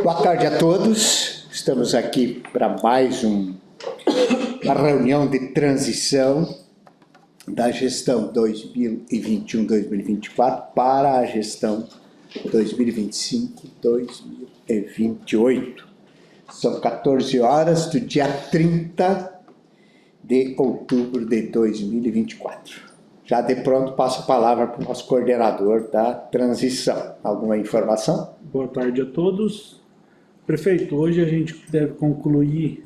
Boa tarde a todos. Estamos aqui para mais uma reunião de transição da gestão 2021-2024 para a gestão 2025-2028. São 14 horas do dia 30 de outubro de 2024. Já de pronto passo a palavra para o nosso coordenador da transição. Alguma informação? Boa tarde a todos. Prefeito, hoje a gente deve concluir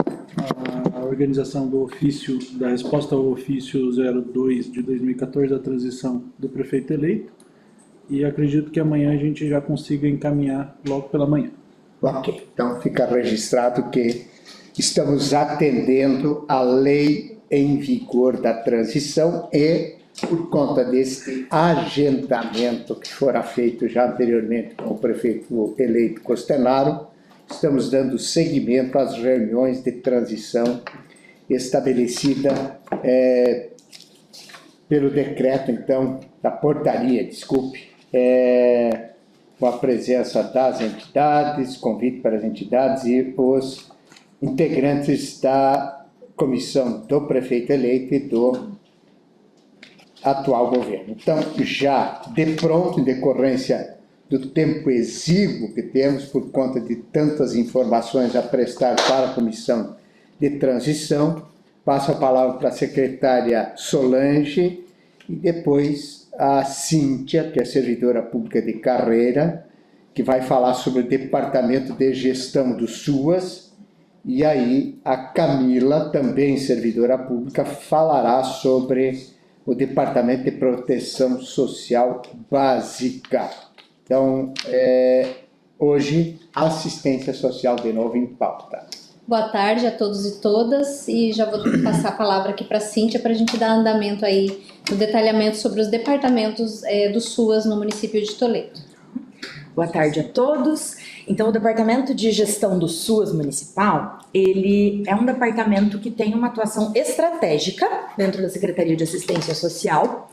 a organização do ofício, da resposta ao ofício 02 de 2014 da transição do prefeito eleito, e acredito que amanhã a gente já consiga encaminhar logo pela manhã. Ok, então fica registrado que estamos atendendo a lei em vigor da transição e, por conta deste agendamento que fora feito já anteriormente com o prefeito eleito Costenaro, estamos dando seguimento às reuniões de transição estabelecida pelo decreto, então, da portaria, com a presença das entidades, convite para as entidades e os integrantes da comissão do prefeito eleito e do atual governo. Então, já de pronto, em decorrência do tempo exíguo que temos por conta de tantas informações a prestar para a comissão de transição, passo a palavra para a secretária Solange e depois a Cíntia, que é servidora pública de carreira, que vai falar sobre o departamento de gestão do SUAS, e aí a Camila, também servidora pública, falará sobre o Departamento de Proteção Social Básica. Então, hoje, assistência social de novo em pauta. Boa tarde a todos e todas, e já vou passar a palavra aqui para a Cíntia para a gente dar andamento aí no detalhamento sobre os departamentos do SUAS no município de Toledo. Boa tarde a todos. Então, o Departamento de Gestão do SUAS Municipal, ele é um departamento que tem uma atuação estratégica dentro da Secretaria de Assistência Social.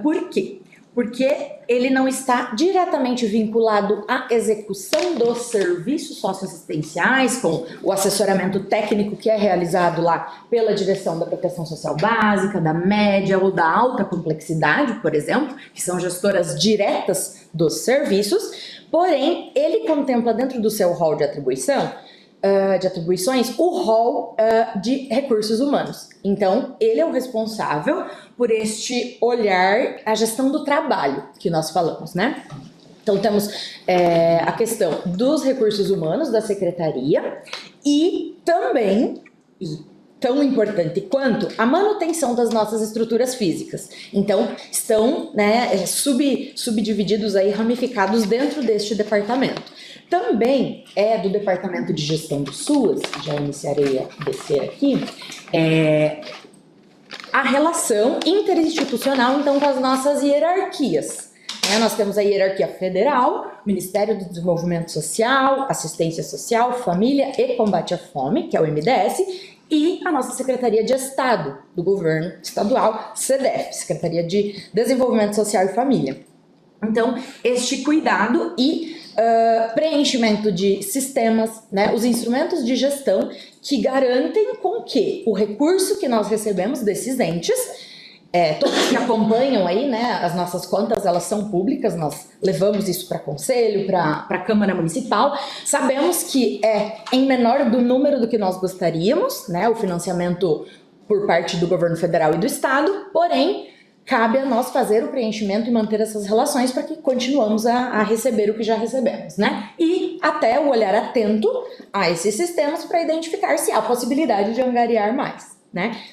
Por quê? Porque ele não está diretamente vinculado à execução dos serviços socioassistenciais, com o assessoramento técnico que é realizado lá pela direção da Proteção Social Básica, da média ou da alta complexidade, por exemplo, que são gestoras diretas dos serviços. Porém, ele contempla dentro do seu rol de atribuições o rol de recursos humanos. Então, ele é o responsável por este olhar, a gestão do trabalho que nós falamos, né? Então, temos a questão dos recursos humanos da secretaria e também, tão importante quanto, a manutenção das nossas estruturas físicas. Então, estão subdivididos aí, ramificados dentro deste departamento. Também é do Departamento de Gestão do SUAS, já iniciarei a descer aqui, a relação interinstitucional, então, com as nossas hierarquias. Nós temos a hierarquia federal, Ministério do Desenvolvimento Social, Assistência Social, Família e Combate à Fome, que é o MDS, e a nossa Secretaria de Estado do Governo Estadual, SEDEF, Secretaria de Desenvolvimento Social e Família. Então, este cuidado e preenchimento de sistemas, os instrumentos de gestão que garantem com que o recurso que nós recebemos desses entes, todos que acompanham aí, as nossas contas, elas são públicas, nós levamos isso para conselho, para a Câmara Municipal, sabemos que é em menor do número do que nós gostaríamos, o financiamento por parte do governo federal e do estado, porém, cabe a nós fazer o preenchimento e manter essas relações para que continuamos a receber o que já recebemos, E até o olhar atento a esses sistemas para identificar se há possibilidade de angariar mais.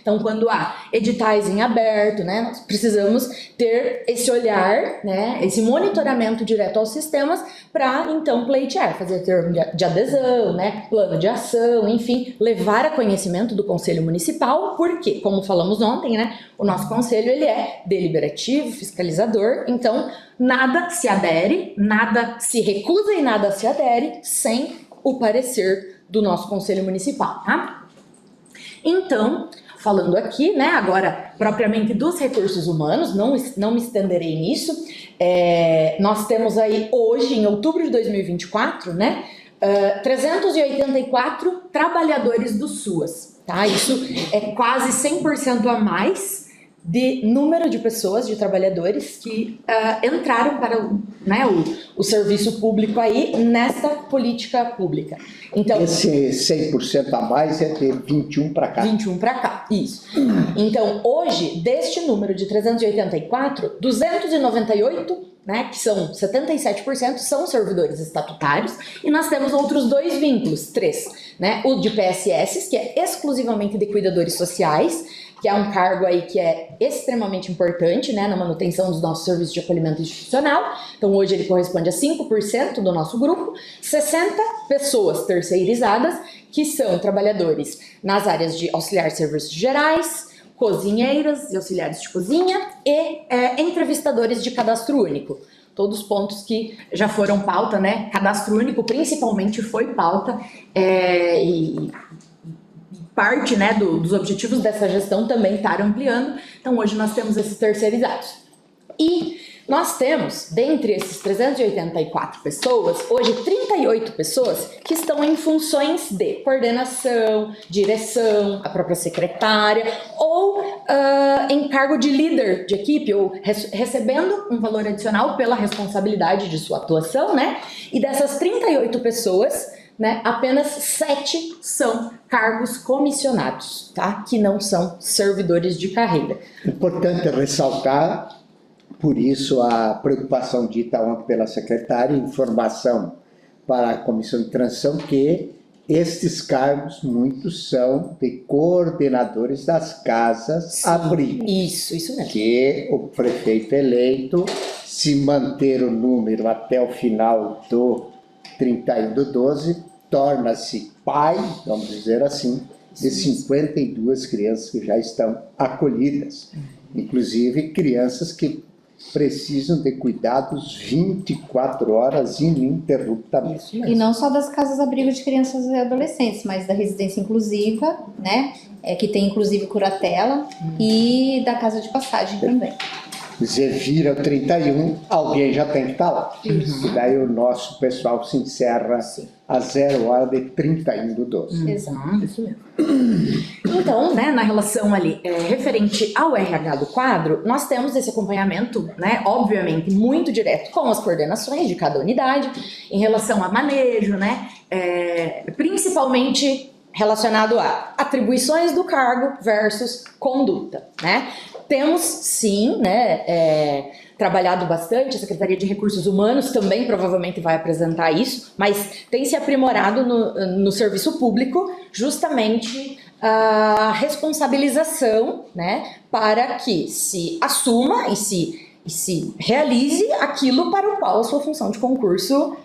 Então, quando há editais em aberto, nós precisamos ter esse olhar, esse monitoramento direto aos sistemas para, então, pleitear, fazer termo de adesão, plano de ação, enfim, levar a conhecimento do Conselho Municipal, porque, como falamos ontem, o nosso Conselho ele é deliberativo, fiscalizador, então nada se adere, nada se recusa e nada se adere sem o parecer do nosso Conselho Municipal, tá? Então, falando aqui, né, agora propriamente dos recursos humanos, não me estenderei nisso. Nós temos aí hoje, em outubro de 2024, né, 384 trabalhadores do SUAS, tá? Isso é quase 100% a mais de número de pessoas, de trabalhadores que entraram para o serviço público aí nesta política pública. Então, esse 100% a mais é de 21 para cá. 21 para cá, isso. Então, hoje, deste número de 384, 298, né, que são 77%, são servidores estatutários, e nós temos outros 2 vínculos, 3, né, o de PSS, que é exclusivamente de cuidadores sociais, que é um cargo aí que é extremamente importante, né, na manutenção dos nossos serviços de acolhimento institucional. Então, hoje ele corresponde a 5% do nosso grupo, 60 pessoas terceirizadas, que são trabalhadores nas áreas de auxiliar de serviços gerais, cozinheiras e auxiliares de cozinha e entrevistadores de cadastro único. Todos os pontos que já foram pauta, né, cadastro único principalmente foi pauta e parte, né, dos objetivos dessa gestão também estar ampliando. Então, hoje nós temos esses terceirizados. E nós temos, dentre esses 384 pessoas, hoje 38 pessoas que estão em funções de coordenação, direção, a própria secretária, ou em cargo de líder de equipe, ou recebendo um valor adicional pela responsabilidade de sua atuação, né? E dessas 38 pessoas, né, apenas 7 são cargos comissionados, tá? Que não são servidores de carreira. Importante ressaltar, por isso a preocupação dita ontem pela secretária, informação para a Comissão de Transição, que estes cargos, muitos são de coordenadores das casas-abrigo. Isso mesmo. Que o prefeito eleito, se manter o número até o final do 31/12, torna-se pai, vamos dizer assim, de 52 crianças que já estão acolhidas. Inclusive crianças que precisam de cuidados 24 horas ininterruptamente. E não só das casas-abrigo de crianças e adolescentes, mas da residência inclusiva, né? Que tem inclusive curatela, e da casa de passagem também. Dizer, vira o 31, alguém já tem que estar lá. E daí o nosso pessoal se encerra a 0h de 31/12. Exato. Isso mesmo. Então, né, na relação ali referente ao RH do quadro, nós temos esse acompanhamento, né, obviamente, muito direto com as coordenações de cada unidade, em relação a manejo, né, principalmente relacionado a atribuições do cargo versus conduta, né. Temos, sim, né, trabalhado bastante, a Secretaria de Recursos Humanos também provavelmente vai apresentar isso, mas tem se aprimorado no serviço público justamente a responsabilização, né, para que se assuma e se realize aquilo para o qual a sua função de concurso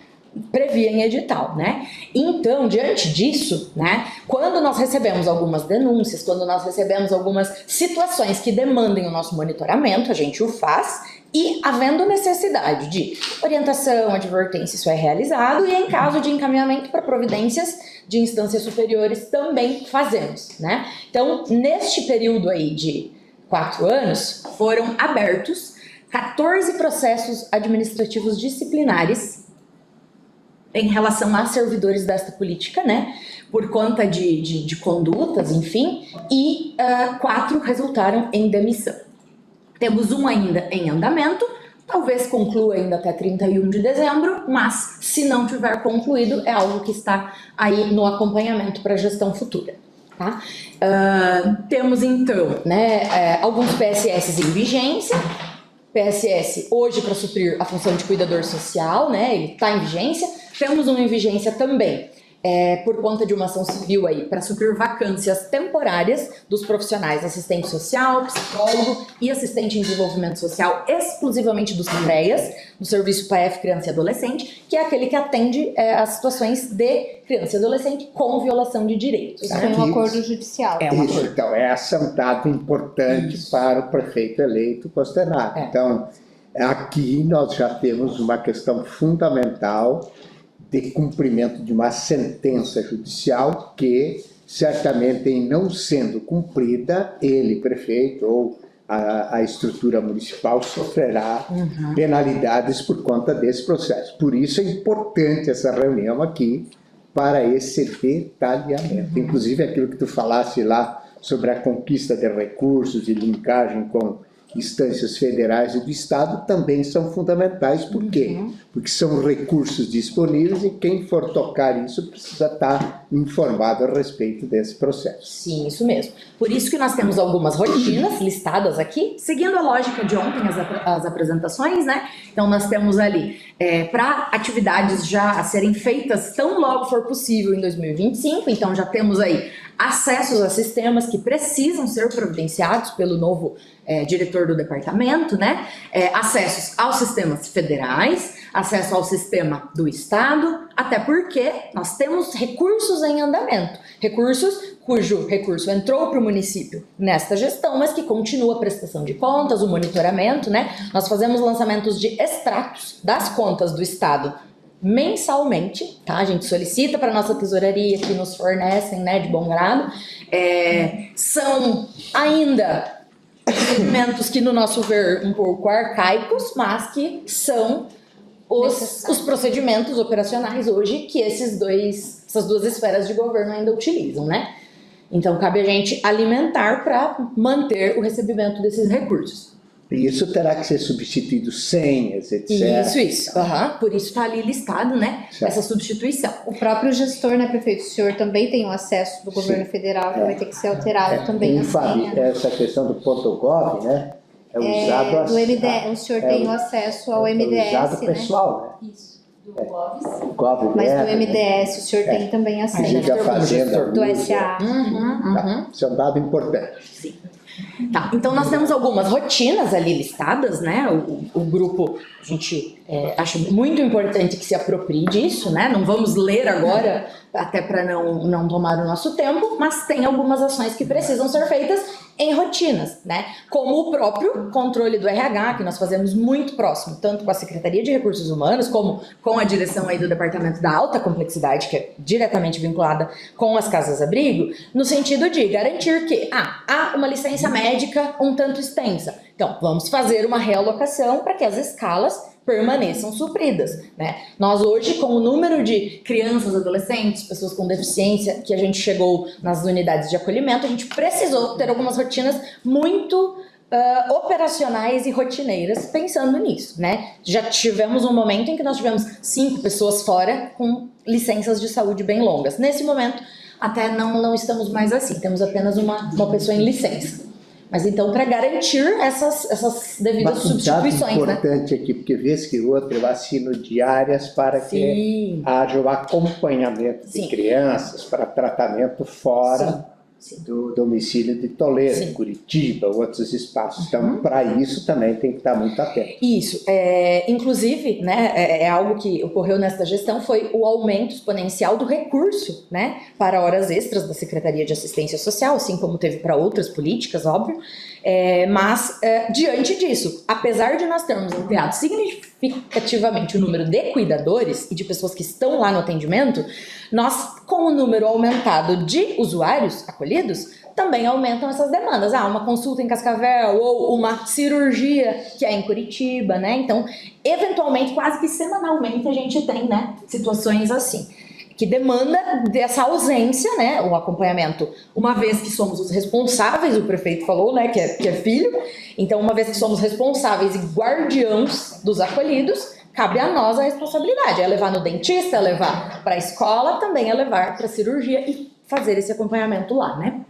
previa em edital, né? Então, diante disso, né, quando nós recebemos algumas denúncias, quando nós recebemos algumas situações que demandem o nosso monitoramento, a gente o faz, e havendo necessidade de orientação, advertência, isso é realizado, e em caso de encaminhamento para providências de instâncias superiores também fazemos, né? Então, neste período aí de 4 anos, foram abertos 14 processos administrativos disciplinares em relação a servidores desta política, né, por conta de condutas, enfim, e 4 resultaram em demissão. Temos um ainda em andamento, talvez conclua ainda até 31 de dezembro, mas se não tiver concluído, é algo que está aí no acompanhamento para a gestão futura. Tá? Temos então, né, alguns PSS em vigência. PSS hoje para suprir a função de cuidador social, né, ele está em vigência. Temos um em vigência também, por conta de uma ação civil aí, para suprir vacâncias temporárias dos profissionais assistente social, psicólogo e assistente em desenvolvimento social, exclusivamente dos CREAS, do Serviço PAEF Criança e Adolescente, que é aquele que atende as situações de criança e adolescente com violação de direitos. Isso foi um acordo judicial. Isso, então, essa é um dado importante para o prefeito eleito considerar. Então, aqui nós já temos uma questão fundamental de cumprimento de uma sentença judicial que, certamente, em não sendo cumprida, ele, prefeito, ou a estrutura municipal sofrerá penalidades por conta desse processo. Por isso é importante essa reunião aqui, para esse detalhamento. Inclusive, aquilo que tu falasse lá sobre a conquista de recursos e linkagem com instâncias federais e do Estado também são fundamentais. Por quê? Porque são recursos disponíveis e quem for tocar isso precisa estar informado a respeito desse processo. Sim, isso mesmo. Por isso que nós temos algumas rotinas listadas aqui, seguindo a lógica de ontem, as apresentações, né? Então, nós temos ali, para atividades já a serem feitas tão logo for possível em 2025, então já temos aí acessos a sistemas que precisam ser providenciados pelo novo diretor do departamento, né? Acessos aos sistemas federais, acesso ao sistema do Estado, até porque nós temos recursos em andamento, recursos cujo recurso entrou para o município nesta gestão, mas que continua a prestação de contas, o monitoramento, né? Nós fazemos lançamentos de extratos das contas do Estado mensalmente, tá? A gente solicita para a nossa tesouraria, que nos fornecem, né, de bom grado. São ainda procedimentos que, no nosso ver, um pouco arcaicos, mas que são os procedimentos operacionais hoje que essas duas esferas de governo ainda utilizam, né? Então, cabe a gente alimentar para manter o recebimento desses recursos. E isso terá que ser substituído senhas, etc. Isso. Por isso está ali listado, né? Certo. Essa substituição. O próprio gestor, né, prefeito? O senhor também tem o acesso do governo federal, que vai ter que ser alterado também. E, Fábio, essa questão do .gov, né? É usado do MDS, o senhor tem o acesso ao MDS, é usado né? pessoal, né? Isso. Do GOVs. GOV, Mas do né? MDS, o senhor tem também acesso. Liga a Fazenda, Do SA. Tá. Isso é um dado importante. Sim. Tá, então nós temos algumas rotinas ali listadas, né? O grupo, a gente acha muito importante que se aproprie disso, né? Não vamos ler agora, até para não tomar o nosso tempo, mas tem algumas ações que precisam ser feitas em rotinas, né? Como o próprio controle do RH, que nós fazemos muito próximo, tanto com a Secretaria de Recursos Humanos, como com a direção aí do Departamento da Alta Complexidade, que é diretamente vinculada com as casas-abrigo, no sentido de garantir que há uma licença médica um tanto extensa. Então, vamos fazer uma realocação para que as escalas permaneçam supridas, né? Nós hoje, com o número de crianças, adolescentes, pessoas com deficiência que a gente chegou nas unidades de acolhimento, a gente precisou ter algumas rotinas muito operacionais e rotineiras pensando nisso, né? Já tivemos um momento em que nós tivemos 5 pessoas fora com licenças de saúde bem longas. Nesse momento, até não estamos mais assim, temos apenas uma pessoa em licença. Mas então, para garantir essas devidas substituições, né? Importante aqui, porque vez que outra eu assino diárias para que haja o acompanhamento de crianças para tratamento fora do domicílio de Toledo, Curitiba, outros espaços. Então, para isso também tem que estar muito atento. Isso. Inclusive, né, é algo que ocorreu nesta gestão, foi o aumento exponencial do recurso, né, para horas extras da Secretaria de Assistência Social, assim como teve para outras políticas, óbvio. Mas, diante disso, apesar de nós termos ampliado significativamente o número de cuidadores e de pessoas que estão lá no atendimento, nós, com o número aumentado de usuários acolhidos, também aumentam essas demandas. Uma consulta em Cascavel ou uma cirurgia que é em Curitiba, né? Então, eventualmente, quase que semanalmente a gente tem, né, situações assim, que demanda dessa ausência, né, o acompanhamento, uma vez que somos os responsáveis, o prefeito falou, né, que é filho, então uma vez que somos responsáveis e guardiãos dos acolhidos, cabe a nós a responsabilidade, é levar no dentista, é levar para a escola, também é levar para a cirurgia e fazer esse acompanhamento lá, né.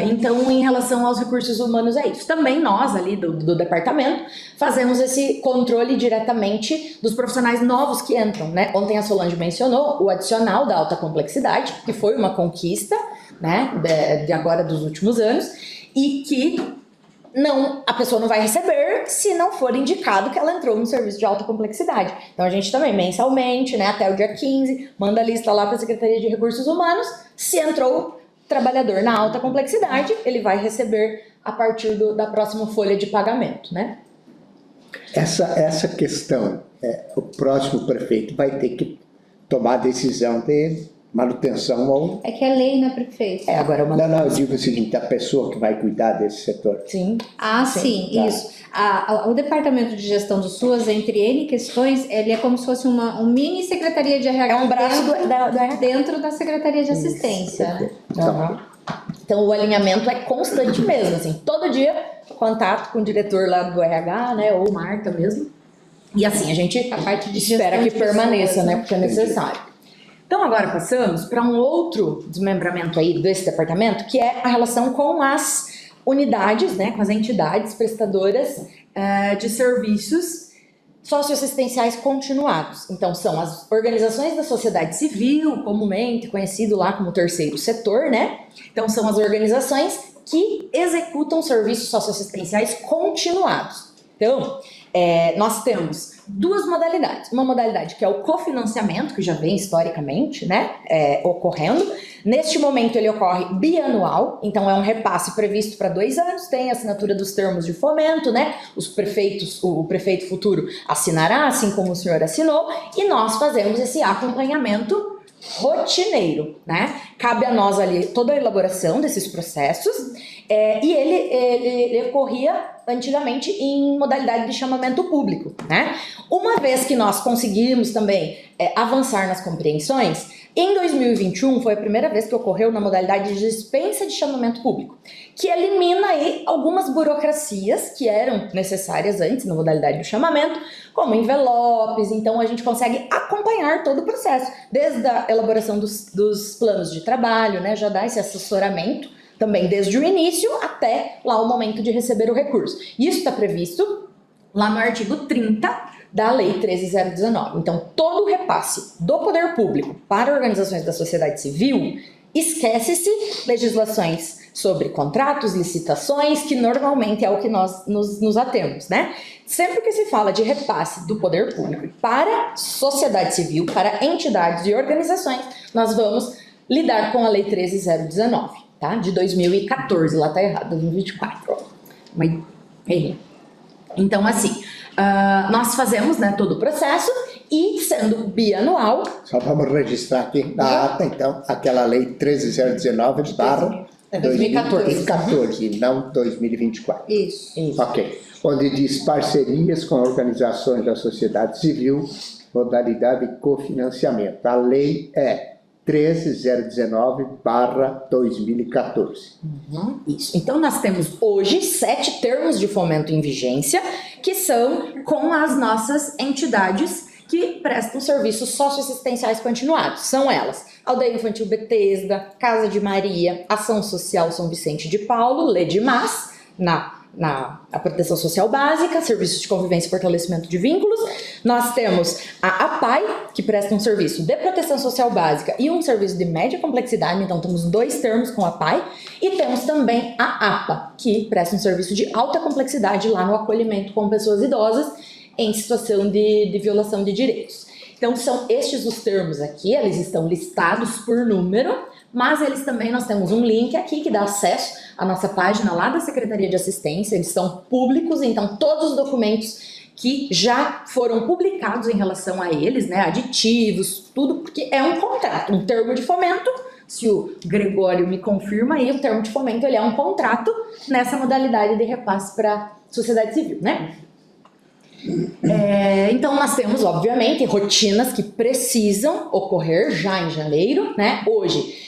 Então, em relação aos recursos humanos, é isso. Também nós, ali do departamento, fazemos esse controle diretamente dos profissionais novos que entram, né? Ontem a Solange mencionou o adicional da alta complexidade, que foi uma conquista, né, de agora dos últimos anos, e que a pessoa não vai receber se não for indicado que ela entrou no serviço de alta complexidade. Então, a gente também, mensalmente, né, até o dia 15, manda a lista lá para a Secretaria de Recursos Humanos, se entrou trabalhador na alta complexidade, ele vai receber a partir da próxima folha de pagamento, né? Essa questão, o próximo prefeito vai ter que tomar a decisão de manutenção ou... É que é lei, né, prefeito? Agora uma... Não, eu digo o seguinte, a pessoa que vai cuidar desse setor. Sim. Ah, sim, tá. isso. O Departamento de Gestão do SUAS, entre N questões, ele é como se fosse uma mini Secretaria de RH É um braço do RH. dentro da Secretaria de Assistência. Uhum. Então o alinhamento é constante mesmo, assim, todo dia contato com o diretor lá do RH, né, ou Marta mesmo. E assim, a gente espera que permaneça, né, porque é necessário. Então agora passamos para um outro desmembramento aí desse departamento, que é a relação com as unidades, né, com as entidades prestadoras de serviços socioassistenciais continuados. Então são as organizações da sociedade civil, comumente conhecido lá como terceiro setor, né? Então são as organizações que executam serviços socioassistenciais continuados. Então, nós temos duas modalidades. Uma modalidade que é o cofinanciamento, que já vem historicamente, né, ocorrendo. Neste momento ele ocorre bianual, então é um repasse previsto para 2 anos, tem a assinatura dos termos de fomento, né, o prefeito futuro assinará, assim como o senhor assinou, e nós fazemos esse acompanhamento rotineiro, né? Cabe a nós ali toda a elaboração desses processos, e ele ocorria antigamente em modalidade de chamamento público, né? Uma vez que nós conseguimos também avançar nas compreensões, em 2021 foi a primeira vez que ocorreu na modalidade de dispensa de chamamento público, que elimina aí algumas burocracias que eram necessárias antes na modalidade do chamamento, como envelopes. Então a gente consegue acompanhar todo o processo, desde a elaboração dos planos de trabalho, né, já dá esse assessoramento também desde o início até lá o momento de receber o recurso. Isso está previsto lá no artigo 30 da Lei 13.019. Então, todo o repasse do poder público para organizações da sociedade civil, esquece-se legislações sobre contratos, licitações, que normalmente é o que nós nos atemos, né? Sempre que se fala de repasse do poder público para sociedade civil, para entidades e organizações, nós vamos lidar com a Lei 13.019, tá? De 2014, lá tá errado, 2024. Mas errei. Então, assim, nós fazemos, né, todo o processo, e sendo bianual... Só vamos registrar aqui na ata, então, aquela lei 13.019 barra 2014, e não 2024. Isso. Ok. Onde diz parcerias com organizações da sociedade civil, modalidade de cofinanciamento. A lei é 13.019/2014. Isso. Então, nós temos hoje 7 termos de fomento em vigência, que são com as nossas entidades que prestam serviços socioassistenciais continuados. São elas: Aldeia Infantil Betesda, Casa de Maria, Ação Social São Vicente de Paulo, Ledmas, na proteção social básica, serviços de convivência e fortalecimento de vínculos. Nós temos a APAI, que presta um serviço de proteção social básica e um serviço de média complexidade, então temos 2 termos com a APAI, e temos também a APA, que presta um serviço de alta complexidade lá no acolhimento com pessoas idosas em situação de violação de direitos. Então são estes os termos aqui, eles estão listados por número, mas eles também, nós temos um link aqui que dá acesso à nossa página lá da Secretaria de Assistência, eles são públicos, então todos os documentos que já foram publicados em relação a eles, né, aditivos, tudo, porque é um contrato, um termo de fomento. Se o Gregório me confirma aí, o termo de fomento ele é um contrato nessa modalidade de repasse para a sociedade civil, né? Então nós temos, obviamente, rotinas que precisam ocorrer já em janeiro, né? Hoje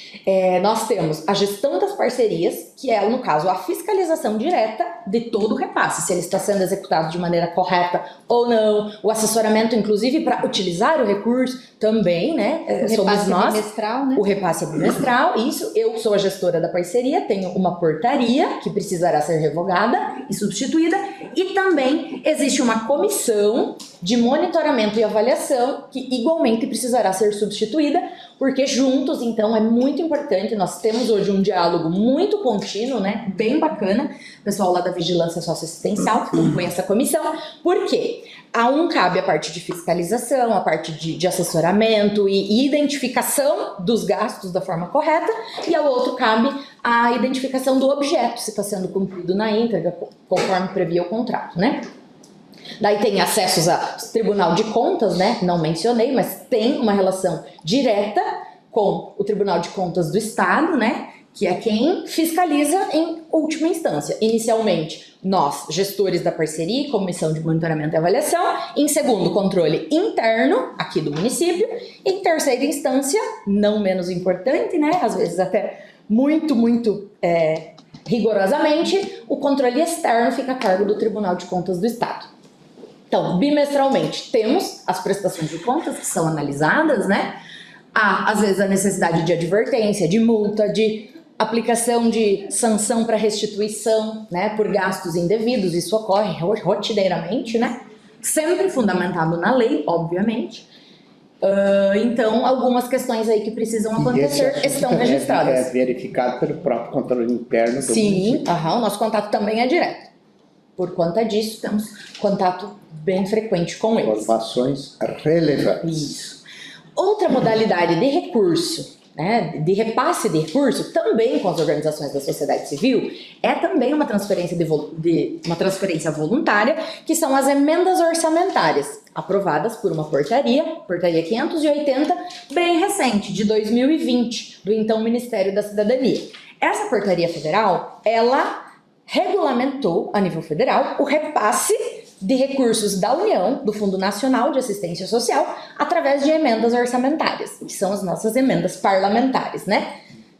nós temos a gestão das parcerias, que é, no caso, a fiscalização direta de todo o repasse, se ele está sendo executado de maneira correta ou não, o assessoramento, inclusive, para utilizar o recurso também, né? Somos nós. Bimestral, né? O repasse é bimestral, isso. Eu sou a gestora da parceria, tenho uma portaria que precisará ser revogada e substituída, e também existe uma comissão de monitoramento e avaliação que igualmente precisará ser substituída, porque juntos, então, é muito importante. Nós temos hoje um diálogo muito contínuo, né, bem bacana, o pessoal lá da Vigilância Socioassistencial que compõe essa comissão, porque a um cabe a parte de fiscalização, a parte de assessoramento e identificação dos gastos da forma correta, e ao outro cabe a identificação do objeto, se está sendo cumprido na íntegra, conforme previa o contrato, né? Daí tem acessos ao Tribunal de Contas, né? Não mencionei, mas tem uma relação direta com o Tribunal de Contas do Estado, né? Que é quem fiscaliza em última instância. Inicialmente, nós, gestores da parceria e comissão de monitoramento e avaliação. Em segundo, controle interno, aqui do município. Em terceira instância, não menos importante, né? Às vezes até muito rigorosamente, o controle externo fica a cargo do Tribunal de Contas do Estado. Então, bimestralmente, temos as prestações de contas que são analisadas, né? Há, às vezes, a necessidade de advertência, de multa, de aplicação de sanção para restituição, né? Por gastos indevidos, isso ocorre rotineiramente, né? Sempre fundamentado na lei, obviamente. Então, algumas questões aí que precisam acontecer estão registradas. É verificado pelo próprio controle interno do Sim, município. o nosso contato também é direto. Por conta disso, temos contato bem frequente com eles. Informações relevantes. Isso. Outra modalidade de recurso, né, de repasse de recurso, também com as organizações da sociedade civil, é também uma transferência, uma transferência voluntária, que são as emendas orçamentárias, aprovadas por uma portaria 580, bem recente, de 2020, do então Ministério da Cidadania. Essa portaria federal, ela regulamentou, a nível federal, o repasse de recursos da União, do Fundo Nacional de Assistência Social, através de emendas orçamentárias, que são as nossas emendas parlamentares, né?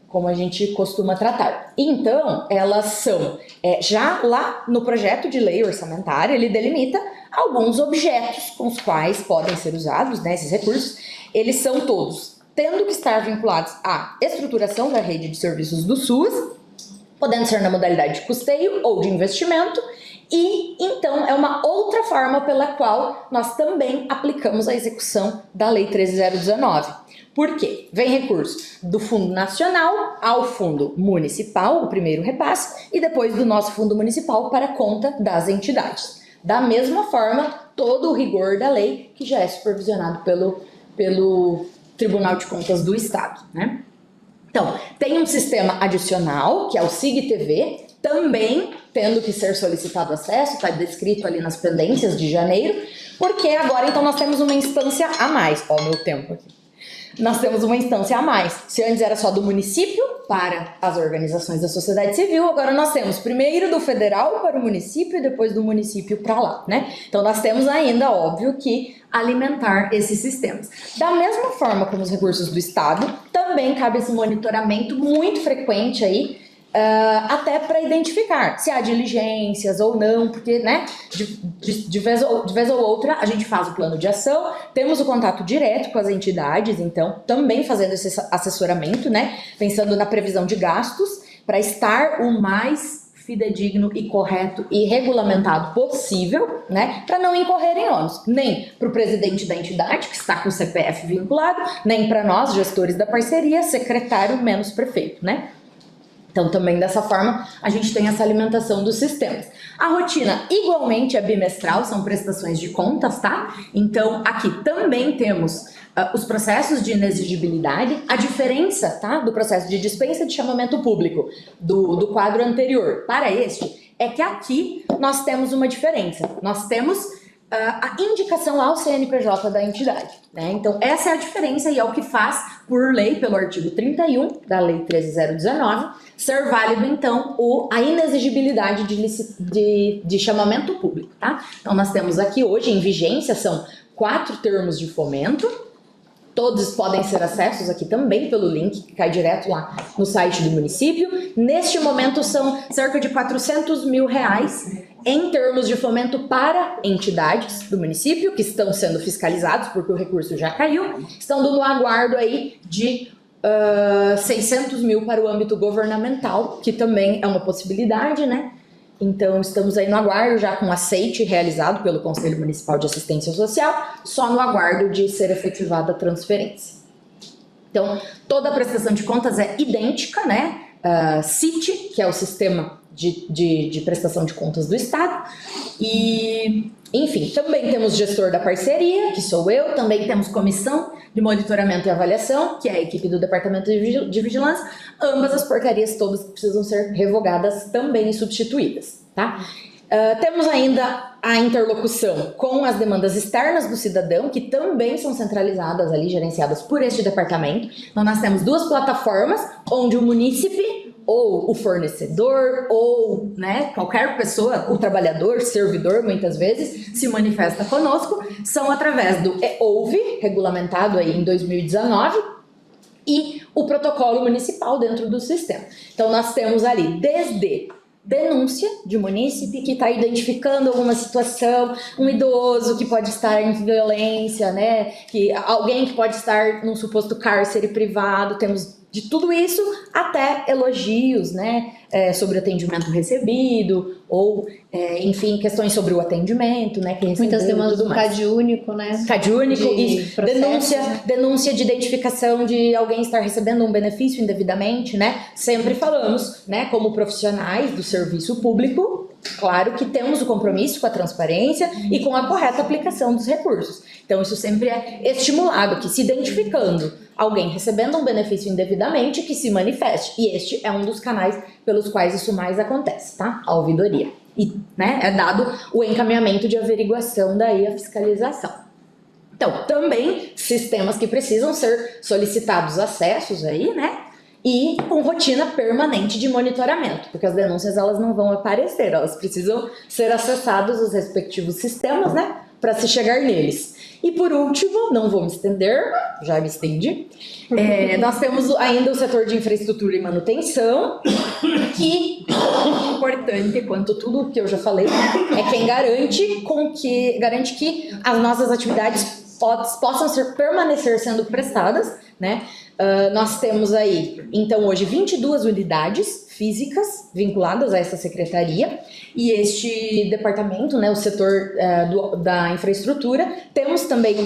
Como a gente costuma tratar. Então, elas são, já lá no projeto de lei orçamentária, ele delimita alguns objetos com os quais podem ser usados, né, esses recursos. Eles são todos tendo que estar vinculados à estruturação da rede de serviços do SUS, podendo ser na modalidade de custeio ou de investimento, e então é uma outra forma pela qual nós também aplicamos a execução da Lei 13.019. Por quê? Vem recurso do Fundo Nacional ao Fundo Municipal, o primeiro repasse, e depois do nosso Fundo Municipal para a conta das entidades. Da mesma forma, todo o rigor da lei que já é supervisionado pelo Tribunal de Contas do Estado, né? Então, tem um sistema adicional, que é o SIG-TV, também tendo que ser solicitado acesso, está descrito ali nas pendências de janeiro, porque agora então nós temos uma instância a mais. Ó, o meu tempo aqui. Nós temos uma instância a mais. Se antes era só do município para as organizações da sociedade civil, agora nós temos primeiro do federal para o município e depois do município para lá, né? Então nós temos ainda, óbvio, que alimentar esses sistemas. Da mesma forma como os recursos do Estado, também cabe esse monitoramento muito frequente aí, até para identificar se há diligências ou não, porque, né, de vez ou outra a gente faz o plano de ação, temos o contato direto com as entidades, então também fazendo esse assessoramento, né, pensando na previsão de gastos, para estar o mais fidedigno e correto e regulamentado possível, né, para não incorrer em ônus, nem para o presidente da entidade, que está com o CPF vinculado, nem para nós, gestores da parceria, secretário menos prefeito, né. Então, também dessa forma, a gente tem essa alimentação dos sistemas. A rotina, igualmente, é bimestral, são prestações de contas, tá? Então, aqui também temos os processos de inexigibilidade, a diferença, tá, do processo de dispensa de chamamento público do quadro anterior para este, é que aqui nós temos uma diferença. Nós temos a indicação ao CNPJ da entidade, né? Então, essa é a diferença e é o que faz, por lei, pelo artigo 31 da Lei 13.019, ser válido, então, a inexigibilidade de chamamento público, tá? Então, nós temos aqui hoje, em vigência, são 4 termos de fomento, todos podem ser acessos aqui também pelo link que cai direto lá no site do município. Neste momento, são cerca de R$400 mil em termos de fomento para entidades do município, que estão sendo fiscalizados, porque o recurso já caiu, estão no aguardo aí de 600 mil para o âmbito governamental, que também é uma possibilidade, né? Então, estamos aí no aguardo, já com aceite realizado pelo Conselho Municipal de Assistência Social, só no aguardo de ser efetivada a transferência. Então, toda a prestação de contas é idêntica, né? CIT, que é o Sistema de Prestação de Contas do Estado, e, enfim, também temos gestor da parceria, que sou eu, também temos comissão de monitoramento e avaliação, que é a equipe do Departamento de Vigilância, ambas as portarias todas precisam ser revogadas também e substituídas, tá? Temos ainda a interlocução com as demandas externas do cidadão, que também são centralizadas ali, gerenciadas por este departamento. Então, nós temos 2 plataformas, onde o munícipe, ou o fornecedor, ou, né, qualquer pessoa, o trabalhador, servidor, muitas vezes, se manifesta conosco, são através do EOUVE, regulamentado aí em 2019, e o protocolo municipal dentro do sistema. Então, nós temos ali, desde denúncia de munícipe que está identificando alguma situação, um idoso que pode estar em violência, né? Alguém que pode estar num suposto cárcere privado, temos de tudo isso até elogios, né? Sobre o atendimento recebido, ou, enfim, questões sobre o atendimento, né? Muitas demandas do CAD único, né? CAD único e processos, denúncia de identificação de alguém estar recebendo um benefício indevidamente, né? Sempre falamos, né, como profissionais do serviço público, claro que temos o compromisso com a transparência e com a correta aplicação dos recursos. Então, isso sempre é estimulado, que se identificando alguém recebendo um benefício indevidamente, que se manifeste. E este é um dos canais pelos quais isso mais acontece, tá? A ouvidoria. E, né, é dado o encaminhamento de averiguação, daí a fiscalização. Então, também sistemas que precisam ser solicitados acessos aí, né? E com rotina permanente de monitoramento, porque as denúncias elas não vão aparecer, elas precisam ser acessadas os respectivos sistemas, né? Para se chegar neles. E por último, não vou me estender, já me estendi, nós temos ainda o setor de infraestrutura e manutenção, que, importante quanto tudo que eu já falei, é quem garante que as nossas atividades possam permanecer sendo prestadas, né? Nós temos aí, então, hoje 22 unidades físicas vinculadas a essa secretaria, e este departamento, né, o setor da infraestrutura, temos também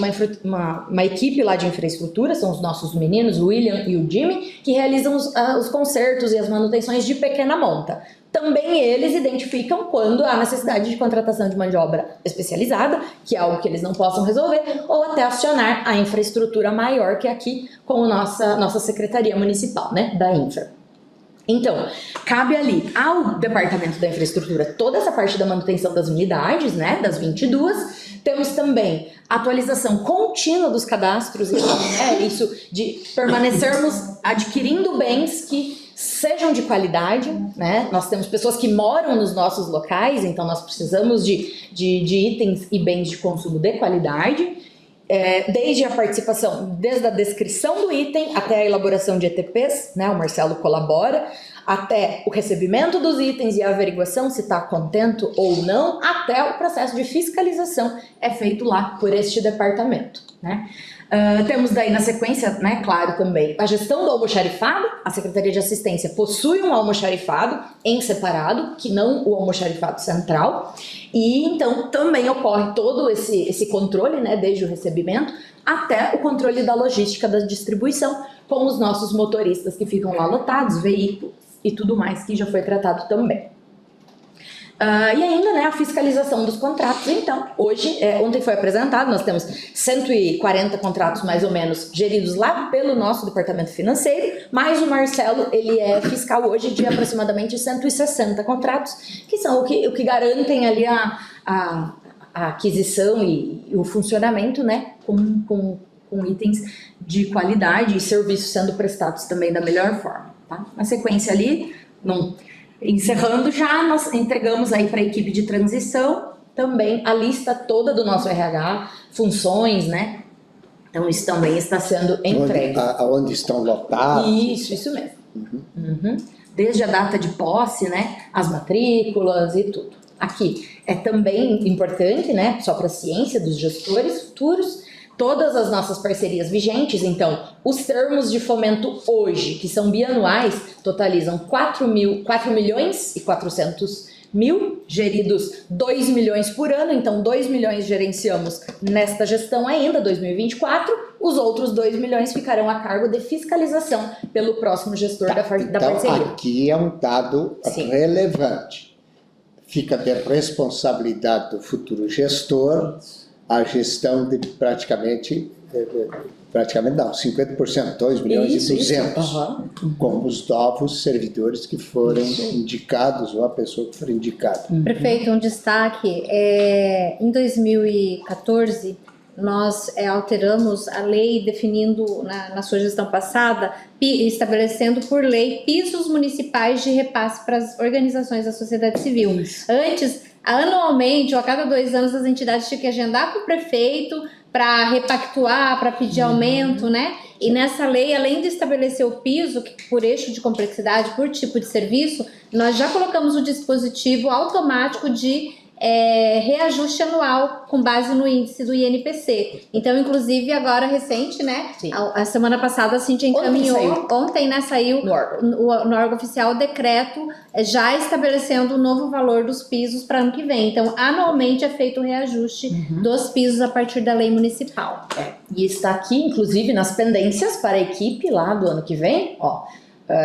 uma equipe lá de infraestrutura, são os nossos meninos, o William e o Jimmy, que realizam os consertos e as manutenções de pequena monta. Também eles identificam quando há necessidade de contratação de mão de obra especializada, que é algo que eles não possam resolver, ou até acionar a infraestrutura maior, que é aqui com a nossa Secretaria Municipal, né, da Infra. Então, cabe ali ao Departamento da Infraestrutura toda essa parte da manutenção das unidades, né, das 22. Temos também atualização contínua dos cadastros, isso de permanecermos adquirindo bens que sejam de qualidade, né? Nós temos pessoas que moram nos nossos locais, então nós precisamos de itens e bens de consumo de qualidade, desde a participação, desde a descrição do item até a elaboração de ETPs, né? O Marcelo colabora, até o recebimento dos itens e a averiguação se está contento ou não, até o processo de fiscalização é feito lá por este departamento, né? Temos daí na sequência, né, claro, também a gestão do almoxarifado. A Secretaria de Assistência possui um almoxarifado em separado, que não o almoxarifado central, e então também ocorre todo esse controle, né, desde o recebimento até o controle da logística da distribuição, com os nossos motoristas que ficam lá lotados, veículos e tudo mais que já foi tratado também. E ainda, né, a fiscalização dos contratos. Então, hoje, ontem foi apresentado, nós temos 140 contratos mais ou menos geridos lá pelo nosso departamento financeiro, mas o Marcelo, ele é fiscal hoje de aproximadamente 160 contratos, que são o que garantem ali a aquisição e o funcionamento, né, com itens de qualidade e serviços sendo prestados também da melhor forma, tá? Na sequência ali, encerrando já, nós entregamos aí para a equipe de transição também a lista toda do nosso RH, funções, né? Então isso também está sendo entregue. Onde estão lotados. Isso mesmo. Uhum. Desde a data de posse, né? As matrículas e tudo. Aqui é também importante, né? Só para a ciência dos gestores futuros, todas as nossas parcerias vigentes, então, os termos de fomento hoje, que são bianuais, totalizam 4.400.000, geridos 2 milhões por ano, então 2 milhões gerenciamos nesta gestão ainda, 2024, os outros 2 milhões ficarão a cargo de fiscalização pelo próximo gestor da parceria. Então, aqui é um dado relevante. Fica de responsabilidade do futuro gestor a gestão de praticamente praticamente não, 50%, 2 milhões e 200, Aham. como os novos servidores que forem indicados, ou a pessoa que for indicada. Prefeito, um destaque, em 2014, nós alteramos a lei definindo, na sua gestão passada, estabelecendo por lei pisos municipais de repasse para as organizações da sociedade civil. Antes, anualmente, ou a cada 2 anos, as entidades tinham que agendar com o prefeito para repactuar, para pedir aumento, né? E nessa lei, além de estabelecer o piso, que por eixo de complexidade, por tipo de serviço, nós já colocamos o dispositivo automático de reajuste anual com base no índice do INPC. Então, inclusive, agora recente, né? Sim. A semana passada a Cintia encaminhou, ontem, né, saiu No órgão. no órgão oficial o decreto já estabelecendo o novo valor dos pisos para ano que vem. Então, anualmente é feito o reajuste dos pisos a partir da lei municipal. E está aqui, inclusive, nas pendências para a equipe lá do ano que vem, ó.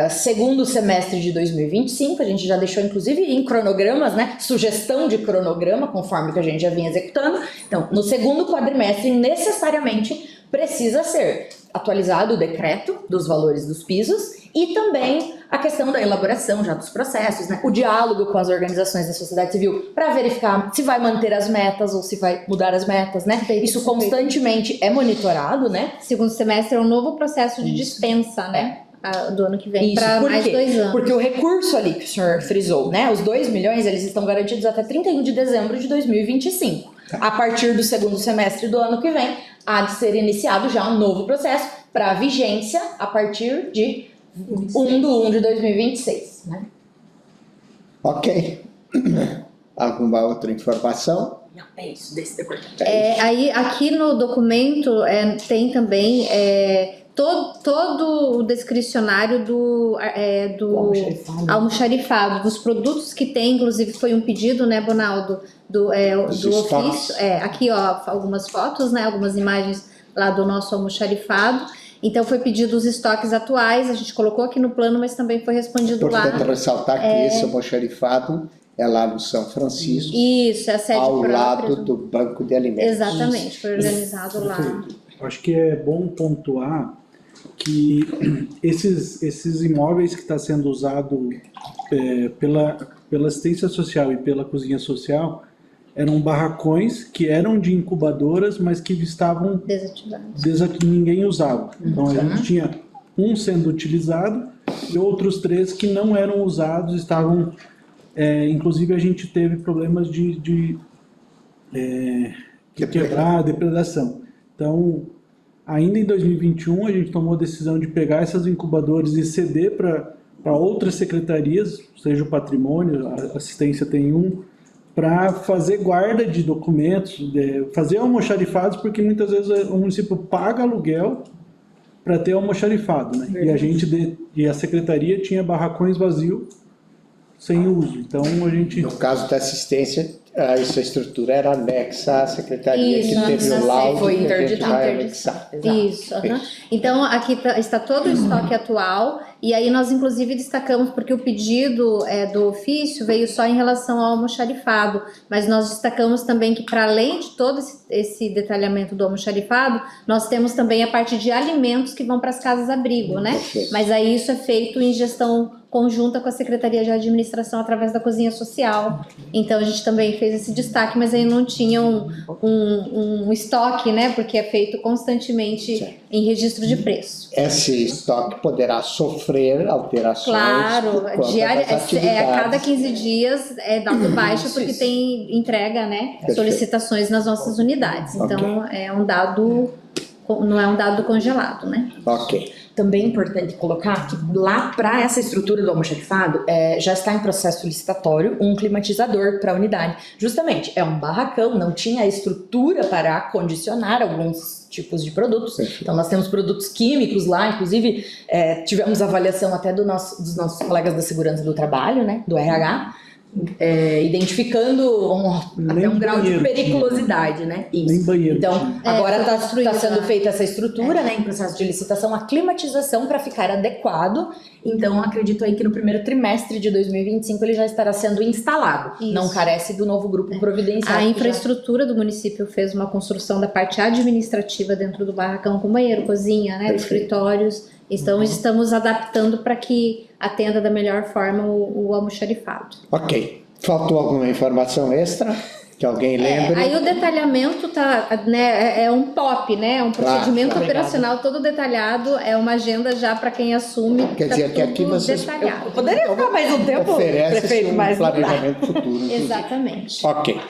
Segundo semestre de 2025, a gente já deixou inclusive em cronogramas, né? Sugestão de cronograma, conforme que a gente já vinha executando. Então, no segundo quadrimestre, necessariamente precisa ser atualizado o decreto dos valores dos pisos e também a questão da elaboração já dos processos, né? O diálogo com as organizações da sociedade civil para verificar se vai manter as metas ou se vai mudar as metas, né? Isso constantemente é monitorado, né? Segundo semestre é um novo processo de dispensa, né? Do ano que vem para mais 2 anos. Porque o recurso ali que o senhor frisou, né? Os 2 milhões, eles estão garantidos até 31 de dezembro de 2025. A partir do segundo semestre do ano que vem, há de ser iniciado já um novo processo para vigência a partir de 1 de 2026, né? Ok. Alguma outra informação? Não, é isso, desse departamento. Aí, aqui no documento tem também todo o descricionário do almoxarifado, dos produtos que tem, inclusive foi um pedido, né, Bonaldo, do ofício. Aqui, ó, algumas fotos, né, algumas imagens lá do nosso almoxarifado. Então, foi pedido os estoques atuais, a gente colocou aqui no plano, mas também foi respondido lá. Importante ressaltar que esse almoxarifado é lá no São Francisco, Isso, é a sede ao própria lado do Banco de Alimentos. Exatamente, foi organizado lá. Acho que é bom pontuar que esses imóveis que está sendo usado pela assistência social e pela cozinha social eram barracões que eram de incubadoras, mas que estavam Desativados. ninguém usava. Então a gente tinha um sendo utilizado e outros 3 que não eram usados, estavam... inclusive a gente teve problemas de quebrar, depredação. Então, ainda em 2021, a gente tomou a decisão de pegar essas incubadoras e ceder para outras secretarias, seja o patrimônio, a assistência tem para fazer guarda de documentos, fazer almoxarifados, porque muitas vezes o município paga aluguel para ter almoxarifado, né? E a secretaria tinha barracões vazios sem uso. Então a gente... No caso da assistência, essa estrutura era anexa à secretaria, Isso, que teve o laudo foi que a gente vai interditada. anexar. Isso, Então, aqui está todo o estoque atual, e aí nós inclusive destacamos, porque o pedido do ofício veio só em relação ao almoxarifado, mas nós destacamos também que, para além de todo esse detalhamento do almoxarifado, nós temos também a parte de alimentos que vão para as casas-abrigo, né? Perfeito. Mas aí isso é feito em gestão conjunta com a Secretaria de Administração através da Cozinha Social. Então a gente também fez esse destaque, mas aí não tinha um estoque, né? Porque é feito constantemente em registro de preço. Esse estoque poderá sofrer alterações Claro, por conta das atividades. a cada 15 dias é dado baixa porque tem entrega, né? Perfeito. Solicitações nas nossas unidades. Então é um dado, não é um dado congelado, né? Ok. Também é importante colocar que lá para essa estrutura do almoxarifado já está em processo licitatório um climatizador para a unidade. Justamente, é um barracão, não tinha a estrutura para acondicionar alguns tipos de produtos. Então nós temos produtos químicos lá, inclusive tivemos avaliação até dos nossos colegas da segurança do trabalho, né, do RH, identificando até um grau de banheiro periculosidade, né? Isso. Nem banheiro Então, tinha. agora foi está construída, sendo né? feita essa estrutura, né, em processo de licitação, a climatização para ficar adequado. Então, acredito aí que no primeiro trimestre de 2025 ele já estará sendo instalado. Isso. Não carece do novo grupo providencial. A que já- infraestrutura do município fez uma construção da parte administrativa dentro do barracão, com banheiro, cozinha, né, Perfeito. escritórios. Então, estamos adaptando para que atenda da melhor forma o almoxarifado. Ok. Faltou alguma informação extra? Que alguém lembre? Aí o detalhamento tá, né, é um POP, né, um procedimento claro. operacional todo detalhado, é uma agenda já para quem assume. Quer tá dizer que aqui tudo vocês- detalhado. Eu poderia ficar mais um tempo, Oferece prefeito, um mas não dá. planejamento futuro. inclusive. Exatamente. Ok.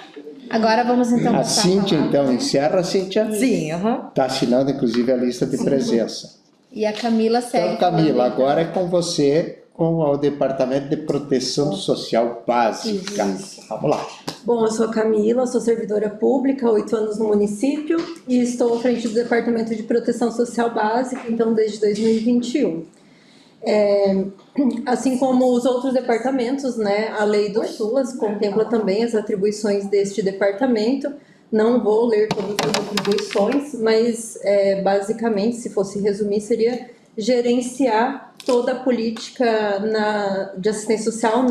Agora vamos então A passar Cíntia, palavra, então, né? encerra, Cíntia? Sim, Está assinando, inclusive, a lista de presença. E a Camila segue. Então, Camila, falando, agora é com você, com o Departamento de Proteção Social Básica. Vamos lá. Bom, eu sou a Camila, sou servidora pública, 8 anos no município e estou à frente do Departamento de Proteção Social Básica, então desde 2021. Assim como os outros departamentos, né, a lei do SUAS contempla também as atribuições deste departamento. Não vou ler todas as atribuições, mas basicamente, se fosse resumir, seria gerenciar toda a política de assistência social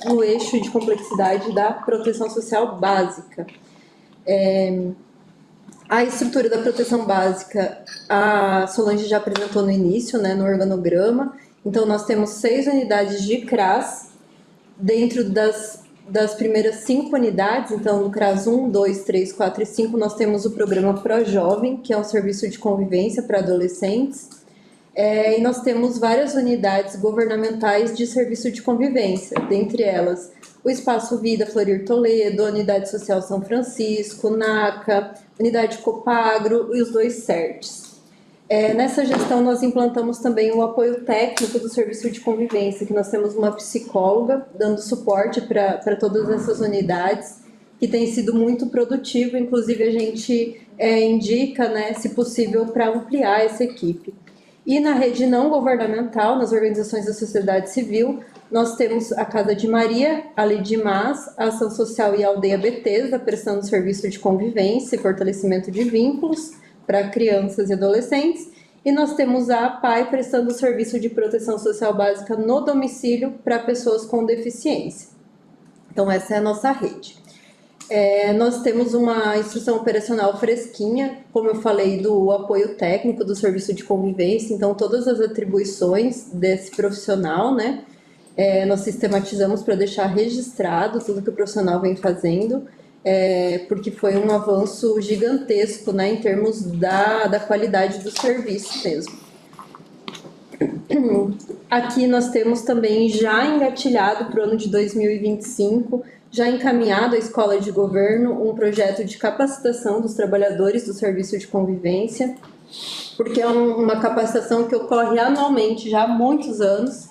no eixo de complexidade da proteção social básica. A estrutura da proteção básica, a Solange já apresentou no início, né, no organograma. Então, nós temos 6 unidades de CRAS, dentro das primeiras 5 unidades, então no CRAS 1, 2, 3, 4 e 5, nós temos o programa ProJovem, que é um serviço de convivência para adolescentes. E nós temos várias unidades governamentais de serviço de convivência, dentre elas o Espaço Vida Florir Toledo, a Unidade Social São Francisco, NACA, Unidade Copagro e os 2 CERTs. Nessa gestão nós implantamos também o apoio técnico do serviço de convivência, que nós temos uma psicóloga dando suporte para todas essas unidades, que tem sido muito produtivo, inclusive a gente indica, né, se possível, para ampliar essa equipe. E na rede não governamental, nas organizações da sociedade civil, nós temos a Casa de Maria, a Lidimás, a Ação Social e a Aldeia Betesda, prestando serviço de convivência e fortalecimento de vínculos para crianças e adolescentes. E nós temos a APAI, prestando serviço de proteção social básica no domicílio para pessoas com deficiência. Então, essa é a nossa rede. Nós temos uma instrução operacional fresquinha, como eu falei, do apoio técnico do serviço de convivência, então todas as atribuições desse profissional, né, nós sistematizamos para deixar registrado tudo que o profissional vem fazendo, porque foi um avanço gigantesco, né, em termos da qualidade do serviço mesmo. Aqui nós temos também já engatilhado para o ano de 2025, já encaminhado à Escola de Governo um projeto de capacitação dos trabalhadores do serviço de convivência, porque é uma capacitação que ocorre anualmente já há muitos anos.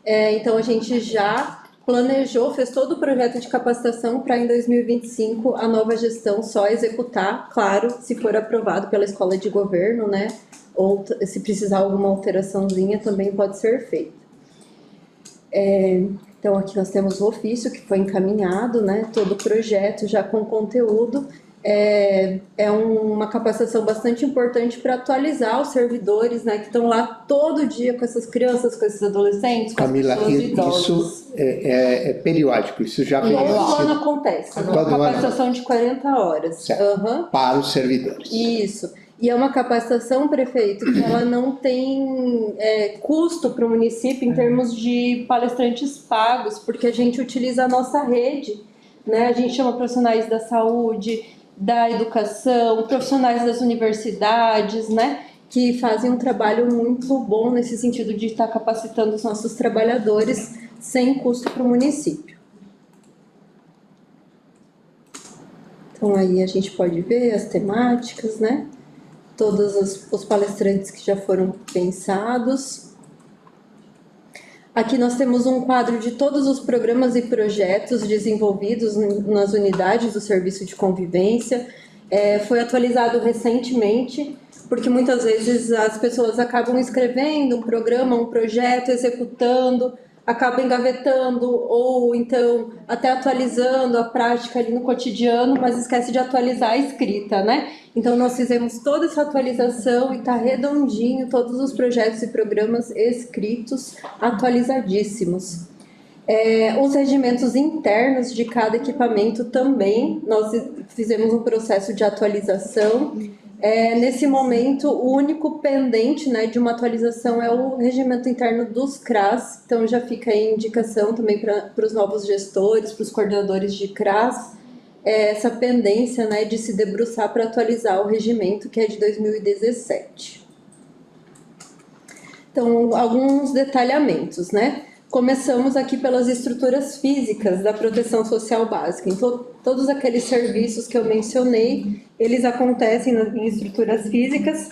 Então a gente já planejou, fez todo o projeto de capacitação para em 2025 a nova gestão só executar, claro, se for aprovado pela Escola de Governo, né? Ou se precisar alguma alteraçãozinha também pode ser feita. Então aqui nós temos o ofício que foi encaminhado, né, todo o projeto já com conteúdo. Uma capacitação bastante importante para atualizar os servidores, né, que estão lá todo dia com essas crianças, com esses adolescentes, com Camila, as pessoas idosas. isso é periódico, isso já vem Todo ano sido acontece, Todo uma ano. capacitação de 40 horas. Certo. Aham. para os servidores. Isso. E é uma capacitação, prefeito, que ela não tem custo para o município em termos de palestrantes pagos, porque a gente utiliza a nossa rede, né? A gente chama profissionais da saúde, da educação, profissionais das universidades, né? Que fazem um trabalho muito bom nesse sentido de estar capacitando os nossos trabalhadores sem custo para o município. Então aí a gente pode ver as temáticas, né? Todos os palestrantes que já foram pensados. Aqui nós temos um quadro de todos os programas e projetos desenvolvidos nas unidades do serviço de convivência. Foi atualizado recentemente, porque muitas vezes as pessoas acabam escrevendo um programa, um projeto, executando, acaba engavetando ou então até atualizando a prática ali no cotidiano, mas esquece de atualizar a escrita, né? Então nós fizemos toda essa atualização e está redondinho, todos os projetos e programas escritos, atualizadíssimos. Os regimentos internos de cada equipamento também, nós fizemos um processo de atualização. Nesse momento, o único pendente, né, de uma atualização é o regimento interno dos CRAS, então já fica aí indicação também para os novos gestores, para os coordenadores de CRAS, essa pendência, né, de se debruçar para atualizar o regimento, que é de 2017. Então, alguns detalhamentos, né? Começamos aqui pelas estruturas físicas da proteção social básica. Então, todos aqueles serviços que eu mencionei, eles acontecem em estruturas físicas,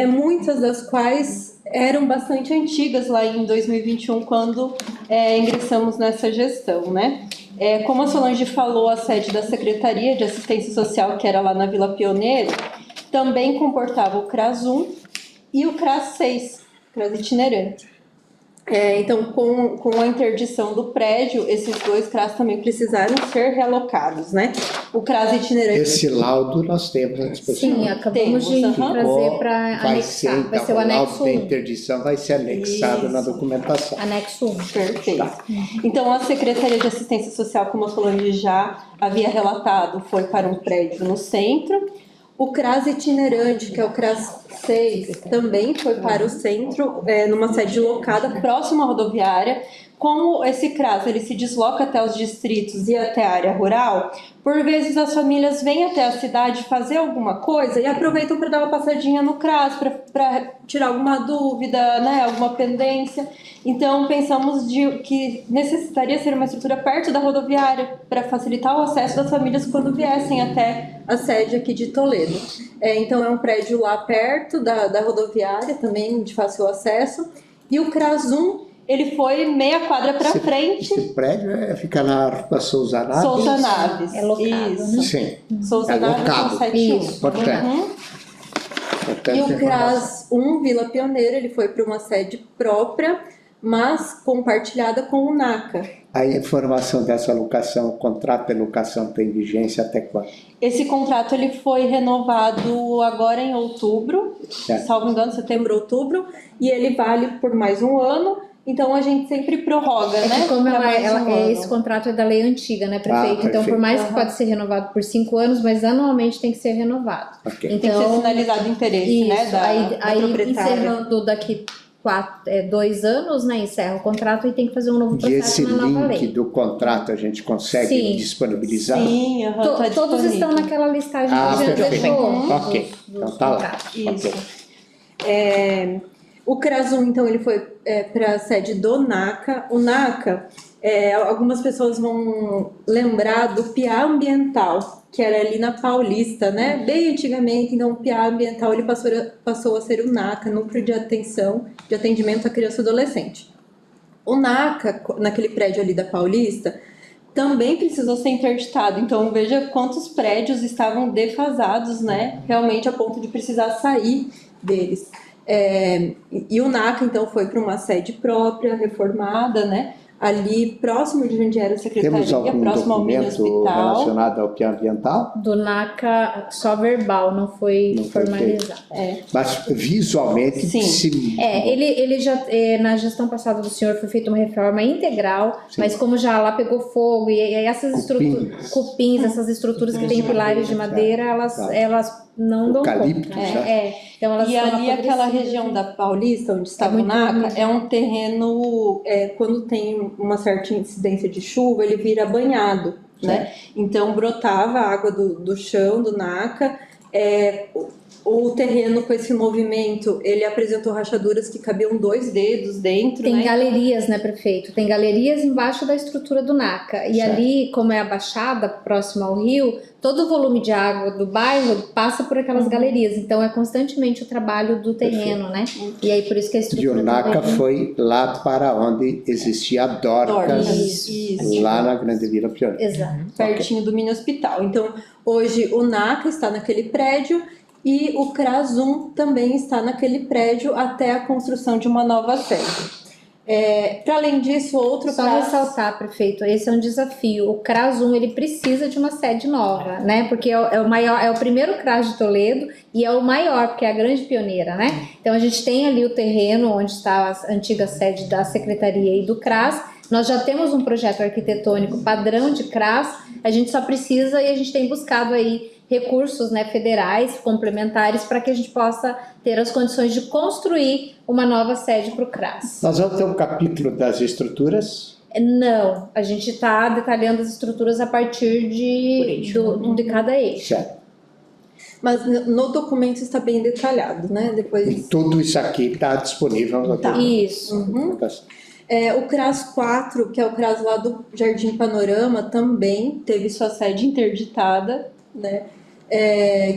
muitas das quais eram bastante antigas lá em 2021, quando ingressamos nessa gestão, né? Como a Solange falou, a sede da Secretaria de Assistência Social, que era lá na Vila Pioneiro, também comportava o CRAS 1 e o CRAS 6, CRAS itinerante. Então, com a interdição do prédio, esses dois CRAS também precisaram ser realocados, né? O CRAS itinerante... Esse laudo nós temos à disposição. Sim, acabamos de trazer para anexar. Vai ser o laudo anexo da 1. interdição vai ser anexado na documentação. Anexo 1. Perfeito. Tá. Então, a Secretaria de Assistência Social, como a Solange já havia relatado, foi para um prédio no centro. O CRAS itinerante, que é o CRAS 6, também foi para o centro, numa sede locada próxima à rodoviária. Como esse CRAS ele se desloca até os distritos e até a área rural, por vezes as famílias vêm até a cidade fazer alguma coisa e aproveitam para dar uma passadinha no CRAS, para tirar alguma dúvida, né, alguma pendência. Então, pensamos que necessitaria ser uma estrutura perto da rodoviária para facilitar o acesso das famílias quando viessem até a sede aqui de Toledo. Então, é um prédio lá perto da rodoviária, também de fácil acesso. E o CRAS 1, ele foi meia quadra para frente. Esse prédio fica na Rua Souza Naves. Souza Naves. É locado, Isso. né? Sim. Souza Naves locado. 171. Isso. Portanto. E o CRAS 1, Vila Pioneira, ele foi para uma sede própria, mas compartilhada com o NACA. A informação dessa locação, o contrato de locação tem vigência até quando? Esse contrato ele foi renovado agora em outubro, salvo engano, setembro, outubro, e ele vale por mais um ano. Então a gente sempre prorroga, né? Como ano. esse contrato é da lei antiga, né, prefeito? Então, por mais que pode ser renovado por 5 anos, mas anualmente tem que ser renovado. Okay. Tem que ser sinalizado o interesse, isso, né? Da proprietária. Encerrando daqui 2 anos, né? Encerra o contrato e tem que fazer um novo processo E esse na nova lei. link do contrato a gente consegue disponibilizar? Sim, tá todos disponível. estão naquela listagem que a gente perfeito. deixou. Ok, então tá lá. contratos. Isso. Ok. O CRAS 1, então, ele foi para a sede do NACA. O NACA, algumas pessoas vão lembrar do PIA Ambiental, que era ali na Paulista, né? Bem antigamente, então o PIA Ambiental ele passou a ser o NACA, Núcleo de Atendimento à Criança e Adolescente. O NACA, naquele prédio ali da Paulista, também precisou ser interditado. Então, veja quantos prédios estavam defasados, né? Realmente a ponto de precisar sair deles. E o NACA, então, foi para uma sede própria, reformada, né? Ali, próximo de onde era a secretaria, Temos algum próximo ao mini documento hospital. relacionado ao PIA ambiental? Do NACA, só verbal, não foi formalizado. Mas visualmente Sim. Ele já, na gestão passada do senhor, foi feita uma reforma integral, mas como já lá pegou fogo, e essas estruturas, cupins, essas estruturas que têm pilares de madeira, elas não dão Eucaliptos, conta. né? Então elas E estão ali, aquela apodrecidas. região da Paulista, onde estava o muito NACA, bonito. é um terreno, quando tem uma certa incidência de chuva, ele vira banhado, né? Então, brotava a água do chão, do NACA. O terreno com esse movimento, ele apresentou rachaduras que cabiam 2 dedos dentro, Tem né? galerias, né, prefeito? Tem galerias embaixo da estrutura do NACA. E ali, como é a baixada, próxima ao rio, todo o volume de água do bairro passa por aquelas galerias. Então, é constantemente o trabalho do terreno, né? E aí, por isso que a E estrutura... o NACA também- foi lá para onde existia a Dorcas, Isso. lá na Grande Vila Pioneira. Exato. Pertinho do mini hospital. Então, hoje o NACA está naquele prédio e o CRAS 1 também está naquele prédio até a construção de uma nova sede. Para além disso, outro Só CRAS... ressaltar, prefeito, esse é um desafio. O CRAS 1, ele precisa de uma sede nova, né? Porque é o maior, é o primeiro CRAS de Toledo e é o maior, porque é a grande pioneira, né? Então a gente tem ali o terreno onde está a antiga sede da Secretaria e do CRAS. Nós já temos um projeto arquitetônico padrão de CRAS, a gente só precisa, e a gente tem buscado aí recursos, né, federais complementares para que a gente possa ter as condições de construir uma nova sede para o CRAS. Nós vamos ter um capítulo das estruturas. Não, a gente está detalhando as estruturas a partir de cada eixo. Certo. Mas no documento está bem detalhado, né? E Depois... tudo isso aqui está disponível no Tá. Isso. documentação. O CRAS 4, que é o CRAS lá do Jardim Panorama, também teve sua sede interditada, né?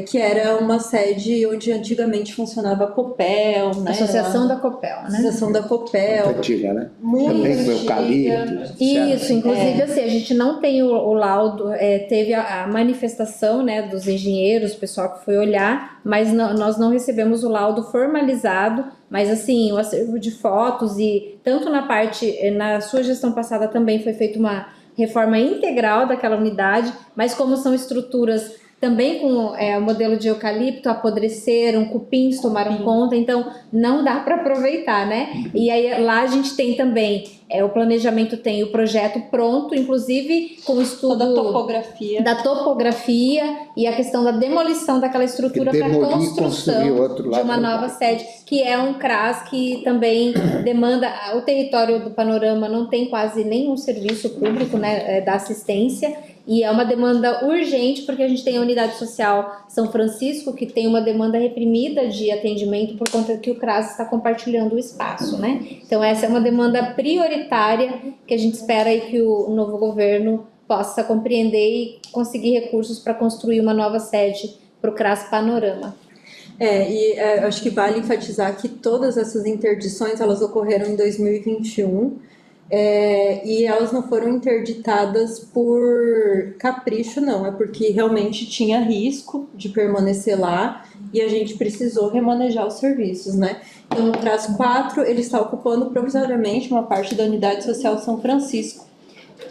Que era uma sede onde antigamente funcionava a Copel, né? Associação da Copel, né? Associação da Copel. Antiga, né? Muito Também com antiga. eucalipto. Isso, inclusive assim, a gente não tem o laudo, teve a manifestação, né, dos engenheiros, o pessoal que foi olhar, mas nós não recebemos o laudo formalizado, mas assim, o acervo de fotos e tanto na sua gestão passada também foi feita uma reforma integral daquela unidade, mas como são estruturas também com o modelo de eucalipto, apodreceram, cupins tomaram conta, então não dá para aproveitar, né? E aí lá a gente tem também, o planejamento tem o projeto pronto, inclusive com o estudo da topografia e a questão da demolição daquela estrutura para construção de uma nova sede, que é um CRAS que também demanda, o território do Panorama não tem quase nenhum serviço público, né, da assistência, e é uma demanda urgente, porque a gente tem a Unidade Social São Francisco, que tem uma demanda reprimida de atendimento por conta que o CRAS está compartilhando o espaço, né? Então essa é uma demanda prioritária que a gente espera aí que o novo governo possa compreender e conseguir recursos para construir uma nova sede para o CRAS Panorama. Acho que vale enfatizar que todas essas interdições, elas ocorreram em 2021, e elas não foram interditadas por capricho, não, é porque realmente tinha risco de permanecer lá e a gente precisou remanejar os serviços, né? Então, no CRAS 4, ele está ocupando provisoriamente uma parte da Unidade Social São Francisco,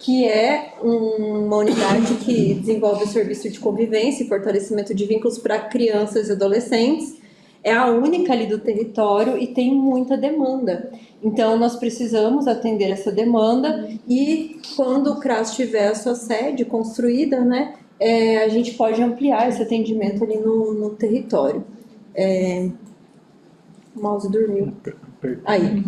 que é uma unidade que desenvolve o serviço de convivência e fortalecimento de vínculos para crianças e adolescentes. É a única ali do território e tem muita demanda. Então, nós precisamos atender essa demanda e quando o CRAS tiver a sua sede construída, né, a gente pode ampliar esse atendimento ali no território. O mouse dormiu. Aí.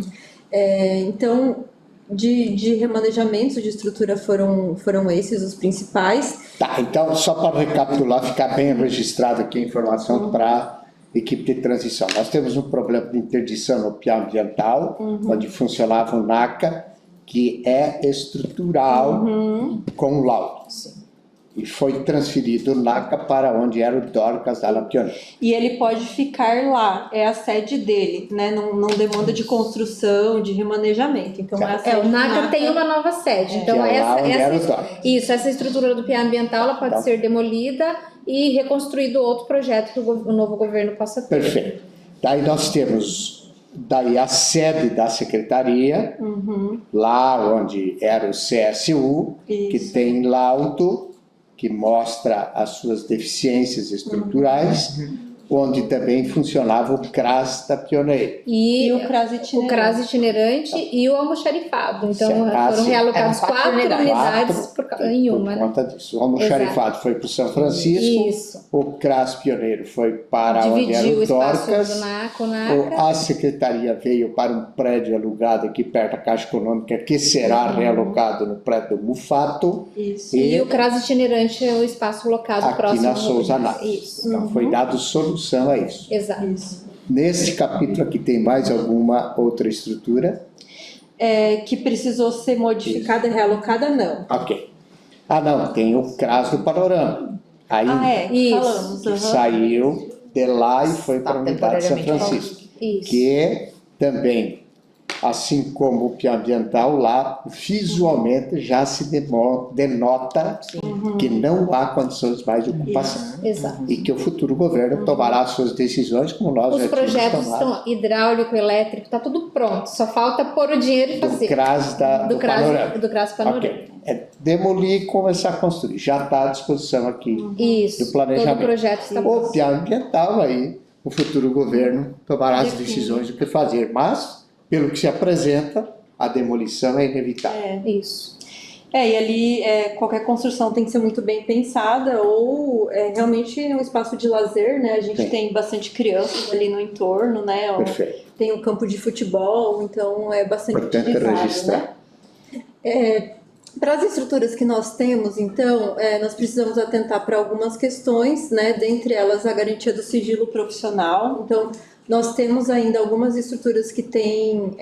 Então, de remanejamentos de estrutura foram esses os principais. Tá, então só para recapitular, ficar bem registrado aqui a informação para equipe de transição. Nós temos um problema de interdição no PIA ambiental, onde funcionava o NACA, que é estrutural com o laudo. Sim. E foi transferido o NACA para onde era o Dorcas da La Pioneira. E ele pode ficar lá, é a sede dele, né? Não demanda de construção, de remanejamento. Então, é a sede o NACA tem uma nova sede. Então, essa estrutura do PIA ambiental ela pode ser demolida e reconstruído outro projeto que o novo governo possa ter. Perfeito. Daí nós temos a sede da secretaria, lá onde era o CSU, que tem laudo que mostra as suas deficiências estruturais, onde também funcionava o CRAS da Pioneira. E o CRAS itinerante. O CRAS itinerante e o almoxarifado. Então, foram realocados 4 unidades em uma. Por conta disso. O almoxarifado foi para o São Francisco, Isso. o CRAS Pioneiro foi para onde era o Dorcas, a secretaria veio para um prédio alugado aqui perto da Caixa Econômica, que será realocado no prédio do Mufato. Isso. E o CRAS itinerante é o espaço locado aqui próximo. na Souza Naves. Isso. Então foi dado solução a isso. Exato. Isso. Neste capítulo aqui tem mais alguma outra estrutura? Que precisou ser modificada, realocada, não. Ok. Não, tem o CRAS do Panorama. Aí Isso. Falamos. que saiu de lá e foi para a unidade de São Francisco. Isso. Que também assim como o PIA ambiental, lá visualmente já se denota que não há condições mais de ocupação. Exato. E que o futuro governo tomará as suas decisões, como nós Os já tínhamos projetos tomado. estão hidráulico, elétrico, está tudo pronto. Só falta pôr o dinheiro e Do fazer. CRAS do Panorama. Do CRAS Panorama. Ok. É demolir e começar a construir. Já está à disposição aqui Isso. do planejamento. Todo o projeto está O pronto. PIA ambiental aí, o futuro governo tomará as decisões do que fazer. Mas, pelo que se apresenta, a demolição é inevitável. Isso. E ali qualquer construção tem que ser muito bem pensada ou realmente um espaço de lazer, né? A gente Sim. tem bastante crianças ali no entorno, né? Perfeito. Tem o campo de futebol, então é bastante Importante utilizado, registrar. né? Para as estruturas que nós temos, então, nós precisamos atentar para algumas questões, né? Dentre elas a garantia do sigilo profissional. Então, nós temos ainda algumas estruturas que têm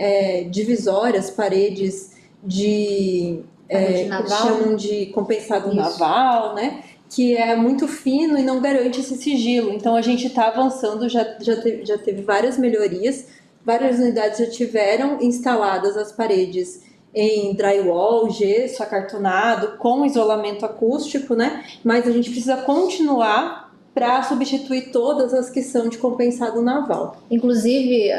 divisórias, paredes de Parede que naval. chamam de compensado Isso. naval, né? Que é muito fino e não garante esse sigilo. Então a gente está avançando, já teve várias melhorias, várias unidades já tiveram instaladas as paredes em drywall, gesso, acartonado, com isolamento acústico, né? Mas a gente precisa continuar para substituir todas as que são de compensado naval. Inclusive,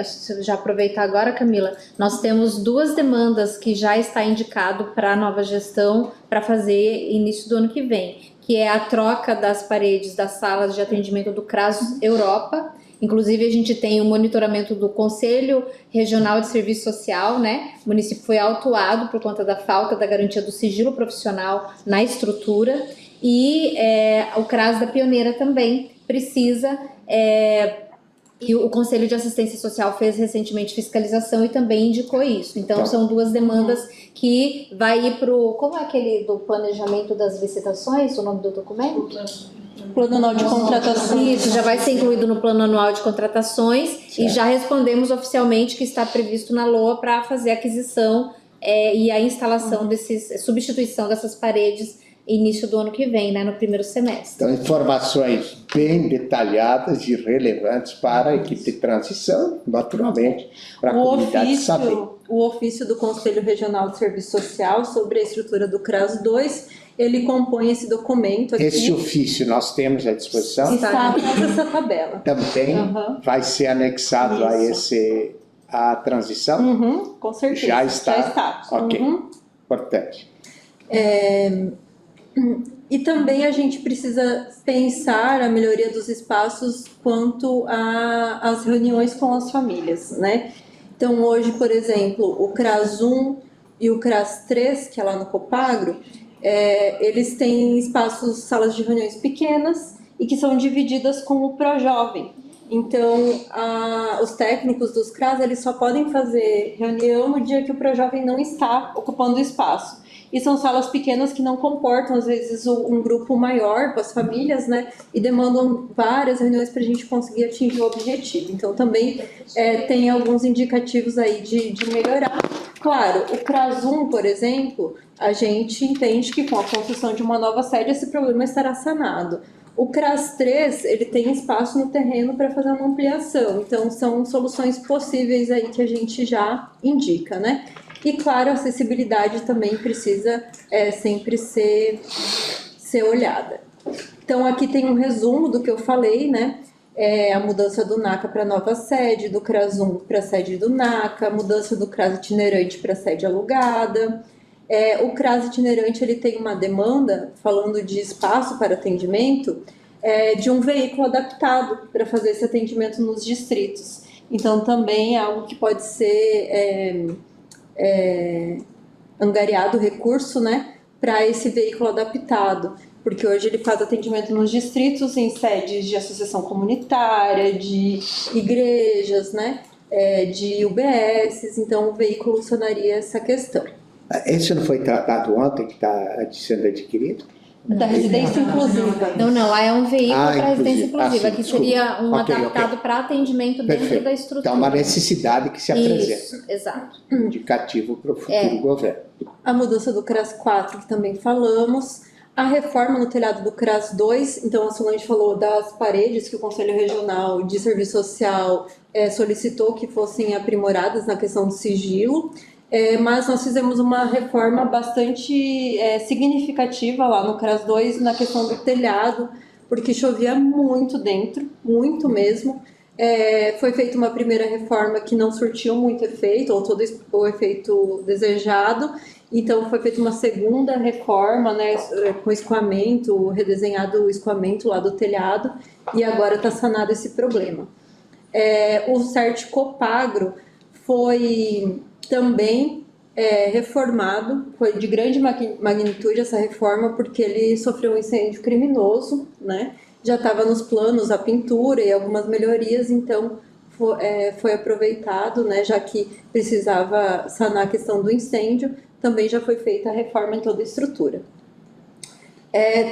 já aproveitar agora, Camila, nós temos 2 demandas que já está indicado para a nova gestão para fazer início do ano que vem, que é a troca das paredes das salas de atendimento do CRAS Europa. Inclusive, a gente tem o monitoramento do Conselho Regional de Serviço Social, né? O município foi autuado por conta da falta da garantia do sigilo profissional na estrutura. E o CRAS da Pioneira também precisa, e o Conselho de Assistência Social fez recentemente fiscalização e também indicou isso. Então, são 2 demandas que vai ir para o... Como é aquele do planejamento das licitações, o nome do documento? Plano anual de contratação. Isso, já vai ser incluído no plano anual de contratações. Certo. E já respondemos oficialmente que está previsto na LOA para fazer a aquisição e a instalação substituição dessas paredes início do ano que vem, né, no primeiro semestre. Então, informações bem detalhadas e relevantes para a equipe de transição, naturalmente, para a comunidade saber. O ofício do Conselho Regional de Serviço Social sobre a estrutura do CRAS 2, ele compõe esse documento aqui. Esse ofício nós temos à disposição. Está atrás dessa tabela. Também vai ser anexado a a transição? Com certeza. Já está? Já está. Ok, importante. E também a gente precisa pensar a melhoria dos espaços quanto às reuniões com as famílias, né? Então, hoje, por exemplo, o CRAS 1 e o CRAS 3, que é lá no Copagro, eles têm espaços, salas de reuniões pequenas e que são divididas com o Projovem. Então, os técnicos dos CRAS, eles só podem fazer reunião no dia que o Projovem não está ocupando o espaço. E são salas pequenas que não comportam, às vezes, um grupo maior com as famílias, né? E demandam várias reuniões para a gente conseguir atingir o objetivo. Então, também tem alguns indicativos aí de melhorar. Claro, o CRAS 1, por exemplo, a gente entende que com a construção de uma nova sede, esse problema estará sanado. O CRAS 3, ele tem espaço no terreno para fazer uma ampliação. Então, são soluções possíveis aí que a gente já indica, né? E, claro, a acessibilidade também precisa sempre ser olhada. Então, aqui tem um resumo do que eu falei, né? A mudança do NACA para a nova sede, do CRAS 1 para a sede do NACA, a mudança do CRAS itinerante para a sede alugada. O CRAS itinerante ele tem uma demanda, falando de espaço para atendimento, de um veículo adaptado para fazer esse atendimento nos distritos. Então, também é algo que pode ser... angariado recurso, né, para esse veículo adaptado, porque hoje ele faz atendimento nos distritos em sedes de associação comunitária, de igrejas, né, de UBSs, então o veículo sanaria essa questão. Esse não foi tratado ontem, que está sendo adquirido? Da residência inclusiva. Não, lá é um veículo para residência inclusiva. sim, Aqui seria um Ok, adaptado para atendimento dentro Perfeito. da estrutura. Então, uma necessidade que se apresenta. Isso, exato. Indicativo para o futuro governo. A mudança do CRAS 4, que também falamos, A reforma no telhado do CRAS 2, então a Solange falou das paredes que o Conselho Regional de Serviço Social solicitou que fossem aprimoradas na questão do sigilo, mas nós fizemos uma reforma bastante significativa lá no CRAS 2 na questão do telhado, porque chovia muito dentro, muito mesmo. Foi feita uma primeira reforma que não surtiu muito efeito, ou todo o efeito desejado. Então, foi feita uma segunda reforma, né, com escoamento, redesenhado o escoamento lá do telhado, e agora está sanado esse problema. O CERT Copagro foi também reformado, foi de grande magnitude essa reforma, porque ele sofreu um incêndio criminoso, né? Já estava nos planos a pintura e algumas melhorias, então foi aproveitado, né, já que precisava sanar a questão do incêndio, também já foi feita a reforma em toda a estrutura.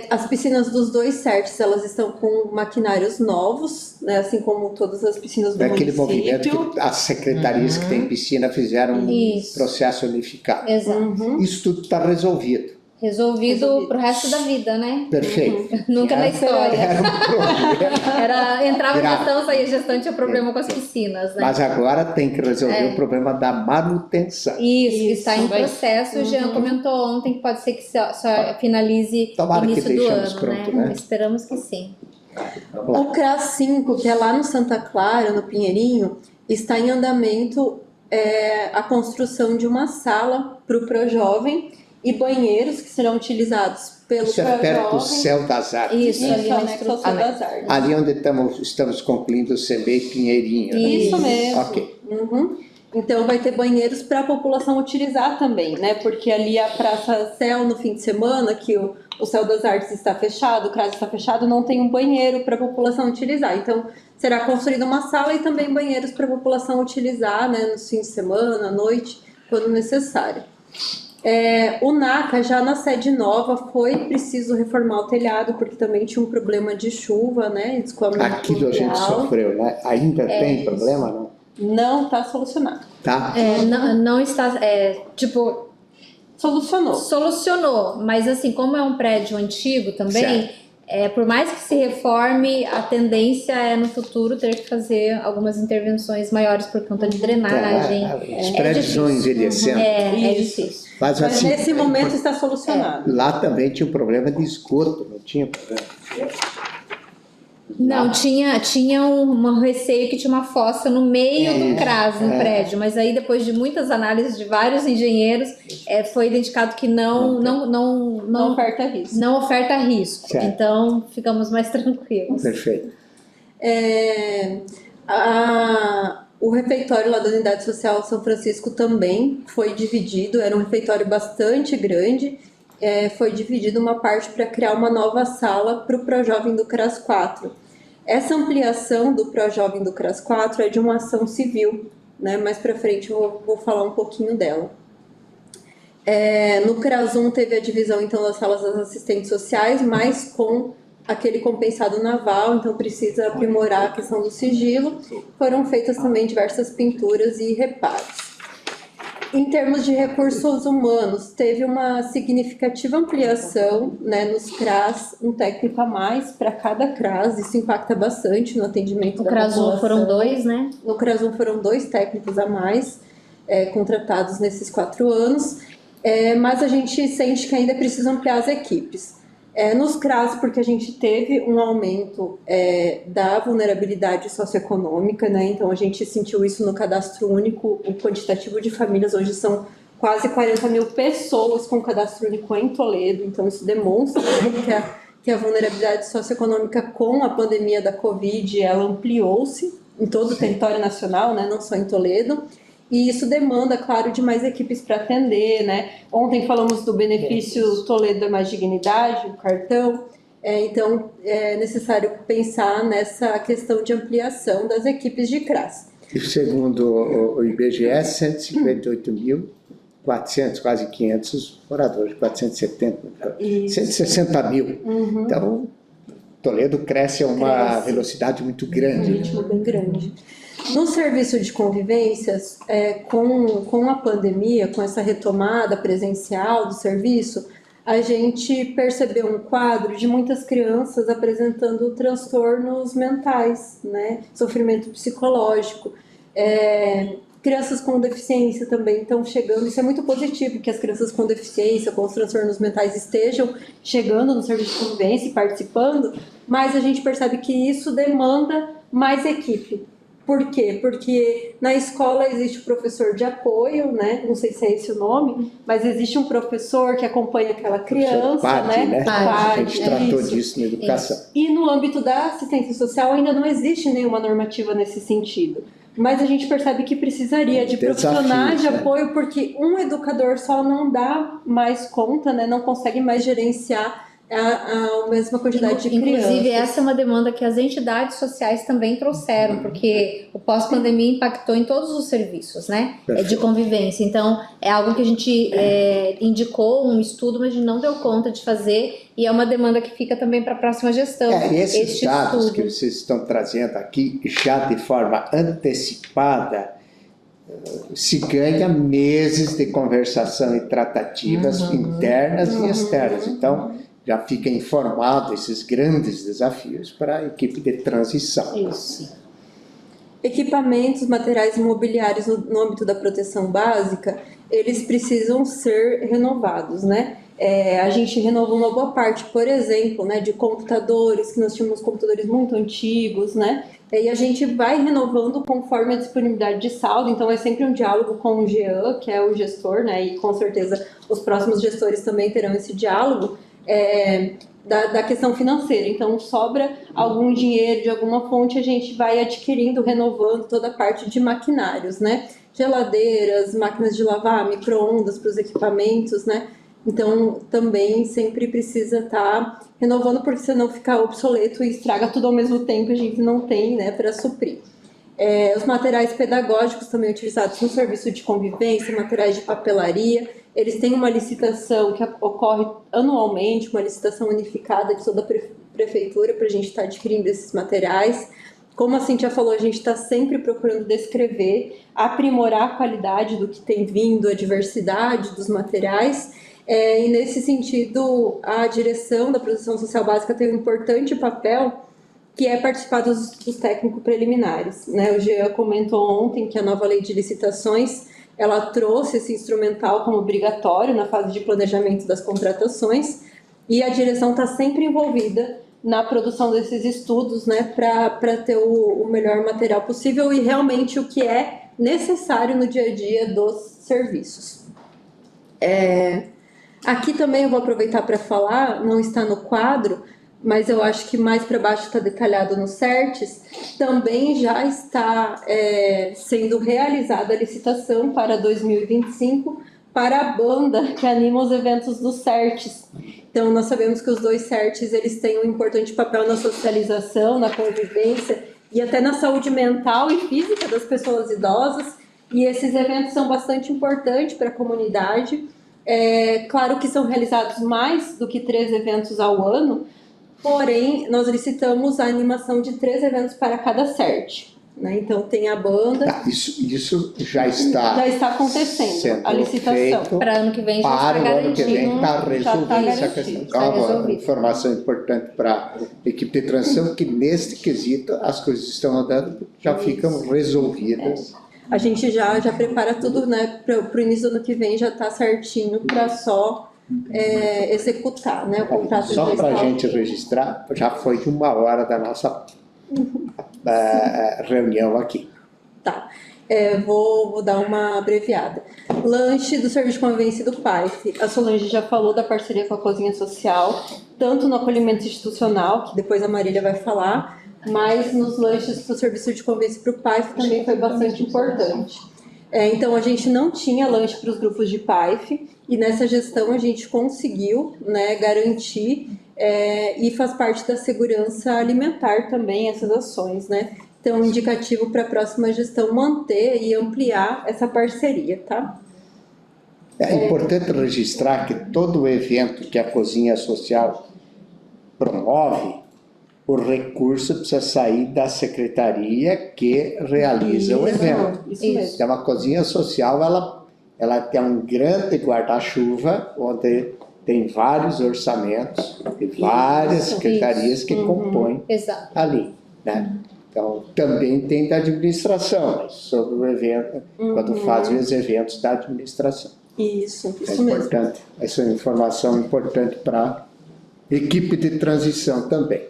As piscinas dos dois CERTs, elas estão com maquinários novos, né, assim como todas as piscinas do Aquele município. movimento que as secretarias que têm piscina fizeram um Isso. processo unificado. Exato. Isso tudo está resolvido. Resolvido pro resto da vida, né? Perfeito. Nunca na história. Era um problema. Entrava Grave. gestão, saía gestão, tinha problema com as piscinas, né? Mas agora tem que resolver o problema da manutenção. Isso, está em também. processo. O Jean comentou ontem que pode ser que só finalize Tomara que início do deixemos ano, pronto, né? né? Esperamos que sim. Vamos lá. O CRAS 5, que é lá no Santa Clara, no Pinheirinho, está em andamento a construção de uma sala para o Projovem e banheiros que serão utilizados pelo Isso é perto do Projovem. Céu das Artes. Isso, né? ali na anexo ao Céu das Artes. Ali onde estamos concluindo o CBI Pinheirinho. Né? Isso mesmo. Ok. Uhum. Então vai ter banheiros para a população utilizar também, né? Porque ali a Praça Céu, no fim de semana, que o Céu das Artes está fechado, o CRAS está fechado, não tem um banheiro para a população utilizar. Então será construída uma sala e também banheiros para a população utilizar, né? No fim de semana, à noite, quando necessário. O NACA, já na sede nova, foi preciso reformar o telhado, porque também tinha um problema de chuva, né? De escoamento Aquilo a gente fluvial. sofreu, né? Ainda tem problema, não? Não está solucionado. Tá? Não está, Solucionou. mas assim, como é um prédio antigo também, por mais que se reforme, a tendência é no futuro ter que fazer algumas intervenções maiores por conta de drenagem. Os prédios vão envelhecendo. É Isso. difícil. Mas, Mas assim, nesse momento está solucionado. lá também tinha um problema de esgoto, não tinha problema. Não, tinha um receio que tinha uma fossa no meio do CRAS, no prédio, mas aí depois de muitas análises de vários engenheiros, foi identificado que não oferta risco. não oferta risco. Certo. Então, ficamos mais tranquilos. Perfeito. O refeitório lá da Unidade Social São Francisco também foi dividido, era um refeitório bastante grande, foi dividido uma parte para criar uma nova sala para o Projovem do CRAS 4. Essa ampliação do Projovem do CRAS 4 é de uma ação civil, né? Mais para frente eu vou falar um pouquinho dela. No CRAS 1 teve a divisão então das salas das assistentes sociais, mas com aquele compensado naval, então precisa aprimorar a questão do sigilo. Foram feitas também diversas pinturas e reparos. Em termos de recursos humanos, teve uma significativa ampliação, né, nos CRAS, um técnico a mais para cada CRAS, isso impacta bastante no atendimento No da CRAS 1 população. foram 2, né? No CRAS 1 foram 2 técnicos a mais, contratados nesses 4 anos, mas a gente sente que ainda precisa ampliar as equipes. Nos CRAS, porque a gente teve um aumento da vulnerabilidade socioeconômica, né? Então a gente sentiu isso no cadastro único, o quantitativo de famílias hoje são quase 40 mil pessoas com cadastro único em Toledo, então isso demonstra, né, que a vulnerabilidade socioeconômica com a pandemia da Covid, ela ampliou-se em todo o território nacional, né? Não só em Toledo. E isso demanda, claro, de mais equipes para atender, né? Ontem falamos do benefício Toledo é Mais Dignidade, o cartão. Então, é necessário pensar nessa questão de ampliação das equipes de CRAS. E segundo o IBGE, 158.400, quase 500 moradores, 470, 160 mil. Então, Toledo cresce a uma velocidade muito grande. Um ritmo bem grande. No serviço de convivências, com a pandemia, com essa retomada presencial do serviço, a gente percebeu um quadro de muitas crianças apresentando transtornos mentais, né? Sofrimento psicológico. Crianças com deficiência também estão chegando. Isso é muito positivo, que as crianças com deficiência, com os transtornos mentais estejam chegando no serviço de convivência e participando, mas a gente percebe que isso demanda mais equipe. Por quê? Porque na escola existe o professor de apoio, né? Não sei se é esse o nome, mas existe um professor que acompanha aquela criança, PAD, né? PAD, A gente tratou isso. disso na educação. E no âmbito da assistência social ainda não existe nenhuma normativa nesse sentido. Mas a gente percebe que precisaria de profissionais de apoio, porque um educador só não dá mais conta, né? Não consegue mais gerenciar a mesma quantidade de crianças. Inclusive, essa é uma demanda que as entidades sociais também trouxeram, porque o pós-pandemia impactou em todos os serviços, né? De convivência. Então, é algo que a gente indicou um estudo, mas a gente não deu conta de fazer, e é uma demanda que fica também para a próxima gestão. Esses dados que vocês estão trazendo aqui, já de forma antecipada, se ganha meses de conversação e tratativas internas e externas. Então, já fica informado esses grandes desafios para a equipe de transição. Isso. Equipamentos, materiais imobiliários no âmbito da proteção básica, eles precisam ser renovados, né? A gente renovou uma boa parte, por exemplo, né, de computadores, que nós tínhamos computadores muito antigos, né? E a gente vai renovando conforme a disponibilidade de saldo, então é sempre um diálogo com o Jean, que é o gestor, né? E com certeza os próximos gestores também terão esse diálogo. Da questão financeira, então sobra algum dinheiro de alguma fonte, a gente vai adquirindo, renovando toda a parte de maquinários, né? Geladeiras, máquinas de lavar, micro-ondas para os equipamentos, né? Então também sempre precisa estar renovando, porque senão fica obsoleto e estraga tudo ao mesmo tempo, a gente não tem, né, para suprir. Os materiais pedagógicos também utilizados no serviço de convivência, materiais de papelaria, eles têm uma licitação que ocorre anualmente, uma licitação unificada de toda a prefeitura para a gente estar adquirindo esses materiais. Como a Cíntia falou, a gente está sempre procurando descrever, aprimorar a qualidade do que tem vindo, a diversidade dos materiais. E nesse sentido, a direção da proteção social básica tem um importante papel, que é participar dos técnicos preliminares, né? O Jean comentou ontem que a nova lei de licitações, ela trouxe esse instrumental como obrigatório na fase de planejamento das contratações, e a direção está sempre envolvida na produção desses estudos, né, para ter o melhor material possível e realmente o que é necessário no dia a dia dos serviços. Aqui também eu vou aproveitar para falar, não está no quadro, mas eu acho que mais para baixo está detalhado no CERTES, também já está sendo realizada a licitação para 2025 para a banda que anima os eventos do CERTES. Então, nós sabemos que os dois CERTES, eles têm um importante papel na socialização, na convivência e até na saúde mental e física das pessoas idosas, e esses eventos são bastante importantes para a comunidade. Claro que são realizados mais do que 3 eventos ao ano, porém, nós licitamos a animação de 3 eventos para cada CERT, né? Então, tem a banda... Isso já está acontecendo, a licitação. Para ano que vem já está garantido. Para o ano que vem está resolvida essa questão. Então, uma informação importante para a equipe de transição, que neste quesito as coisas estão andando, já ficam resolvidas. A gente já prepara tudo, né, para o início do ano que vem, já está certinho para só... executar, né, o contrato. Só para a gente registrar, já foi 1 hora da nossa reunião aqui. Tá, vou dar uma abreviada. Lanche do Serviço de Convivência do PAIF. A Solange já falou da parceria com a Cozinha Social, tanto no acolhimento institucional, que depois a Marília vai falar, mas nos lanches do Serviço de Convivência para o PAIF também foi bastante importante. Então, a gente não tinha lanche para os grupos de PAIF, e nessa gestão a gente conseguiu, né, garantir e faz parte da segurança alimentar também essas ações, né? Então, indicativo para a próxima gestão manter e ampliar essa parceria, tá? É importante registrar que todo evento que a Cozinha Social promove, o recurso precisa sair da secretaria que realiza o evento. Isso mesmo. Então, a Cozinha Social, ela tem um grande guarda-chuva, onde tem vários orçamentos e várias Isso, secretarias que compõem Exato. ali, né? Então, também tem da administração, sobre o evento, quando fazem os eventos da administração. Isso É mesmo. importante, essa é uma informação importante para a equipe de transição também.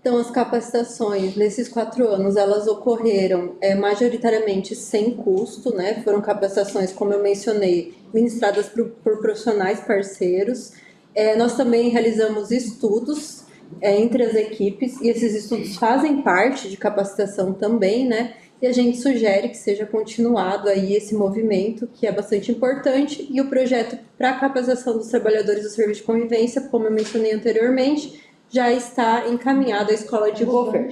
Então, as capacitações nesses 4 anos, elas ocorreram majoritariamente sem custo, né? Foram capacitações, como eu mencionei, ministradas por profissionais parceiros. Nós também realizamos estudos entre as equipes, e esses estudos fazem parte de capacitação também, né? E a gente sugere que seja continuado aí esse movimento, que é bastante importante, e o projeto para a capacitação dos trabalhadores do serviço de convivência, como eu mencionei anteriormente, já está encaminhado à escola de governo.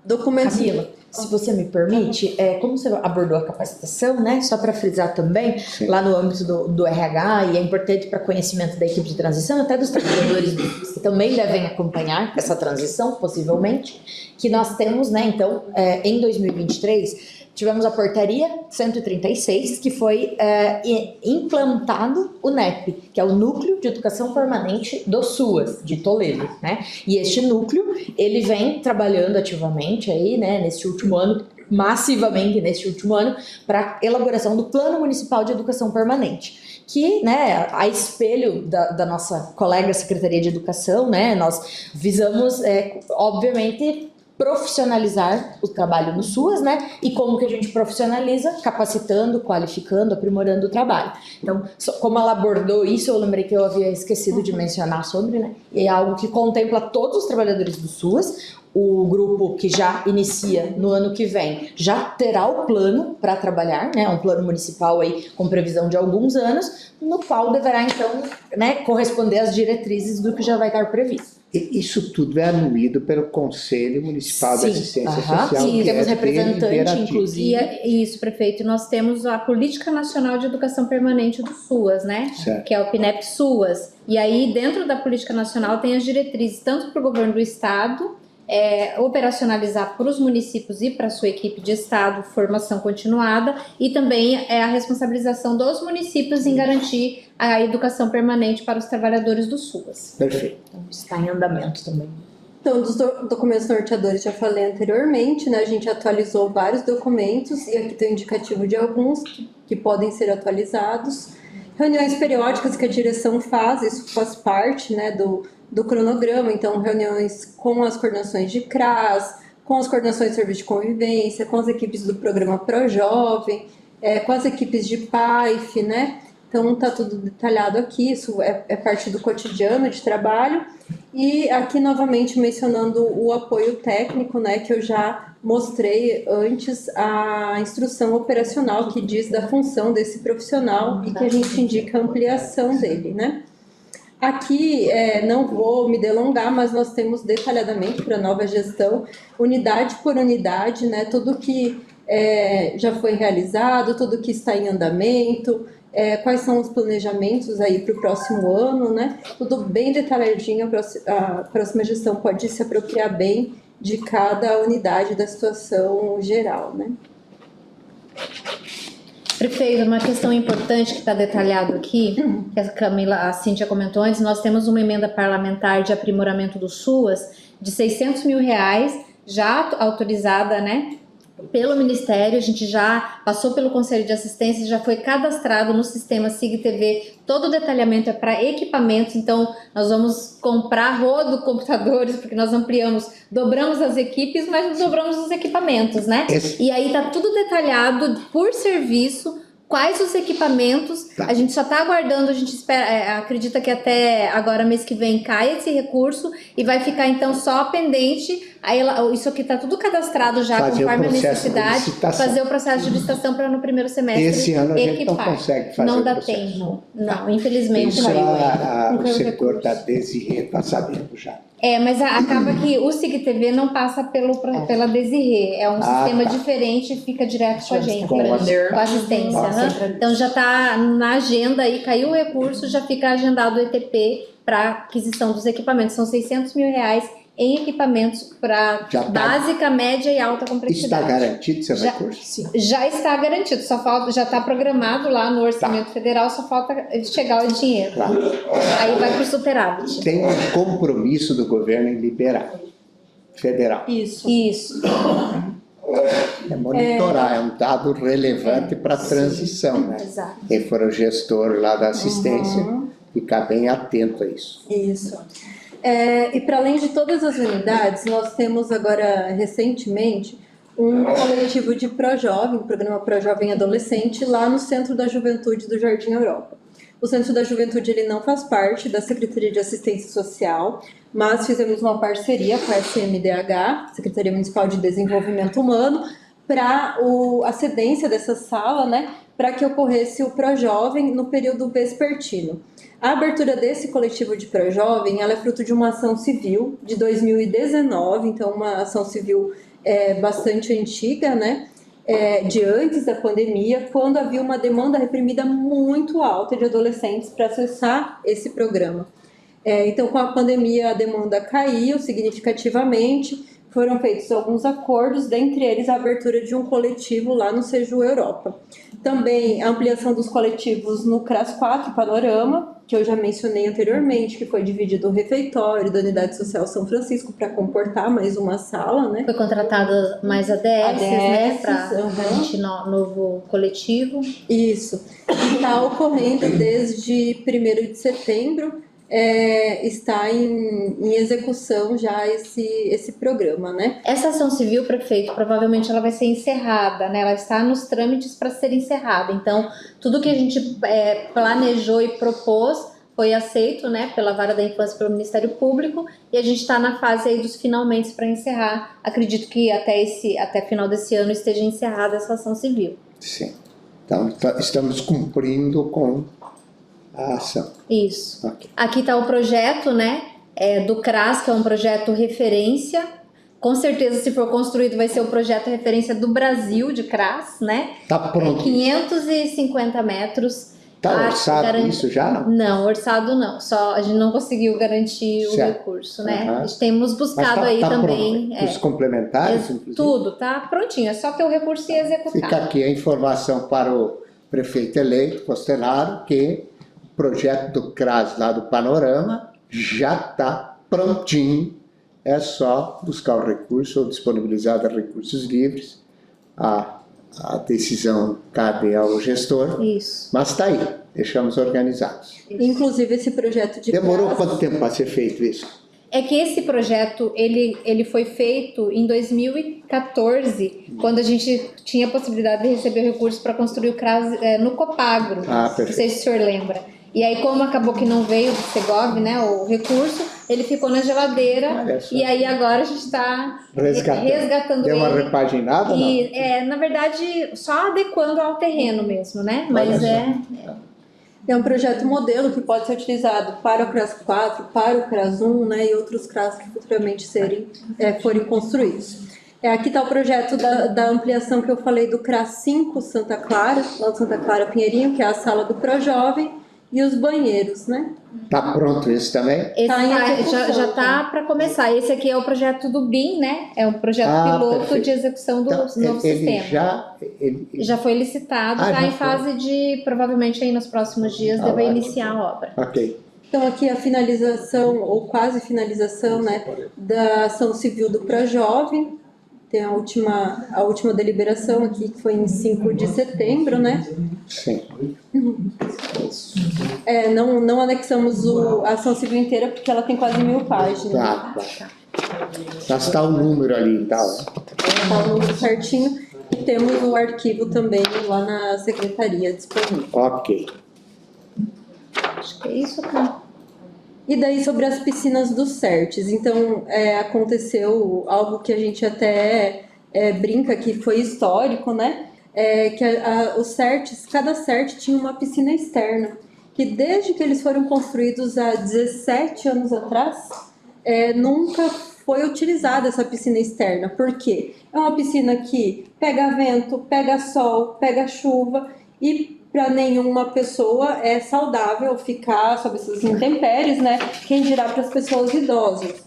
Documentos... Camila, se você me permite, como você abordou a capacitação, né? Só para frisar também, Sim. lá no âmbito do RH, e é importante para conhecimento da equipe de transição, até dos trabalhadores que também devem acompanhar essa transição, possivelmente, que nós temos, né? Então, em 2023, tivemos a portaria 136, que foi implantado o NEP, que é o Núcleo de Educação Permanente do SUAS, de Toledo, né? E este núcleo, ele vem trabalhando ativamente aí, né, neste último ano, massivamente neste último ano, para elaboração do Plano Municipal de Educação Permanente, que, né, a espelho da nossa colega Secretaria de Educação, né, nós visamos, obviamente, profissionalizar o trabalho no SUAS, né? E como que a gente profissionaliza? Capacitando, qualificando, aprimorando o trabalho. Então, como ela abordou isso, eu lembrei que eu havia esquecido de mencionar sobre, né? E é algo que contempla todos os trabalhadores do SUAS. O grupo que já inicia no ano que vem já terá o plano para trabalhar, né? Um plano municipal aí com previsão de alguns anos, no qual deverá então, né, corresponder às diretrizes do que já vai estar previsto. E isso tudo é anuído pelo Conselho Municipal de Sim. Assistência Aham. Social. Sim, que temos é representante, deliberativo. inclusive. Isso, prefeito. Nós temos a Política Nacional de Educação Permanente do SUAS, né? Certo. Que é o PNEP-SUAS. E aí, dentro da Política Nacional, tem as diretrizes tanto para o governo do Estado, operacionalizar para os municípios e para a sua equipe de Estado formação continuada, e também a responsabilização dos municípios em garantir a educação permanente para os trabalhadores do SUAS. Perfeito. Então, está em andamento também. Então, dos documentos norteadores, já falei anteriormente, né? A gente atualizou vários documentos, e aqui tem um indicativo de alguns que podem ser atualizados. Reuniões periódicas que a direção faz, isso faz parte, né, do cronograma. Então, reuniões com as coordenações de CRAS, com as coordenações de serviço de convivência, com as equipes do programa ProJovem, com as equipes de PAIF, né? Então, está tudo detalhado aqui, isso é parte do cotidiano de trabalho. E aqui, novamente, mencionando o apoio técnico, né, que eu já mostrei antes, a instrução operacional que diz da função desse profissional e que a gente indica a ampliação dele, né? Aqui, não vou me delongar, mas nós temos detalhadamente para a nova gestão, unidade por unidade, né, tudo que já foi realizado, tudo que está em andamento, quais são os planejamentos aí para o próximo ano, né? Tudo bem detalhadinho, a próxima gestão pode se apropriar bem de cada unidade da situação geral, né? Prefeito, uma questão importante que está detalhado aqui, que a Cíntia comentou antes, nós temos uma emenda parlamentar de aprimoramento do SUAS de R$600 mil, já autorizada, né, pelo Ministério. A gente já passou pelo Conselho de Assistência, já foi cadastrado no sistema SIG-TV, todo o detalhamento é para equipamentos, então nós vamos comprar computadores, porque nós dobramos as equipes, mas não dobramos os equipamentos, né? E aí tá tudo detalhado por serviço, quais os equipamentos, a gente só está aguardando, a gente espera, acredita que até agora, mês que vem, cai esse recurso e vai ficar então só pendente. Aí isso aqui está tudo cadastrado já, conforme a necessidade, fazer o processo de licitação para no primeiro semestre esse ano a gente equipar. não consegue fazer não o dá processo. Tempo, não, infelizmente Isso não. o setor da Desirê está sabendo já. Mas acaba que o SIG-TV não passa pela Desirê, é um sistema diferente e fica direto com a gente, com a assistência. Então já está na agenda aí, caiu o recurso, já fica agendado o ETP para aquisição dos equipamentos. São R$600 mil em equipamentos para Já tá- básica, média e alta Está complexidade. garantido seu Já- recurso? Sim. Já está garantido, só falta, já está programado lá no orçamento federal, só falta chegar o dinheiro. Claro. Aí vai para o superávit. Tem um compromisso do governo em liberar. Federal. Isso. Isso. É monitorar, é um dado relevante para a transição, né? Exato. Quem for o gestor lá da assistência, ficar bem atento a isso. Isso. E para além de todas as unidades, nós temos agora, recentemente, um coletivo de Projovem, um programa Projovem Adolescente, lá no Centro da Juventude do Jardim Europa. O Centro da Juventude ele não faz parte da Secretaria de Assistência Social, mas fizemos uma parceria com a SMDH, Secretaria Municipal de Desenvolvimento Humano, para a cedência dessa sala, né, para que ocorresse o Projovem no período vespertino. A abertura desse coletivo de Projovem, ela é fruto de uma ação civil de 2019, então uma ação civil bastante antiga, né? De antes da pandemia, quando havia uma demanda reprimida muito alta de adolescentes para acessar esse programa. Então, com a pandemia, a demanda caiu significativamente, foram feitos alguns acordos, dentre eles a abertura de um coletivo lá no Seju Europa. Também a ampliação dos coletivos no CRAS 4 Panorama, que eu já mencionei anteriormente, que foi dividido o refeitório da Unidade Social São Francisco para comportar mais uma sala, né? Foi contratada mais ADS, né, para ADS, garantir novo coletivo. Isso. E está ocorrendo desde 1º de setembro, está em execução já esse programa, né? Essa ação civil, prefeito, provavelmente ela vai ser encerrada, né? Ela está nos trâmites para ser encerrada. Então, tudo que a gente planejou e propôs foi aceito, né, pela Vara da Infância e pelo Ministério Público, e a gente está na fase aí dos finalmente para encerrar. Acredito que até final desse ano esteja encerrada essa ação civil. Sim. Então, estamos cumprindo com a ação. Isso. Ok. Aqui está o projeto, né, do CRAS, que é um projeto referência. Com certeza, se for construído, vai ser o projeto referência do Brasil de CRAS, né? Está pronto. 550 metros. Está orçado isso já? Não? Não, orçado não. Só a gente não conseguiu garantir o Certo. recurso, né? Aham. A gente temos buscado aí também. Pronto. Os complementares, inclusive. Tudo, tá prontinho. É só ter o recurso e executar. Fica aqui a informação para o prefeito eleito, Costenaro, que o projeto do CRAS lá do Panorama já está prontinho. É só buscar o recurso ou disponibilizar recursos livres. A decisão cabe ao gestor, Isso. mas está aí, deixamos organizados. Inclusive esse projeto de Demorou CRAS, quanto tempo para ser feito isso? É que esse projeto, ele foi feito em 2014, quando a gente tinha a possibilidade de receber o recurso para construir o CRAS no Copagro. Ah, Não perfeito. sei se o senhor lembra. E aí, como acabou que não veio do Segov, né, o recurso, ele ficou na geladeira. Olha só. E aí agora a gente está resgatando Deu uma ele. repaginada, não? E, na verdade, só adequando ao terreno mesmo, né? Mas Olha é um projeto modelo que pode ser utilizado para o CRAS 4, para o CRAS 1, né, e outros CRAS que futuramente forem construídos. Aqui está o projeto da ampliação que eu falei do CRAS 5 Santa Clara, lá do Santa Clara Pinheirinho, que é a sala do Projovem, e os banheiros, né? Está pronto esse também? esse Tá em execução, já está para começar. Esse aqui é o projeto do BIM, né? É um projeto piloto perfeito. de execução do Então, novo sistema. ele Já foi licitado, está já em foi. fase de, provavelmente aí nos próximos dias, deve ótimo. iniciar a obra. Ok. Então aqui a finalização, ou quase finalização, né, da ação civil do Projovem. Tem a última deliberação aqui, que foi em 5 de setembro, né? Sim. Não anexamos a ação civil inteira, porque ela tem quase 1000 páginas. Claro. Mas está o número ali e tal. Tá o número certinho. E temos o arquivo também lá na secretaria disponível. Ok. Acho que é isso, tá? E daí sobre as piscinas dos CERTs. Então, aconteceu algo que a gente até brinca que foi histórico, né? Que os CERTs, cada CERT tinha uma piscina externa, que desde que eles foram construídos há 17 anos atrás, nunca foi utilizada essa piscina externa. Por quê? É uma piscina que pega vento, pega sol, pega chuva, e para nenhuma pessoa é saudável ficar sob essas intempéries, né? Quem dirá para as pessoas idosas.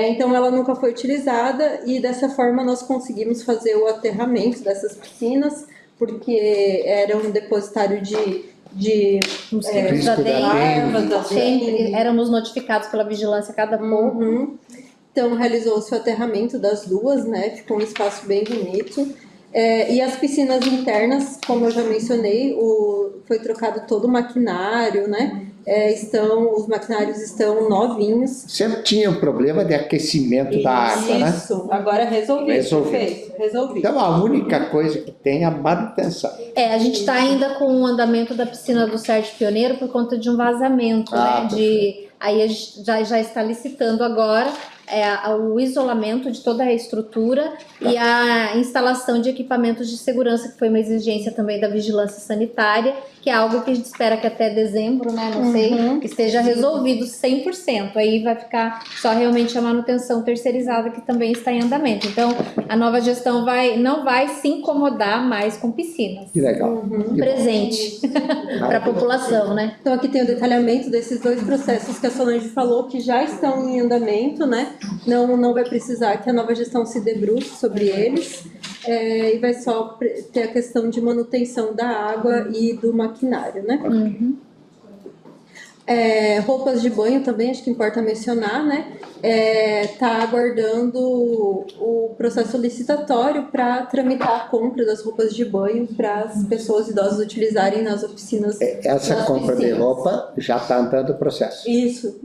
Então ela nunca foi utilizada e dessa forma nós conseguimos fazer o aterramento dessas piscinas, porque era um depositário de Mosquitos risco da da dengue, dengue. sempre éramos notificados pela vigilância a cada pouco. Uhum. Então realizou-se o aterramento das duas, né? Ficou um espaço bem bonito. E as piscinas internas, como eu já mencionei, foi trocado todo o maquinário, né? Os maquinários estão novinhos. Sempre tinha um problema de aquecimento da água, né? Isso, agora resolvido. Perfeito, resolvido. Então a única coisa que tem é a manutenção. A gente está ainda com o andamento da piscina do Sérgio Pioneiro por conta de um vazamento, né? Aí a gente já está licitando agora o isolamento de toda a estrutura e a instalação de equipamentos de segurança, que foi uma exigência também da vigilância sanitária, que é algo que a gente espera que até dezembro, né, não sei, esteja resolvido 100%. Aí vai ficar só realmente a manutenção terceirizada, que também está em andamento. Então, a nova gestão não vai se incomodar mais com piscinas. Que legal. Presente para a população, né? Então aqui tem o detalhamento desses dois processos que a Solange falou que já estão em andamento, né? Não vai precisar que a nova gestão se debruce sobre eles, e vai só ter a questão de manutenção da água e do maquinário, né? Roupas de banho também, acho que importa mencionar, né? Tá aguardando o processo licitatório para tramitar a compra das roupas de banho para as pessoas idosas utilizarem nas oficinas. Essa das compra de piscinas. roupa já está andando o processo. Isso,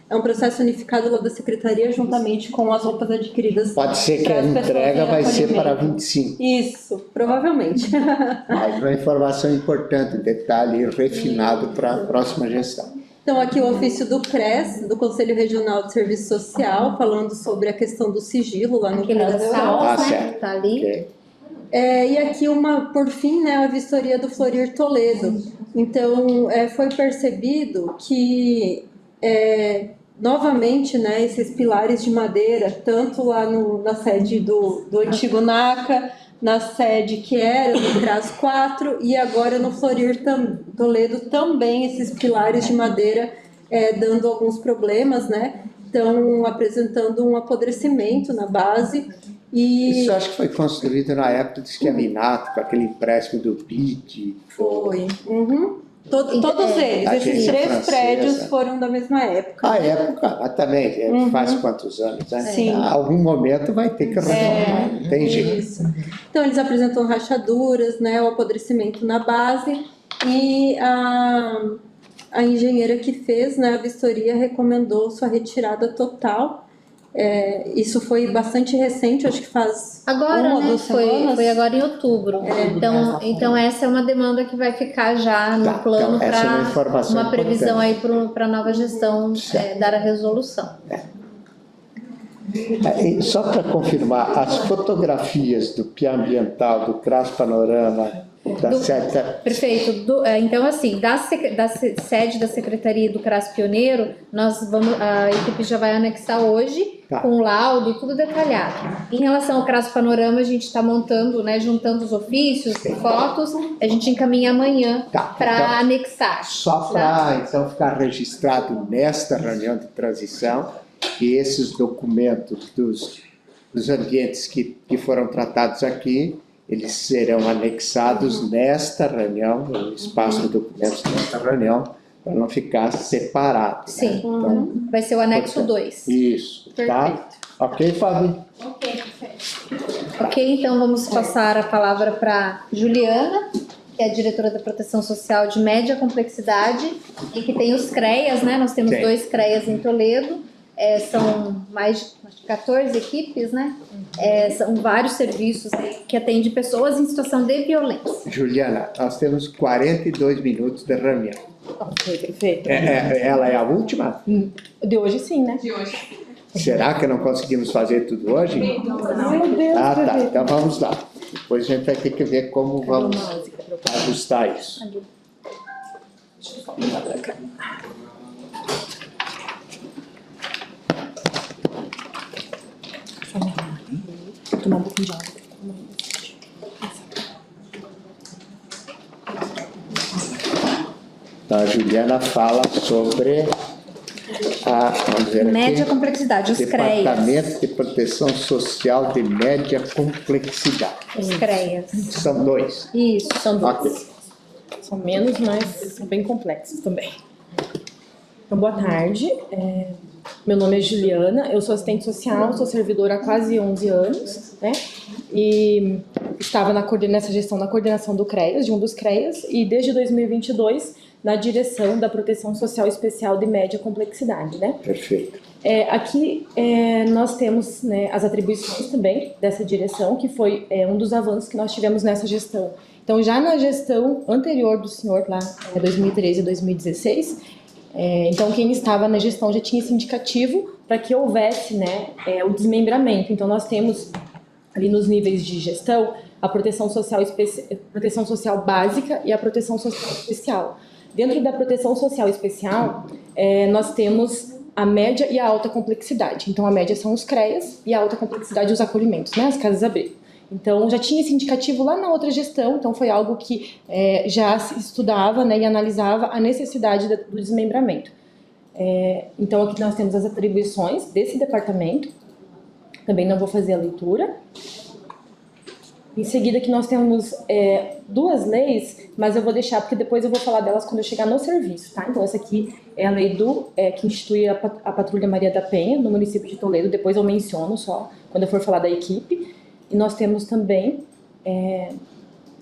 é um processo unificado lá da Secretaria, juntamente com as roupas adquiridas. Pode ser que para a as pessoas entrega em vai ser acolhimento. para 25. Isso, provavelmente. Mais uma informação importante, detalhe refinado para a próxima gestão. Então, aqui o ofício do CRES, do Conselho Regional de Serviço Social, falando sobre a questão do sigilo lá no Aquele da CRES Europa. sala, né? certo. Que tá ali. Ok. E aqui, por fim, né, a vistoria do Florir Toledo. Então, foi percebido que, novamente, né, esses pilares de madeira, tanto lá na sede do antigo NACA, na sede que era do CRAS 4 e agora no Florir Toledo também esses pilares de madeira dando alguns problemas, né? Estão apresentando um apodrecimento na base. Isso acho que foi construído na época do esqueminato, com aquele empréstimo do BID. Foi. Todos eles, A esses agência 3 francesa. prédios foram da mesma época. A época, mas também, faz quantos anos, né? Sim. Em algum momento vai ter que reformar, não tem jeito. Isso. Então, eles apresentam rachaduras, né, o apodrecimento na base e a engenheira que fez, né, a vistoria recomendou sua retirada total. Isso foi bastante recente, acho que faz Agora, uma ou né? 2 semanas. Foi agora em outubro. Então essa é uma demanda que vai ficar já no plano então, essa é uma para informação uma previsão importante. aí para a nova gestão dar a resolução. E só para confirmar, as fotografias do PIA ambiental, do CRAS Panorama, Perfeito. Então, assim, da sede da Secretaria do CRAS Pioneiro, a equipe já vai anexar hoje, com laudo, tudo detalhado. Em relação ao CRAS Panorama, a gente está montando, né, juntando os ofícios, fotos, a gente encaminha amanhã para anexar. Só para, então, ficar registrado nesta reunião de transição, que esses documentos dos ambientes que foram tratados aqui, eles serão anexados nesta reunião, no espaço de documentos nesta reunião, para não ficar separado. Sim, né? Então, vai ser o anexo 2. Isso, tá? Ok, Fábio? Ok, perfeito. Ok, então vamos passar a palavra para Juliana, que é a diretora da Proteção Social de média complexidade, e que tem os CREAs, né? Nós temos 2 CREAs em Toledo. São mais de 14 equipes, né? São vários serviços que atendem pessoas em situação de violência. Juliana, nós temos 42 minutos de reunião. Ok, perfeito. Ela é a última? De hoje sim, né? Será que não conseguimos fazer tudo hoje? Meu Deus, Tá. Então vamos lá. Depois a gente vai ter que ver como vamos ajustar isso. Vou tomar um pouquinho de água. Então, a Juliana fala sobre vamos ver aqui, Média complexidade, os CREAS. Departamento de Proteção Social de Média Complexidade. Os CREAS. São 2. Isso. São duas. Ok. São menos, mas são bem complexos também. Então, boa tarde. Meu nome é Juliana, eu sou assistente social, sou servidora há quase 11 anos, né? E estava nessa gestão, na coordenação do CREAS, de um dos CREAS, e desde 2022 na direção da Proteção Social Especial de Média Complexidade, né? Perfeito. Aqui nós temos, né, as atribuições também dessa direção, que foi um dos avanços que nós tivemos nessa gestão. Então, já na gestão anterior do senhor, lá, 2013 e 2016, então quem estava na gestão já tinha esse indicativo para que houvesse, né, o desmembramento. Então, nós temos ali nos níveis de gestão a proteção social básica e a proteção social especial. Dentro da proteção social especial, nós temos a média e a alta complexidade. Então, a média são os CREAS e a alta complexidade os acolhimentos, né, as casas-abrigo. Então, já tinha esse indicativo lá na outra gestão, então foi algo que já se estudava, né, e analisava a necessidade do desmembramento. Então, aqui nós temos as atribuições desse departamento, também não vou fazer a leitura. Em seguida, aqui nós temos duas leis, mas eu vou deixar, porque depois eu vou falar delas quando eu chegar no serviço, tá? Então, essa aqui é a lei que institui a Patrulha Maria da Penha, no município de Toledo, depois eu menciono só, quando eu for falar da equipe. E nós temos também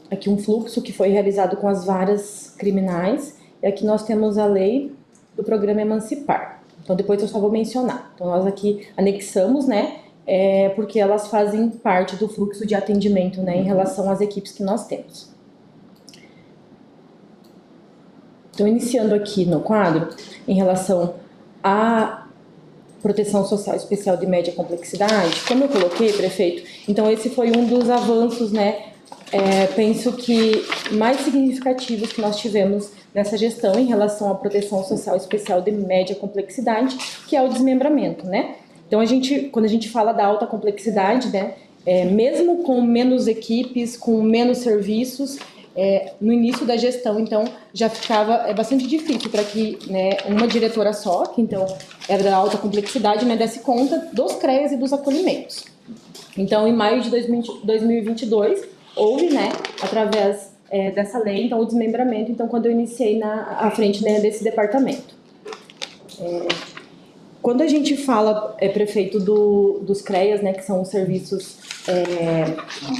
aqui um fluxo que foi realizado com as varas criminais, e aqui nós temos a lei do programa Emancipar. Então, depois eu só vou mencionar. Então, nós aqui anexamos, né, porque elas fazem parte do fluxo de atendimento, né, em relação às equipes que nós temos. Então, iniciando aqui no quadro, em relação à Proteção Social Especial de Média Complexidade, como eu coloquei, prefeito, então esse foi um dos avanços, né, penso que mais significativos que nós tivemos nessa gestão em relação à Proteção Social Especial de Média Complexidade, que é o desmembramento, né? Então, quando a gente fala da alta complexidade, né, mesmo com menos equipes, com menos serviços, no início da gestão, então, já ficava bastante difícil para que, né, uma diretora só, que então era da alta complexidade, né, desse conta dos CREAS e dos acolhimentos. Então, em maio de 2022, houve, né, através dessa lei, então, o desmembramento, então, quando eu iniciei à frente, né, desse departamento. Quando a gente fala, prefeito, dos CREAS, né, que são os serviços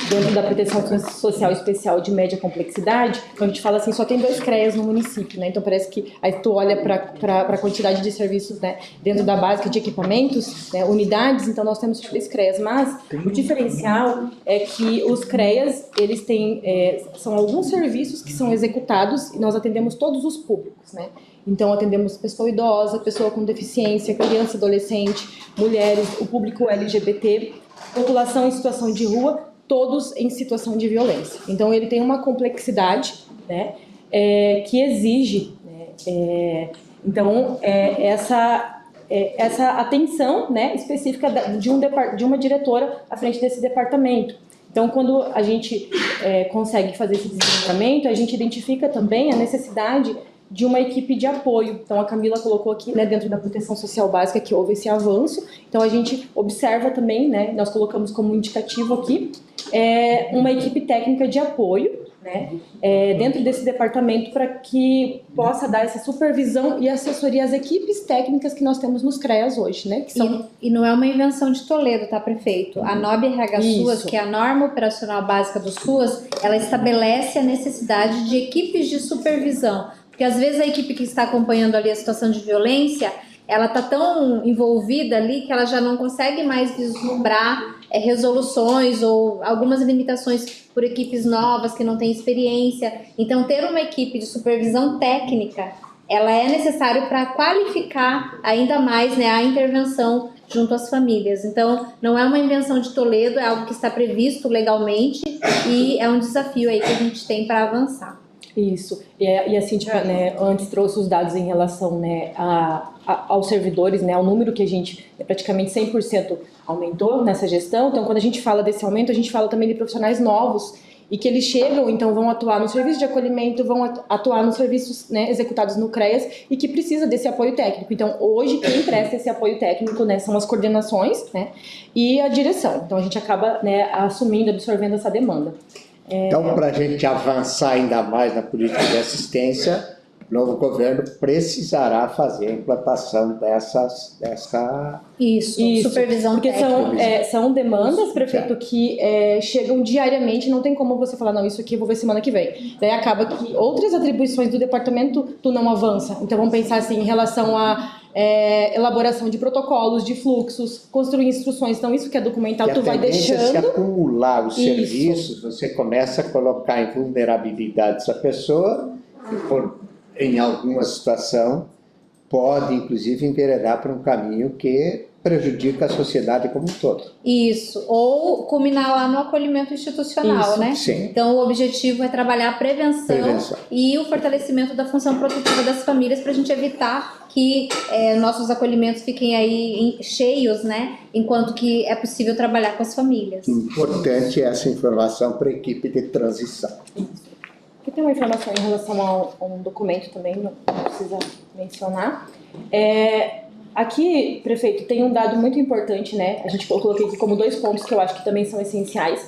dentro da Proteção Social Especial de Média Complexidade, quando a gente fala assim, só tem 2 CREAS no município, né, então parece que aí tu olha para a quantidade de serviços, né, dentro da básica de equipamentos, né, unidades, então nós temos 3 CREAS, mas o diferencial é que os CREAS, eles têm, são alguns serviços que são executados e nós atendemos todos os públicos, né. Então, atendemos pessoa idosa, pessoa com deficiência, criança, adolescente, mulheres, o público LGBT, população em situação de rua, todos em situação de violência. Então, ele tem uma complexidade, né, que exige, né, essa atenção, né, específica de uma diretora à frente desse departamento. Então, quando a gente consegue fazer esse desenvolvimento, a gente identifica também a necessidade de uma equipe de apoio. Então, a Camila colocou aqui, né, dentro da proteção social básica, que houve esse avanço. Então, a gente observa também, né, nós colocamos como indicativo aqui, uma equipe técnica de apoio, né, dentro desse departamento, para que possa dar essa supervisão e assessoria às equipes técnicas que nós temos nos CREAS hoje, né? Que são... E não é uma invenção de Toledo, tá, prefeito? A NOB-RH SUAS, que é a norma operacional básica do SUAS, ela estabelece a necessidade de equipes de supervisão. Porque às vezes a equipe que está acompanhando ali a situação de violência, ela está tão envolvida ali que ela já não consegue mais vislumbrar resoluções ou algumas limitações por equipes novas que não têm experiência. Então, ter uma equipe de supervisão técnica, ela é necessário para qualificar ainda mais, né, a intervenção junto às famílias. Então, não é uma invenção de Toledo, é algo que está previsto legalmente e é um desafio aí que a gente tem para avançar. Isso, e a Cíntia, né, antes trouxe os dados em relação, né, aos servidores, né, ao número que a gente praticamente 100% aumentou nessa gestão. Então, quando a gente fala desse aumento, a gente fala também de profissionais novos e que eles chegam, então vão atuar no serviço de acolhimento, vão atuar nos serviços, né, executados no CREAS e que precisa desse apoio técnico. Então, hoje, quem presta esse apoio técnico, né, são as coordenações, né, e a direção. Então, a gente acaba, né, assumindo, absorvendo essa demanda. Então, para a gente avançar ainda mais na política de assistência, o novo governo precisará fazer a implantação dessa Isso, supervisão porque técnica. são demandas, prefeito, que chegam diariamente, não tem como você falar, não, isso aqui eu vou ver semana que vem. Daí acaba que outras atribuições do departamento tu não avança. Então vamos pensar assim, em relação à elaboração de protocolos, de fluxos, construir instruções. Então isso que é documental, tu vai deixando... Se acumular os Isso. serviços, você começa a colocar em vulnerabilidade essa pessoa, e em alguma situação pode inclusive enveredar para um caminho que prejudica a sociedade como um todo. Isso, ou culminar lá no acolhimento institucional, Isso, né? sim. Então, o objetivo é trabalhar a prevenção e o fortalecimento da função protetiva das famílias para a gente evitar que nossos acolhimentos fiquem aí cheios, né? Enquanto que é possível trabalhar com as famílias. Importante essa informação para a equipe de transição. Aqui tem uma informação em relação a um documento também, não precisa mencionar. Aqui, prefeito, tem um dado muito importante, né? Eu coloquei aqui como 2 pontos que eu acho que também são essenciais,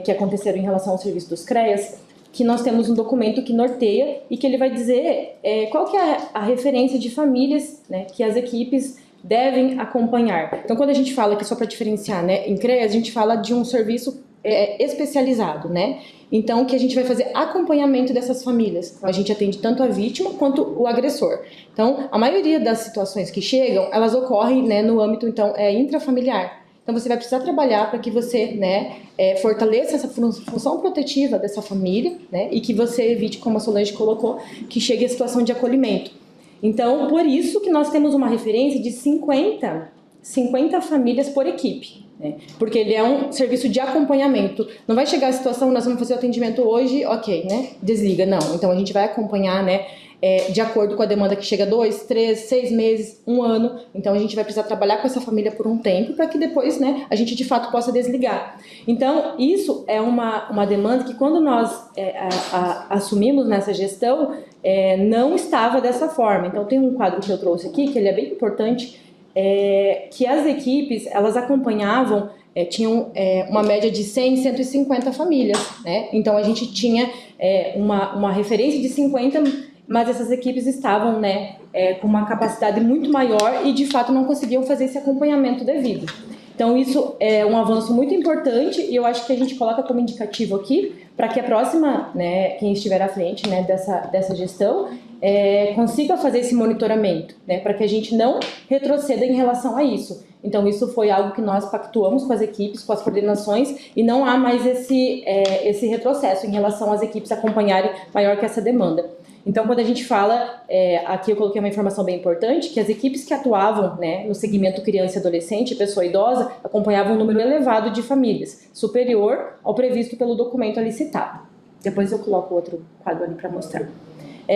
que aconteceram em relação ao serviço dos CREAS, que nós temos um documento que norteia e que ele vai dizer qual que é a referência de famílias, né, que as equipes devem acompanhar. Então, quando a gente fala aqui, só para diferenciar, né, em CREAS, a gente fala de um serviço especializado, né? Então, que a gente vai fazer acompanhamento dessas famílias. A gente atende tanto a vítima quanto o agressor. Então, a maioria das situações que chegam, elas ocorrem, né, no âmbito, então, intrafamiliar. Então, você vai precisar trabalhar para que você, né, fortaleça essa função protetiva dessa família, né, e que você evite, como a Solange colocou, que chegue a situação de acolhimento. Então, por isso que nós temos uma referência de 50 famílias por equipe. Porque ele é um serviço de acompanhamento. Não vai chegar a situação, nós vamos fazer o atendimento hoje, ok, né? Desliga, não. Então a gente vai acompanhar, né? De acordo com a demanda que chega 2, 3, 6 meses, 1 ano. Então a gente vai precisar trabalhar com essa família por um tempo para que depois, né, a gente de fato possa desligar. Então isso é uma demanda que quando nós assumimos nessa gestão, não estava dessa forma. Então tem um quadro que eu trouxe aqui, que ele é bem importante, que as equipes, elas acompanhavam, tinham uma média de 100, 150 famílias, né? Então a gente tinha uma referência de 50, mas essas equipes estavam, né, com uma capacidade muito maior e de fato não conseguiam fazer esse acompanhamento devido. Então isso é um avanço muito importante e eu acho que a gente coloca como indicativo aqui para que a próxima, né, quem estiver à frente, né, dessa gestão, consiga fazer esse monitoramento, né, para que a gente não retroceda em relação a isso. Então isso foi algo que nós pactuamos com as equipes, com as coordenações e não há mais esse retrocesso em relação às equipes acompanharem maior que essa demanda. Então, quando a gente fala, aqui eu coloquei uma informação bem importante, que as equipes que atuavam, né, no segmento criança e adolescente, pessoa idosa, acompanhavam um número elevado de famílias, superior ao previsto pelo documento ali citado. Depois eu coloco outro quadro ali para mostrar.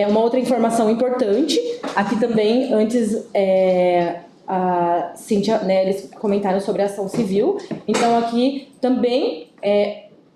Uma outra informação importante, aqui também, antes, a Cíntia, né, eles comentaram sobre a ação civil, então aqui também...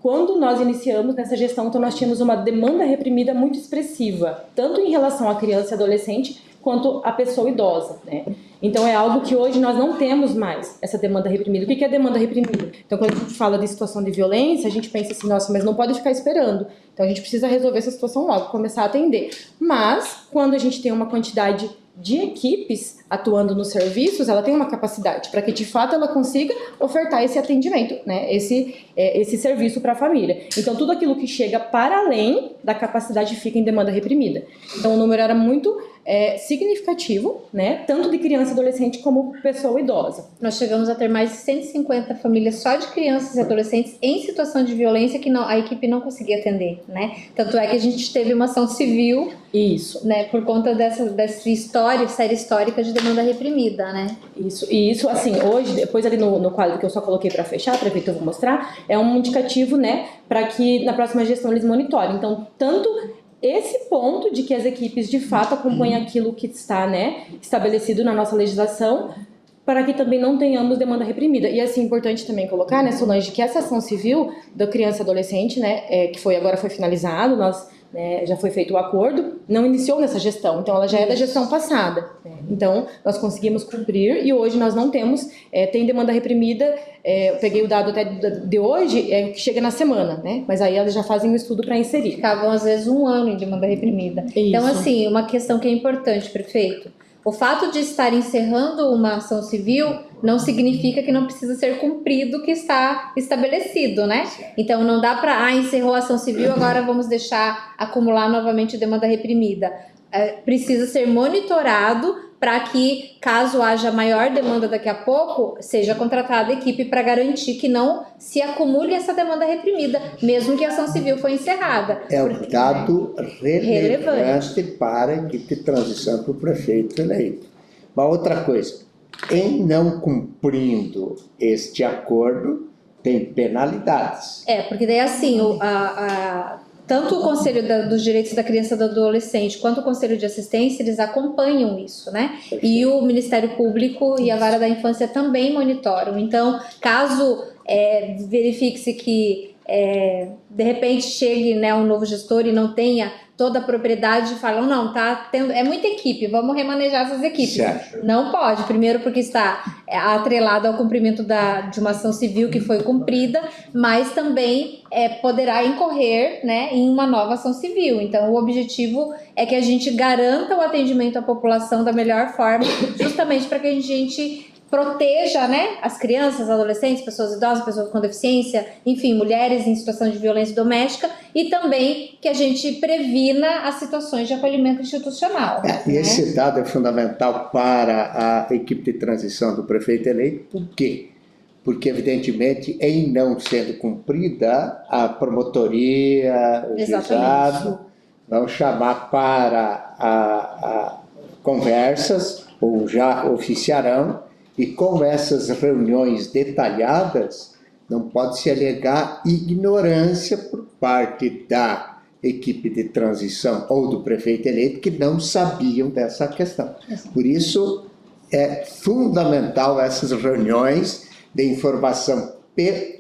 Quando nós iniciamos nessa gestão, então nós tínhamos uma demanda reprimida muito expressiva, tanto em relação à criança e adolescente, quanto à pessoa idosa, né? Então é algo que hoje nós não temos mais, essa demanda reprimida. O que é demanda reprimida? Então quando a gente fala de situação de violência, a gente pensa assim, nossa, mas não pode ficar esperando. Então a gente precisa resolver essa situação logo, começar a atender. Mas, quando a gente tem uma quantidade de equipes atuando nos serviços, ela tem uma capacidade para que de fato ela consiga ofertar esse atendimento, né? Esse serviço para a família. Então tudo aquilo que chega para além da capacidade fica em demanda reprimida. Então o número era muito significativo, né? Tanto de criança e adolescente como pessoa idosa. Nós chegamos a ter mais de 150 famílias só de crianças e adolescentes em situação de violência que a equipe não conseguia atender, né? Tanto é que a gente teve uma ação civil, isso, né? Por conta dessa série histórica de demanda reprimida, né? Isso, e isso, assim, hoje, depois ali no quadro que eu só coloquei para fechar, prefeito, eu vou mostrar, é um indicativo, né, para que na próxima gestão eles monitorem. Então, tanto esse ponto de que as equipes de fato acompanhem aquilo que está, né, estabelecido na nossa legislação, para que também não tenhamos demanda reprimida. E assim, importante também colocar, né, Solange, que essa ação civil da criança e adolescente, né, que agora foi finalizado, já foi feito o acordo, não iniciou nessa gestão, então ela já é da gestão passada. Né? Então, nós conseguimos cumprir e hoje nós não temos, tem demanda reprimida, eu peguei o dado até de hoje, que chega na semana, né? Mas aí elas já fazem um estudo para inserir. Ficavam às vezes 1 ano em demanda reprimida. Isso. Então, assim, uma questão que é importante, prefeito, o fato de estar encerrando uma ação civil não significa que não precisa ser cumprido o que está estabelecido, né? Então não dá para, encerrou a ação civil, agora vamos deixar acumular novamente demanda reprimida. Precisa ser monitorado para que, caso haja maior demanda daqui a pouco, seja contratada a equipe para garantir que não se acumule essa demanda reprimida, mesmo que a ação civil foi encerrada. É um dado relevante para a equipe de transição para o prefeito eleito. Uma outra coisa, em não cumprindo este acordo, tem penalidades. Porque daí assim, tanto o Conselho dos Direitos da Criança e do Adolescente quanto o Conselho de Assistência, eles acompanham isso, né? E o Ministério Público e a Vara da Infância também monitoram. Então, caso verifique-se que de repente chegue, né, um novo gestor e não tenha toda a propriedade, falam, não, tá tendo, é muita equipe, vamos remanejar essas equipes. Certo. Não pode, primeiro porque está atrelado ao cumprimento de uma ação civil que foi cumprida, mas também poderá incorrer, né, em uma nova ação civil. Então, o objetivo é que a gente garanta o atendimento à população da melhor forma, justamente para que a gente proteja, né, as crianças, adolescentes, pessoas idosas, pessoas com deficiência, enfim, mulheres em situação de violência doméstica, e também que a gente previna as situações de acolhimento institucional. E esse dado é fundamental para a equipe de transição do prefeito eleito. Por quê? Porque, evidentemente, em não sendo cumprida, a promotoria, o juizado vão chamar para a conversas, ou já oficiarão, e com essas reuniões detalhadas, não pode se alegar ignorância por parte da equipe de transição ou do prefeito eleito que não sabiam dessa questão. Por isso, é fundamental essas reuniões de informação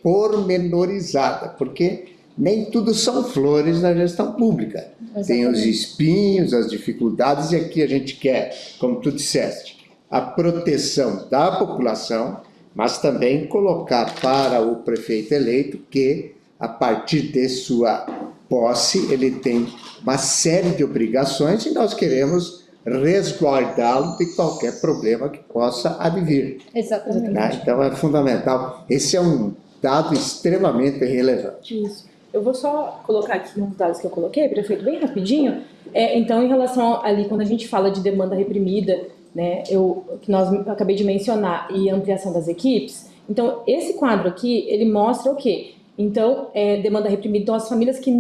pormenorizada, porque nem tudo são flores na gestão pública. Exatamente. Tem os espinhos, as dificuldades, e aqui a gente quer, como tu disseste, a proteção da população, mas também colocar para o prefeito eleito que, a partir de sua posse, ele tem uma série de obrigações e nós queremos resguardá-lo de qualquer problema que possa advir. Exatamente. Né? Então é fundamental. Esse é um dado extremamente relevante. Isso. Eu vou só colocar aqui uns dados que eu coloquei, prefeito, bem rapidinho. Então, em relação ali, quando a gente fala de demanda reprimida, né, que eu acabei de mencionar, e ampliação das equipes, então esse quadro aqui, ele mostra o quê? Então, demanda reprimida, então as famílias que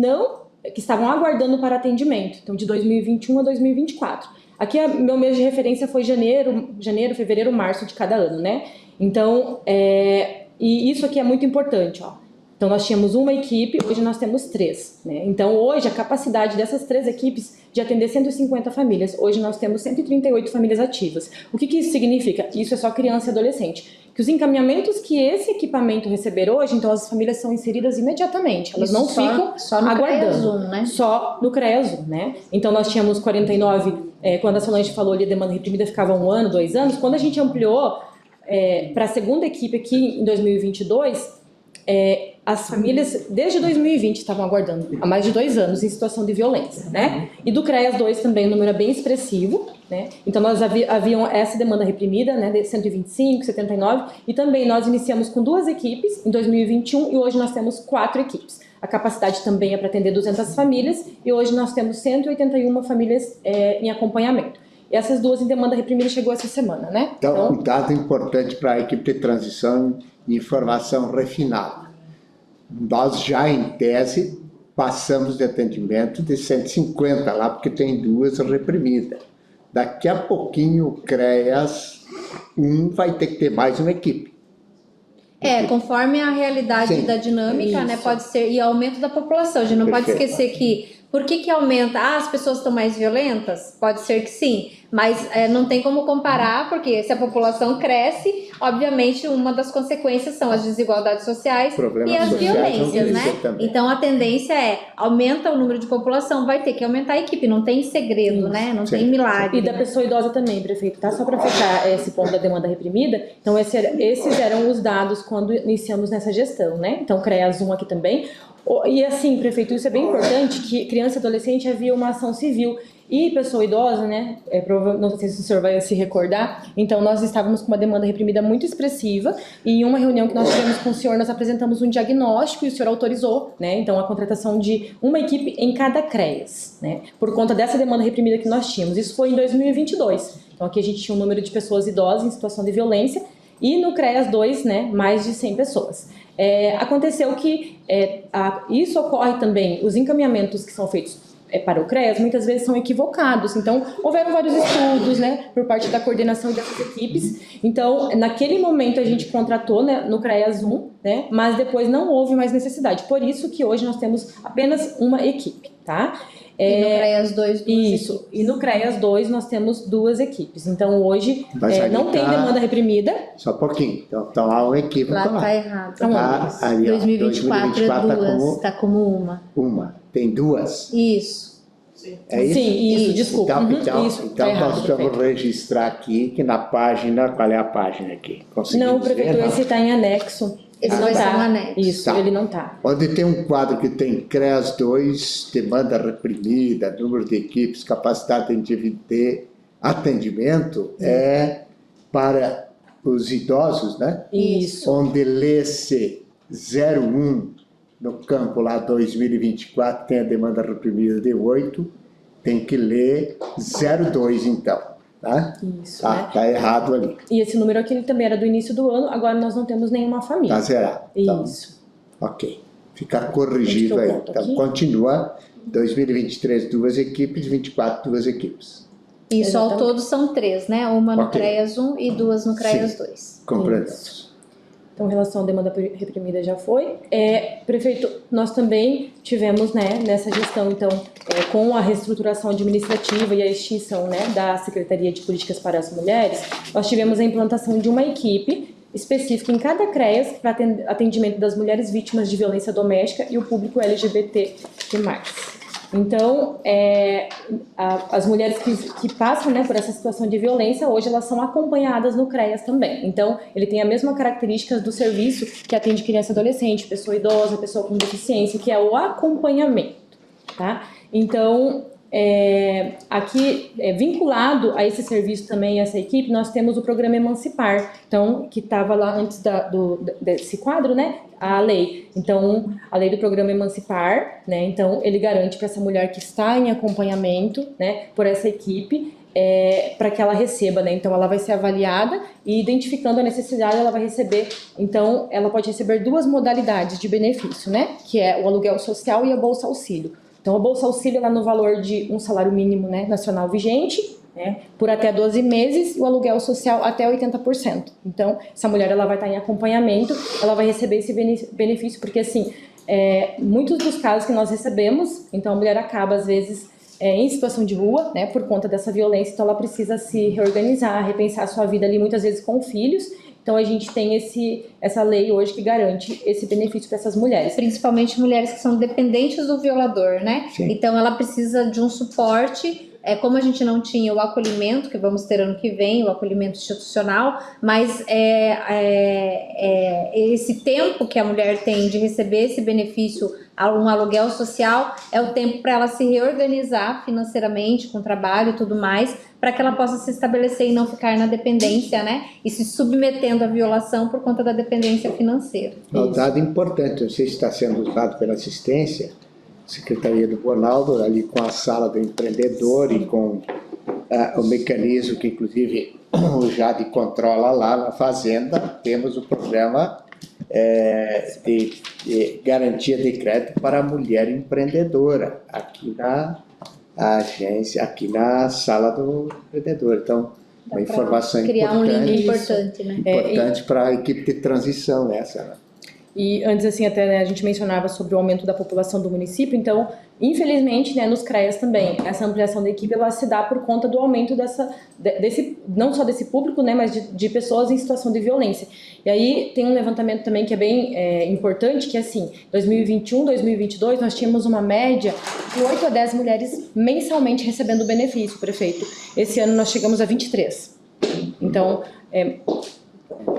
estavam aguardando para atendimento, então de 2021 a 2024. Aqui, meu mês de referência foi janeiro, fevereiro, março de cada ano, né? Então, e isso aqui é muito importante, ó. Então, nós tínhamos uma equipe, hoje nós temos 3. Né? Então, hoje, a capacidade dessas 3 equipes de atender 150 famílias. Hoje, nós temos 138 famílias ativas. O que isso significa? Isso é só criança e adolescente. Que os encaminhamentos que esse equipamento receber hoje, então, as famílias são inseridas imediatamente. Elas não ficam só no aguardando. CREASUM, né? Só no CREASUM, né? Então, nós tínhamos 49, quando a Solange falou ali, a demanda reprimida ficava 1 ano, 2 anos. Quando a gente ampliou para a segunda equipe aqui, em 2022... as famílias, desde 2020, estavam aguardando há mais de 2 anos em situação de violência, né? E do CREAS 2 também o número é bem expressivo, né? Então, nós haviam essa demanda reprimida, né? De 125, 79, e também nós iniciamos com 2 equipes em 2021 e hoje nós temos 4 equipes. A capacidade também é para atender 200 famílias e hoje nós temos 181 famílias em acompanhamento. E essas 2 em demanda reprimida chegou essa semana, né? Então, um dado importante para a equipe de transição e informação refinada. Nós já, em tese, passamos de atendimento de 150 lá, porque tem 2 reprimidas. Daqui a pouquinho o CREAS 1 vai ter que ter mais uma equipe. Conforme a realidade da dinâmica, né, pode ser, e aumento da população. A gente não pode esquecer que Por que aumenta? Ah, as pessoas estão mais violentas? Pode ser que sim, mas não tem como comparar, porque se a população cresce, obviamente uma das consequências são as desigualdades sociais Problemas e as sociais vão violências, né? crescer também. Então a tendência é, aumenta o número de população, vai ter que aumentar a equipe, não tem segredo, Isso. né? Não Sim. tem milagre. E da pessoa idosa também, prefeito, tá? Só para fechar esse ponto da demanda reprimida, então esses eram os dados quando iniciamos nessa gestão, né? Então, CREAS 1 aqui também. E assim, prefeito, isso é bem importante, que criança e adolescente havia uma ação civil. E pessoa idosa, né, não sei se o senhor vai se recordar, então nós estávamos com uma demanda reprimida muito expressiva, e em uma reunião que nós tivemos com o senhor, nós apresentamos um diagnóstico e o senhor autorizou, né, então a contratação de uma equipe em cada CREAS, né, por conta dessa demanda reprimida que nós tínhamos. Isso foi em 2022, então aqui a gente tinha um número de pessoas idosas em situação de violência, e no CREAS 2, né, mais de 100 pessoas. Aconteceu que isso ocorre também, os encaminhamentos que são feitos para o CREAS, muitas vezes são equivocados. Então, houveram vários estudos, né, por parte da coordenação dessas equipes. Então, naquele momento a gente contratou, né, no CREAS 1, né, mas depois não houve mais necessidade. Por isso que hoje nós temos apenas uma equipe, tá? E no CREAS 2, Isso. equipes. E no CREAS 2 nós temos 2 equipes. Então, hoje não tem demanda reprimida. Só um pouquinho. Então lá uma equipe. Lá tá tá errado. Tá ali, ó, 2024 é duas, tá como uma. uma. Tem duas. Isso. É isso? Sim, isso, Isso. desculpa. Então, Isso, então tá errado, nós vamos prefeito. registrar aqui que na página, qual é a página aqui? Conseguimos Não, prefeito, ver, não? esse está em anexo. Esse Não vai ser tá. um anexo. Isso, Tá. ele não tá. Onde tem um quadro que tem CREAS 2, demanda reprimida, número de equipes, capacidade de atendimento, é para os idosos, né? Isso. Onde lê-se 01 no campo lá 2024, tem a demanda reprimida de 8, tem que ler 02 então, tá? Isso, né? Tá errado ali, E esse número aqui ele também era do início do ano, agora nós não temos nenhuma família. tá zerado. Então, Isso. ok, fica corrigido Onde que eu aí. boto Então aqui? continua, 2023 2 equipes, 24 2 equipes. Isso, ao Exatamente. todo são 3, né? Uma no Ok. CREAS 1 e 2 no CREAS Sim. 2. Compreendemos. Então, em relação à demanda reprimida já foi. Prefeito, nós também tivemos, né, nessa gestão, então, com a reestruturação administrativa e a extinção, né, da Secretaria de Políticas para as Mulheres, nós tivemos a implantação de uma equipe específica em cada CREAS para atendimento das mulheres vítimas de violência doméstica e o público LGBT e mais. Então, as mulheres que passam, né, por essa situação de violência, hoje elas são acompanhadas no CREAS também. Então, ele tem a mesma característica do serviço que atende criança e adolescente, pessoa idosa, pessoa com deficiência, que é o acompanhamento, tá? Então, aqui, vinculado a esse serviço também, essa equipe, nós temos o programa Emancipar, então, que estava lá antes desse quadro, né, a lei. Então, a lei do programa Emancipar, né, então, ele garante para essa mulher que está em acompanhamento, né, por essa equipe, para que ela receba, né, então ela vai ser avaliada e identificando a necessidade ela vai receber, então ela pode receber 2 modalidades de benefício, né, que é o aluguel social e a bolsa auxílio. Então, a Bolsa Auxílio ela no valor de um salário mínimo, né, nacional vigente, né, por até 12 meses, e o aluguel social até 80%. Então, essa mulher ela vai estar em acompanhamento, ela vai receber esse benefício, porque assim, muitos dos casos que nós recebemos, então a mulher acaba às vezes em situação de rua, né, por conta dessa violência, então ela precisa se reorganizar, repensar a sua vida ali, muitas vezes com filhos. Então, a gente tem essa lei hoje que garante esse benefício para essas mulheres. Principalmente mulheres que são dependentes do violador, né? Sim. Então, ela precisa de um suporte. Como a gente não tinha o acolhimento, que vamos ter ano que vem, o acolhimento institucional, mas esse tempo que a mulher tem de receber esse benefício, um aluguel social, é o tempo para ela se reorganizar financeiramente, com trabalho e tudo mais, para que ela possa se estabelecer e não ficar na dependência, né? E se submetendo à violação por conta da dependência financeira. Um dado importante, não sei se está sendo usado pela assistência, Secretaria do Ronaldo, ali com a sala do empreendedor e com o mecanismo que, inclusive, o Jade controla lá na Fazenda, temos o programa de garantia de crédito para a mulher empreendedora, aqui na agência, aqui na sala do empreendedor. Então, uma informação Criar um link importante importante, né? importante para a equipe de transição essa, né? E antes, assim, até né, a gente mencionava sobre o aumento da população do município, então, infelizmente, né, nos CREAS também, essa ampliação da equipe, ela se dá por conta do aumento não só desse público, né, mas de pessoas em situação de violência. E aí, tem um levantamento também que é bem importante, que é assim, 2021, 2022, nós tínhamos uma média de 8 a 10 mulheres mensalmente recebendo benefício, prefeito. Esse ano nós chegamos a 23. Então,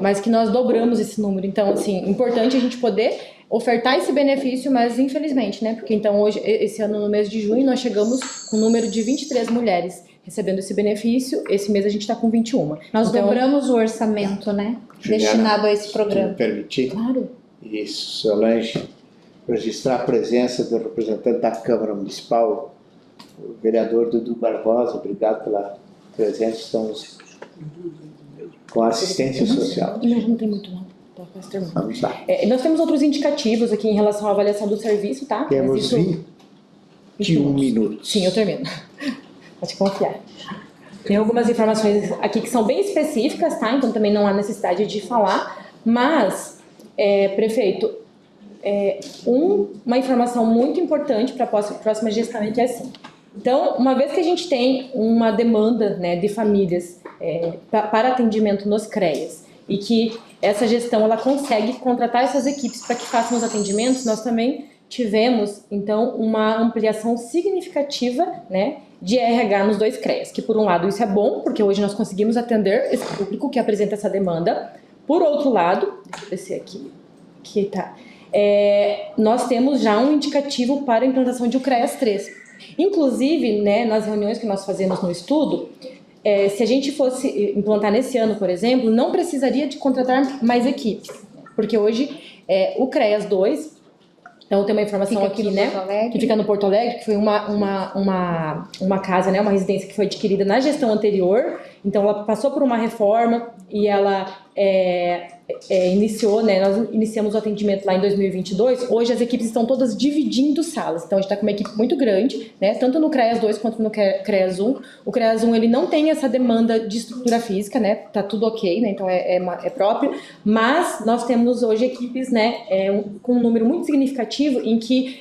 mas que nós dobramos esse número. Então, assim, importante a gente poder ofertar esse benefício, mas infelizmente, né? Porque então hoje, esse ano, no mês de junho, nós chegamos com um número de 23 mulheres recebendo esse benefício. Esse mês a gente está com 21. Nós então, dobramos o orçamento, né? Destinado a esse Se programa. me permitir. Claro. Isso, Solange, registrar a presença do representante da Câmara Municipal, o vereador Dudu Barbosa. Obrigado pela presença. Estamos com assistência social. Não tem muito não. Tá quase terminando. Vamos lá. Nós temos outros indicativos aqui em relação à avaliação do serviço, tá? Temos Mas isso- 21 minutos. Sim, eu termino. Pode confiar. Tem algumas informações aqui que são bem específicas, tá? Então também não há necessidade de falar. Mas, prefeito, uma informação muito importante para a próxima gestão é que é assim. Então, uma vez que a gente tem uma demanda, né, de famílias para atendimento nos CREAS e que essa gestão ela consegue contratar essas equipes para que façam os atendimentos, nós também tivemos, então, uma ampliação significativa, né, de RH nos 2 CREAS, que por um lado isso é bom, porque hoje nós conseguimos atender esse público que apresenta essa demanda. Por outro lado, deixa eu descer aqui tá, nós temos já um indicativo para a implantação de um CREAS 3. Inclusive, né, nas reuniões que nós fazemos no estudo, se a gente fosse implantar nesse ano, por exemplo, não precisaria de contratar mais equipes, porque hoje o CREAS 2, então tem uma informação Fica aqui, no né, Porto Alegre. que fica no Porto Alegre, que foi uma casa, né, uma residência que foi adquirida na gestão anterior, então ela passou por uma reforma e ela iniciou, né, nós iniciamos o atendimento lá em 2022, hoje as equipes estão todas dividindo salas, então a gente está com uma equipe muito grande, né, tanto no CREAS 2 quanto no CREAS 1, o CREAS 1 ele não tem essa demanda de estrutura física, né, tá tudo ok, né, então é próprio, mas nós temos hoje equipes, né, com um número muito significativo em que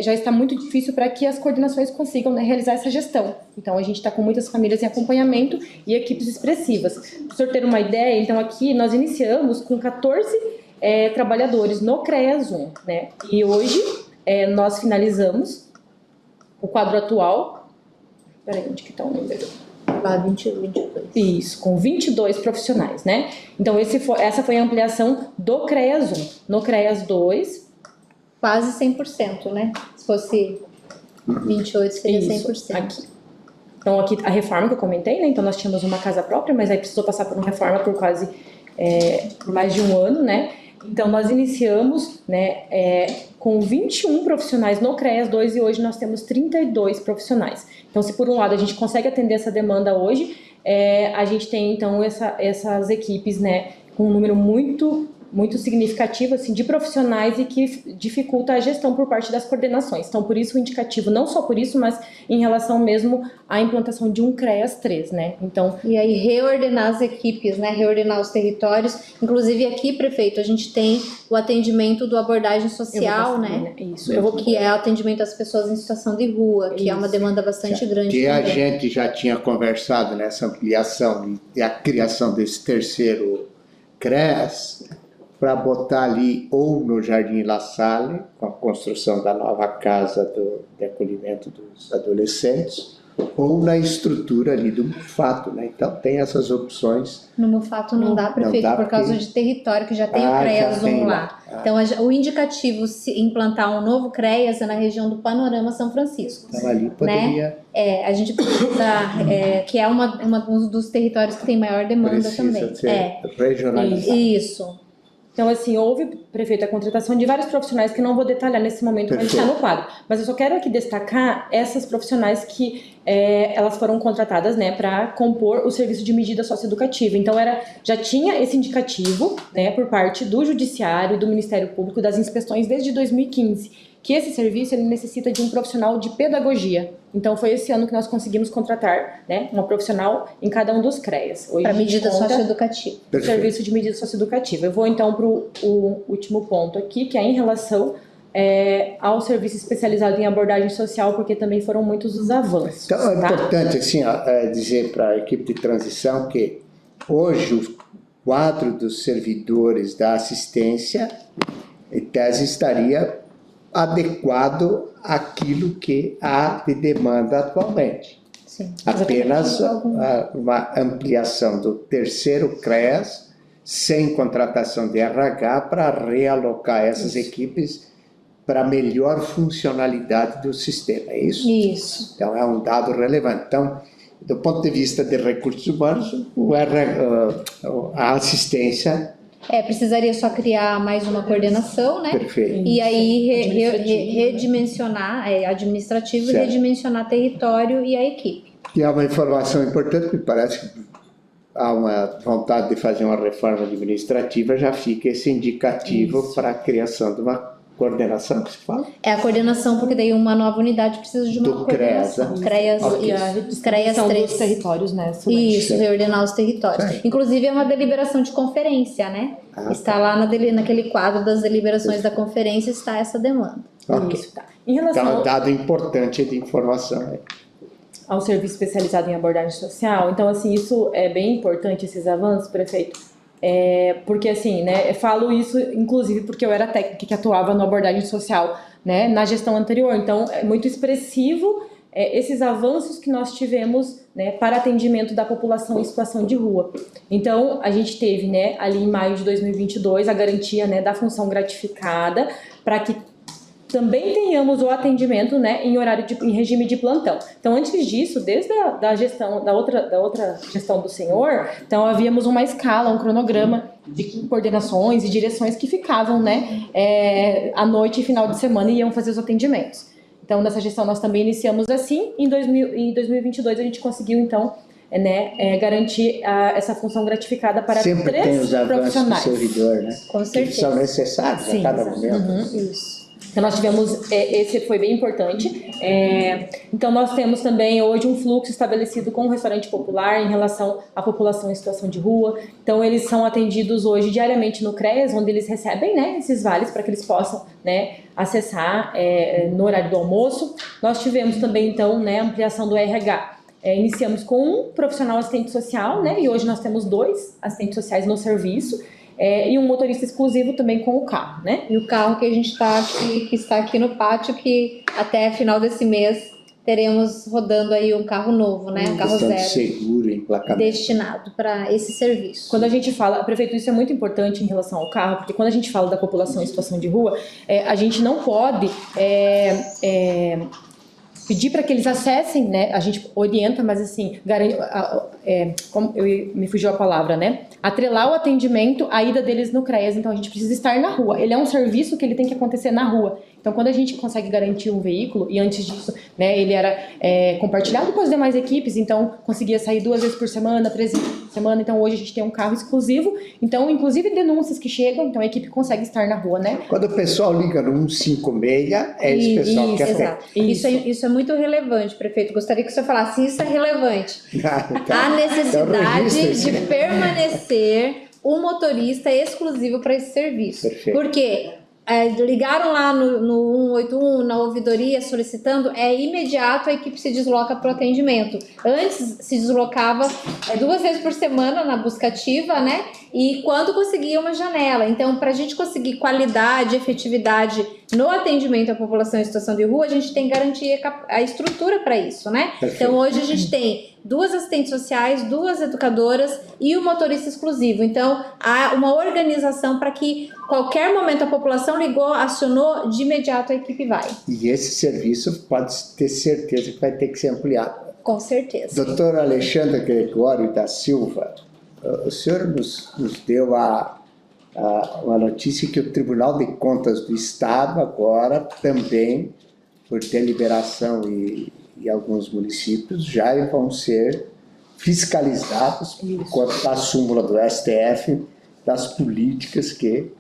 já está muito difícil para que as coordenações consigam, né, realizar essa gestão, então a gente está com muitas famílias em acompanhamento e equipes expressivas. Para o senhor ter uma ideia, então aqui nós iniciamos com 14 trabalhadores no CREAS 1, né? E hoje nós finalizamos o quadro atual. Peraí, onde que está o número? Lá, 22. Isso, com 22 profissionais, né? Então essa foi a ampliação do CREAS 1. No CREAS 2... Quase 100%, né? Se fosse 28, seria Isso, 100%. aqui. Então aqui a reforma que eu comentei, né? Então nós tínhamos uma casa própria, mas aí precisou passar por uma reforma por quase... por mais de um ano, né? Então, nós iniciamos, né, com 21 profissionais no CREAS 2 e hoje nós temos 32 profissionais. Então, se por um lado a gente consegue atender essa demanda hoje, a gente tem, então, essas equipes, né, com um número muito significativo, assim, de profissionais e que dificulta a gestão por parte das coordenações. Então, por isso o indicativo, não só por isso, mas em relação mesmo à implantação de um CREAS 3, né? Então, E aí reordenar as equipes, né? Reordenar os territórios. Inclusive aqui, prefeito, a gente tem o atendimento do abordagem social, né? Isso. Que é o atendimento às pessoas em situação de rua, que é uma demanda bastante grande. Que a também. gente já tinha conversado nessa ampliação e a criação desse terceiro CREAS, para botar ali ou no Jardim La Salle, com a construção da nova casa de acolhimento dos adolescentes, ou na estrutura ali do Mufato, né? Então tem essas opções. No Mufato não dá, prefeito, dá por causa porque- de território, que já tem o já CREAS 1 tem lá. Então, o indicativo se implantar um novo CREAS é na região do Panorama São Francisco. Então ali poderia... A gente precisa, que é um dos territórios que tem maior demanda Precisa também. ser regionalizado. Isso. Então, assim, houve, prefeito, a contratação de vários profissionais que não vou detalhar nesse momento, mas está no quadro. Mas eu só quero aqui destacar essas profissionais que elas foram contratadas, né, para compor o serviço de medida socioeducativa. Então, já tinha esse indicativo, né, por parte do Judiciário e do Ministério Público das inspeções desde 2015. que esse serviço ele necessita de um profissional de pedagogia. Então, foi esse ano que nós conseguimos contratar, né, uma profissional em cada um dos CREAs. Para medida socioeducativa. Serviço de medida socioeducativa. Eu vou, então, para o último ponto aqui, que é em relação ao serviço especializado em abordagem social, porque também foram muitos os avanços. Então, é tá? importante assim, dizer para a equipe de transição que hoje o quadro dos servidores da assistência, em tese, estaria adequado àquilo que há de demanda atualmente. Sim. Apenas uma ampliação do terceiro CREAS, sem contratação de RH, para realocar essas equipes para melhor funcionalidade do sistema, é isso? Isso. Então, é um dado relevante. Então, do ponto de vista de recursos humanos, a assistência... Precisaria só criar mais uma coordenação, né? Perfeito. E aí redimensionar, administrativo, Certo. redimensionar território e a equipe. E é uma informação importante, me parece que há uma vontade de fazer uma reforma administrativa, já fica esse indicativo para a criação de uma coordenação, que se fala? É a coordenação, porque daí uma nova unidade precisa de uma Do CREAS, coordenação. né? CREAS, Ok. E a CREAS redistribuição 3. dos territórios, né? Solange? Isso, reordenar os territórios. Certo. Inclusive é uma deliberação de conferência, né? Está lá naquele quadro das deliberações da conferência, está essa demanda. Ok. Isso, tá. Em relação Então, é um dado importante de informação. Né? ao serviço especializado em abordagem social, então, assim, isso é bem importante, esses avanços, prefeito, porque, assim, né, eu falo isso, inclusive, porque eu era técnica que atuava na abordagem social, né, na gestão anterior, então, é muito expressivo esses avanços que nós tivemos, né, para atendimento da população em situação de rua. Então, a gente teve, né, ali em maio de 2022, a garantia, né, da função gratificada, para que também tenhamos o atendimento, né, em regime de plantão. Então, antes disso, desde da gestão da outra gestão do senhor, então havíamos uma escala, um cronograma de coordenações e direções que ficavam, né, à noite e final de semana e iam fazer os atendimentos. Então, nessa gestão nós também iniciamos assim. Em 2022 a gente conseguiu, então, garantir essa função gratificada para Sempre 3 tem os avanços do profissionais. servidor, né? Com Que certeza. são necessários Sim, a cada exato. momento. Isso. Então, nós tivemos, esse foi bem importante. Então, nós temos também hoje um fluxo estabelecido com o restaurante popular em relação à população em situação de rua. Então, eles são atendidos hoje diariamente no CREAS, onde eles recebem, né, esses vales para que eles possam, né, acessar no horário do almoço. Nós tivemos também, então, né, ampliação do RH. Iniciamos com um profissional assistente social, né, e hoje nós temos 2 assistentes sociais no serviço. E um motorista exclusivo também com o carro, né? E o carro que a gente que está aqui no pátio, que até final desse mês teremos rodando aí um carro novo, né? Um carro Questão de zero, seguro, emplacamento. destinado para esse serviço. Quando a gente fala, prefeito, isso é muito importante em relação ao carro, porque quando a gente fala da população em situação de rua, a gente não pode pedir para que eles acessem, né? A gente orienta, mas assim, como me fugiu a palavra, né? Atrelar o atendimento à ida deles no CREAS. Então a gente precisa estar na rua. Ele é um serviço que ele tem que acontecer na rua. Então, quando a gente consegue garantir um veículo, e antes disso, né, ele era compartilhado com as demais equipes, então conseguia sair 2 vezes por semana, 3 vezes por semana. Então, hoje a gente tem um carro exclusivo. Então, inclusive denúncias que chegam, então a equipe consegue estar na rua, né? Quando o pessoal liga no 156, é esse pessoal que atende. Exato. Isso é muito relevante, prefeito. Gostaria que o senhor falasse, isso é relevante. Tá. A necessidade registra de isso. permanecer um motorista exclusivo para esse serviço. Perfeito. Porque ligaram lá no 181, na ouvidoria, solicitando, imediato a equipe se desloca para o atendimento. Antes se deslocava 2 vezes por semana na busca ativa, né? E quando conseguia uma janela. Então, para a gente conseguir qualidade, efetividade no atendimento à população em situação de rua, a gente tem que garantir a estrutura para isso, né? Perfeito. Então, hoje a gente tem 2 assistentes sociais, 2 educadoras e o motorista exclusivo. Então, há uma organização para que qualquer momento a população ligou, acionou, de imediato a equipe vai. E esse serviço pode ter certeza que vai ter que ser ampliado. Com certeza. Doutor Alexandre Gregório da Silva, o senhor nos deu uma notícia que o Tribunal de Contas do Estado agora também, por deliberação e alguns municípios, já vão ser fiscalizados por conta da súmula do STF, das políticas que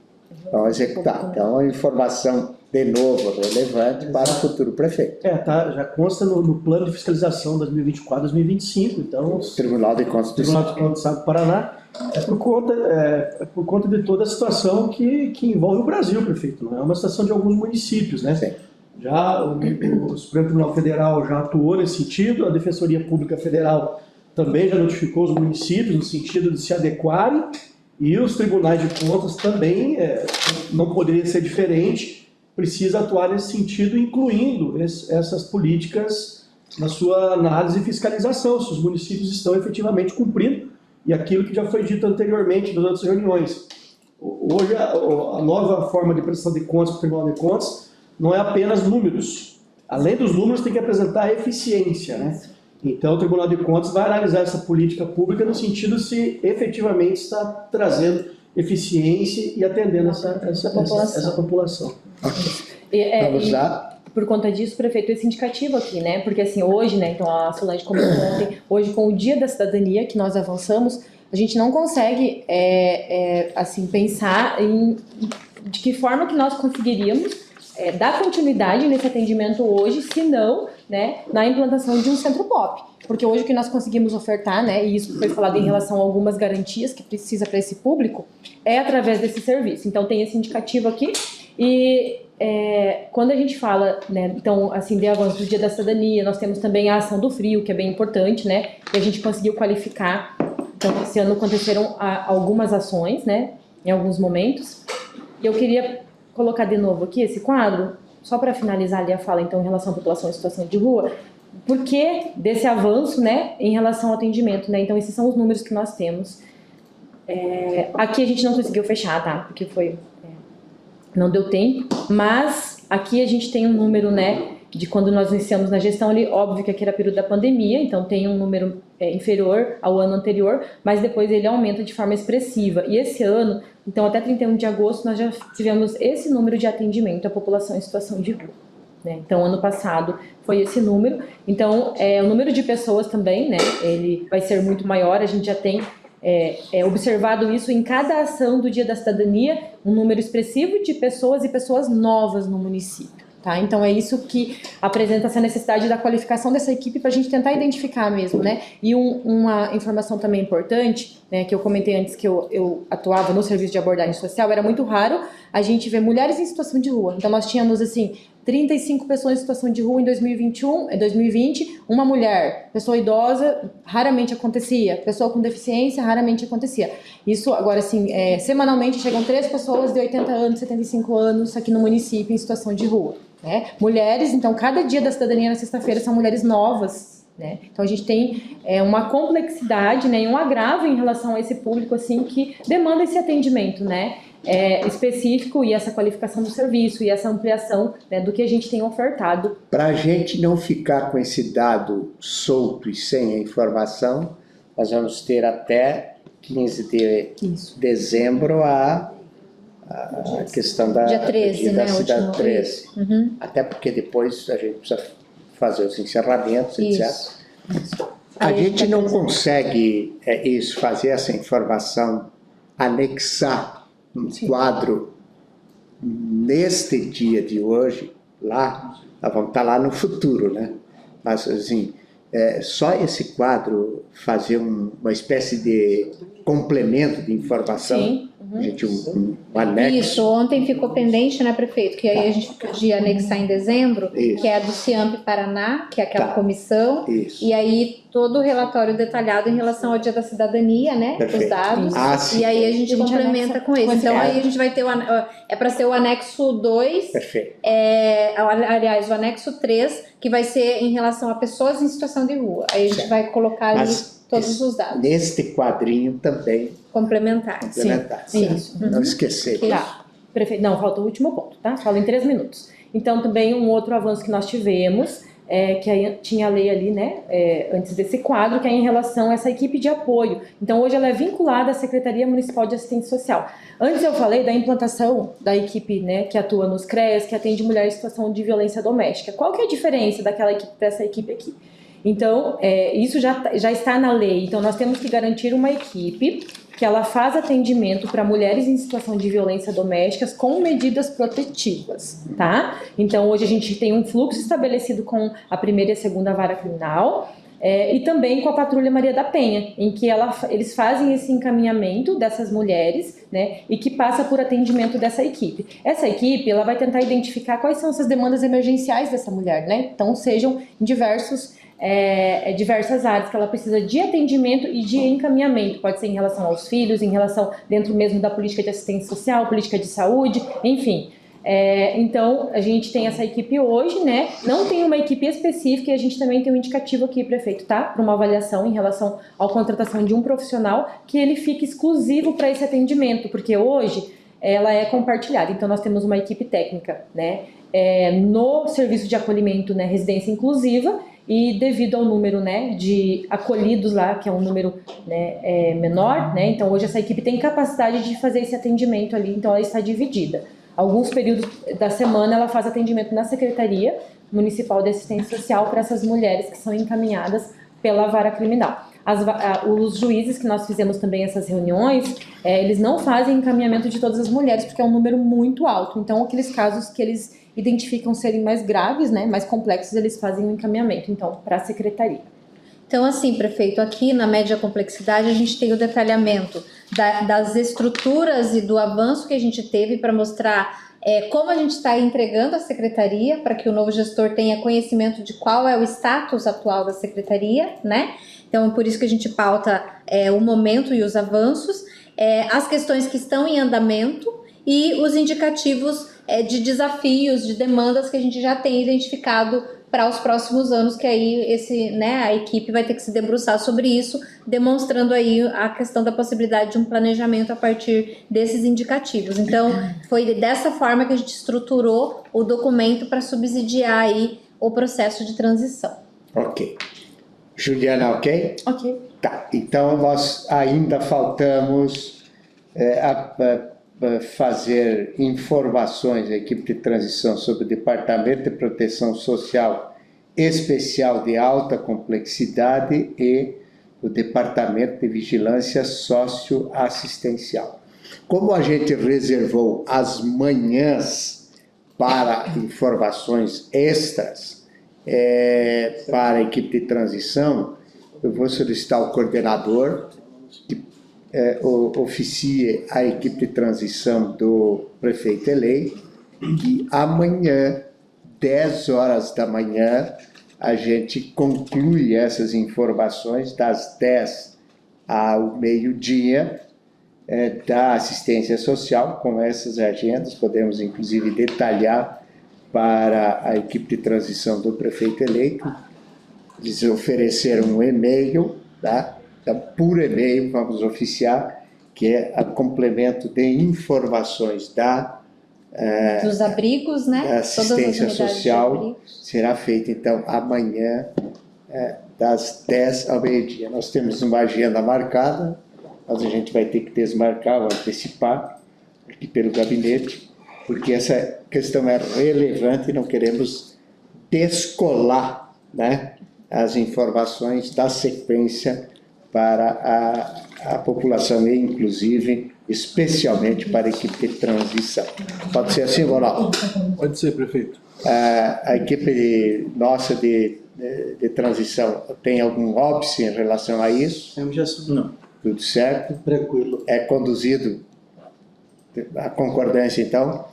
vão executar. Então, a informação de novo relevante para o futuro prefeito. Já consta no plano de fiscalização 2024-2025, então O Tribunal de Contas o do Tribunal de Contas do Estado do Paraná é por conta de toda a situação que envolve o Brasil, prefeito. Não é uma situação de alguns municípios, né? Sim. Já o Supremo Tribunal Federal já atuou nesse sentido, a Defensoria Pública Federal também já notificou os municípios no sentido de se adequarem, e os tribunais de contas também, não poderia ser diferente, precisa atuar nesse sentido, incluindo essas políticas na sua análise e fiscalização, se os municípios estão efetivamente cumprindo, e aquilo que já foi dito anteriormente nas outras reuniões. Hoje, a nova forma de prestação de contas para o Tribunal de Contas não é apenas números. Além dos números, tem que apresentar eficiência, né? Então, o Tribunal de Contas vai analisar essa política pública no sentido se efetivamente está trazendo eficiência e atendendo essa população. Vamos lá. Por conta disso, prefeito, esse indicativo aqui, né? Porque assim, hoje, né, então a Solange comentou ontem, hoje com o Dia da Cidadania que nós avançamos, a gente não consegue, assim, pensar de que forma que nós conseguiríamos dar continuidade nesse atendimento hoje, se não, né, na implantação de um centro POP. Porque hoje o que nós conseguimos ofertar, né, e isso foi falado em relação a algumas garantias que precisa para esse público, é através desse serviço. Então tem esse indicativo aqui e quando a gente fala, né, então, assim, de avanço do Dia da Cidadania, nós temos também a ação do frio, que é bem importante, né, e a gente conseguiu qualificar. Então, esse ano aconteceram algumas ações, né, em alguns momentos. E eu queria colocar de novo aqui esse quadro, só para finalizar ali a fala, então, em relação à população em situação de rua, por que desse avanço, né, em relação ao atendimento, né? Então, esses são os números que nós temos. Aqui a gente não conseguiu fechar, tá? Porque não deu tempo, mas aqui a gente tem um número, né, de quando nós iniciamos na gestão ali, óbvio que aqui era período da pandemia, então tem um número inferior ao ano anterior, mas depois ele aumenta de forma expressiva. E esse ano, então até 31 de agosto, nós já tivemos esse número de atendimento à população em situação de rua, né? Então, ano passado foi esse número. Então, o número de pessoas também, né, ele vai ser muito maior, a gente já tem observado isso em cada ação do Dia da Cidadania, um número expressivo de pessoas e pessoas novas no município. Tá? Então é isso que apresenta essa necessidade da qualificação dessa equipe para a gente tentar identificar mesmo, né? E uma informação também importante, né, que eu comentei antes que eu atuava no serviço de abordagem social, era muito raro a gente ver mulheres em situação de rua. Então nós tínhamos assim 35 pessoas em situação de rua em 2020, uma mulher, pessoa idosa, raramente acontecia, pessoa com deficiência, raramente acontecia. Isso agora assim, semanalmente chegam 3 pessoas de 80 anos, 75 anos aqui no município em situação de rua, né? Mulheres, então cada dia da cidadania na sexta-feira são mulheres novas, né? Então a gente tem uma complexidade, né, e um agravo em relação a esse público assim que demanda esse atendimento, né, específico, e essa qualificação do serviço e essa ampliação, né, do que a gente tem ofertado. Para a gente não ficar com esse dado solto e sem a informação, nós vamos ter até 15 de dezembro a questão da dia 13, né, cidade 13. Uhum. Até porque depois a gente precisa fazer os encerramentos, etc. Isso. A gente não consegue fazer essa informação, anexar um quadro neste dia de hoje, lá, nós vamos estar lá no futuro, né? Mas, assim, só esse quadro fazer uma espécie de complemento de informação. Sim. A gente, um anexo. Isso, ontem ficou pendente, né, prefeito? Que aí a gente podia anexar em dezembro, Isso. que é a do CIAMP Paraná, que é aquela Tá. comissão. Isso. E aí todo o relatório detalhado em relação ao Dia da Cidadania, né? Perfeito. Os dados. Ah, sim. E aí a gente complementa anexa com esse. Então esse. aí a gente vai ter para ser o anexo 2, Perfeito. aliás, o anexo 3, que vai ser em relação a pessoas em situação de rua. Aí a gente Certo. vai colocar ali Mas todos os dados. neste quadrinho também Complementares. complementar. Sim. Isso. Não esquecer. Tá, prefeito. Não, falta o último ponto, tá? Falo em 3 minutos. Então, também um outro avanço que nós tivemos, que aí tinha a lei ali, né, antes desse quadro, que é em relação a essa equipe de apoio. Então, hoje ela é vinculada à Secretaria Municipal de Assistência Social. Antes eu falei da implantação da equipe, né, que atua nos CREAS, que atende mulheres em situação de violência doméstica. Qual que é a diferença daquela equipe para essa equipe aqui? Então, isso já está na lei. Então, nós temos que garantir uma equipe que ela faz atendimento para mulheres em situação de violência doméstica com medidas protetivas, tá? Então, hoje a gente tem um fluxo estabelecido com a primeira e a segunda vara criminal, e também com a Patrulha Maria da Penha, em que eles fazem esse encaminhamento dessas mulheres, né, e que passa por atendimento dessa equipe. Essa equipe, ela vai tentar identificar quais são essas demandas emergenciais dessa mulher, né? Então, sejam em diversas áreas que ela precisa de atendimento e de encaminhamento. Pode ser em relação aos filhos, em relação dentro mesmo da política de assistência social, política de saúde, enfim. Então, a gente tem essa equipe hoje, né? Não tem uma equipe específica e a gente também tem um indicativo aqui, prefeito, tá? Para uma avaliação em relação à contratação de um profissional que ele fique exclusivo para esse atendimento, porque hoje ela é compartilhada. Então, nós temos uma equipe técnica, né? No serviço de acolhimento, né? Residência inclusiva, e devido ao número, né, de acolhidos lá, que é um número, né, menor, né? Então, hoje essa equipe tem capacidade de fazer esse atendimento ali, então ela está dividida. Alguns períodos da semana ela faz atendimento na Secretaria Municipal de Assistência Social para essas mulheres que são encaminhadas pela vara criminal. Os juízes que nós fizemos também essas reuniões, eles não fazem encaminhamento de todas as mulheres, porque é um número muito alto. Então, aqueles casos que eles identificam serem mais graves, né, mais complexos, eles fazem um encaminhamento, então, para a Secretaria. Então, assim, prefeito, aqui na média complexidade a gente tem o detalhamento das estruturas e do avanço que a gente teve para mostrar como a gente está entregando a secretaria, para que o novo gestor tenha conhecimento de qual é o status atual da secretaria, né? Então, por isso que a gente pauta o momento e os avanços, as questões que estão em andamento e os indicativos de desafios, de demandas que a gente já tem identificado para os próximos anos, que aí a equipe vai ter que se debruçar sobre isso, demonstrando aí a questão da possibilidade de um planejamento a partir desses indicativos. Então, foi dessa forma que a gente estruturou o documento para subsidiar aí o processo de transição. Ok. Juliana, ok? Ok. Tá, então nós ainda faltamos fazer informações à equipe de transição sobre o Departamento de Proteção Social Especial de Alta Complexidade e o Departamento de Vigilância Socioassistencial. Como a gente reservou as manhãs para informações extras para a equipe de transição, eu vou solicitar ao coordenador que oficie a equipe de transição do prefeito eleito e amanhã, 10 horas da manhã, a gente conclui essas informações das 10 ao meio-dia da assistência social com essas agendas. Podemos, inclusive, detalhar para a equipe de transição do prefeito eleito. Eles ofereceram um e-mail, tá? Então, por e-mail, vamos oficiar, que é o complemento de informações dos abrigos, né? Da assistência social, será feito, então, amanhã, das 10 ao meio-dia. Nós temos uma agenda marcada, mas a gente vai ter que desmarcar ou antecipar aqui pelo gabinete, porque essa questão é relevante e não queremos descolar, né, as informações da sequência para a população e, inclusive, especialmente para a equipe de transição. Pode ser assim, Ronaldo? Pode ser, prefeito. A equipe nossa de transição tem algum óbice em relação a isso? Não. Tudo certo? Tranquilo. É conduzido a concordância, então?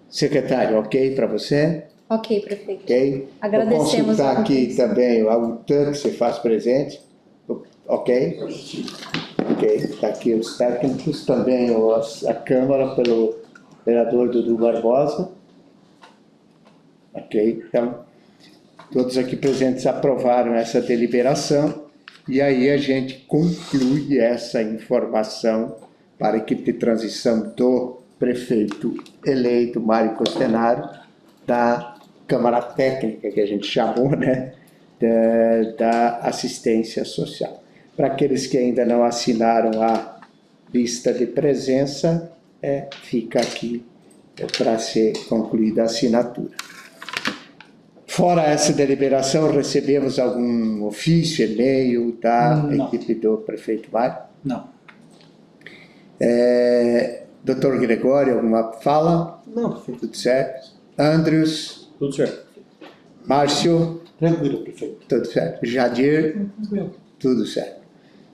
Secretário, ok para você? Ok, prefeito. Ok. Agradecemos. Vou consultar aqui também o TAN que você faz presente. Ok? Ok, está aqui os técnicos, também a Câmara pelo vereador Dudu Barbosa. Ok, então, todos aqui presentes aprovaram essa deliberação e aí a gente conclui essa informação para a equipe de transição do prefeito eleito, Mário Costenaro, da Câmara Técnica, que a gente chamou, né, da assistência social. Para aqueles que ainda não assinaram a lista de presença, fica aqui para ser concluída a assinatura. Fora essa deliberação, recebemos algum ofício, e-mail da equipe do prefeito Mário? Não. Doutor Gregório, alguma fala? Não, prefeito. Tudo certo? Andrews? Tudo certo. Márcio? Tranquilo, prefeito. Tudo certo? Jadir? Tudo certo.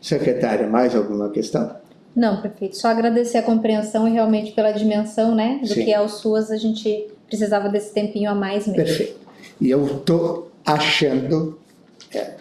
Secretária, mais alguma questão? Não, prefeito, só agradecer a compreensão e realmente pela dimensão, né, do Sim. que é o SUAS, a gente precisava desse tempinho a mais mesmo. Perfeito. E eu estou achando,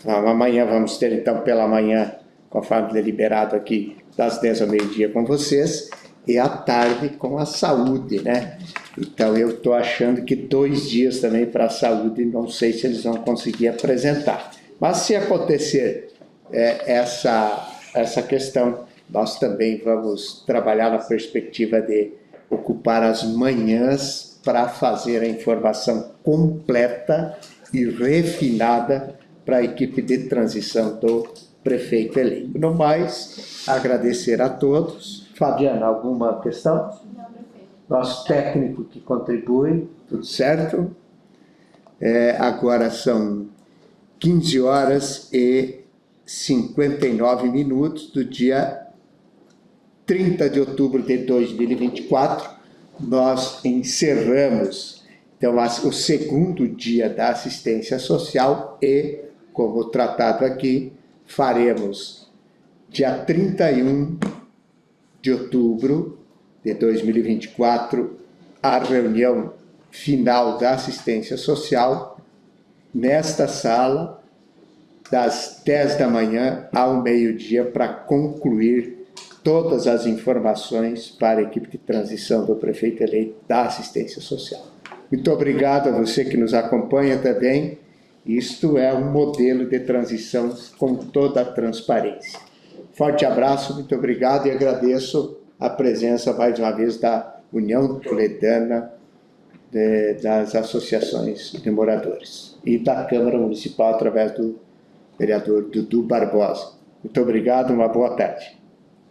amanhã vamos ter então pela manhã, conforme deliberado aqui, das 10 ao meio-dia com vocês, e à tarde com a saúde, né? Então eu estou achando que 2 dias também para a saúde, não sei se eles vão conseguir apresentar. Mas se acontecer essa questão, nós também vamos trabalhar na perspectiva de ocupar as manhãs para fazer a informação completa e refinada para a equipe de transição do prefeito eleito. No mais, agradecer a todos. Fabiana, alguma questão? Não, prefeito. Nosso técnico que contribui, tudo certo? Agora são 15 horas e 59 minutos do dia 30 de outubro de 2024. Nós encerramos, então, o segundo dia da assistência social e, como tratado aqui, faremos dia 31 de outubro de 2024 a reunião final da assistência social nesta sala, das 10 da manhã ao meio-dia, para concluir todas as informações para a equipe de transição do prefeito eleito da assistência social. Muito obrigado a você que nos acompanha também. Isto é um modelo de transição com toda a transparência. Forte abraço, muito obrigado e agradeço a presença mais uma vez da União Toledana das Associações de Moradores e da Câmara Municipal através do vereador Dudu Barbosa. Muito obrigado, uma boa tarde.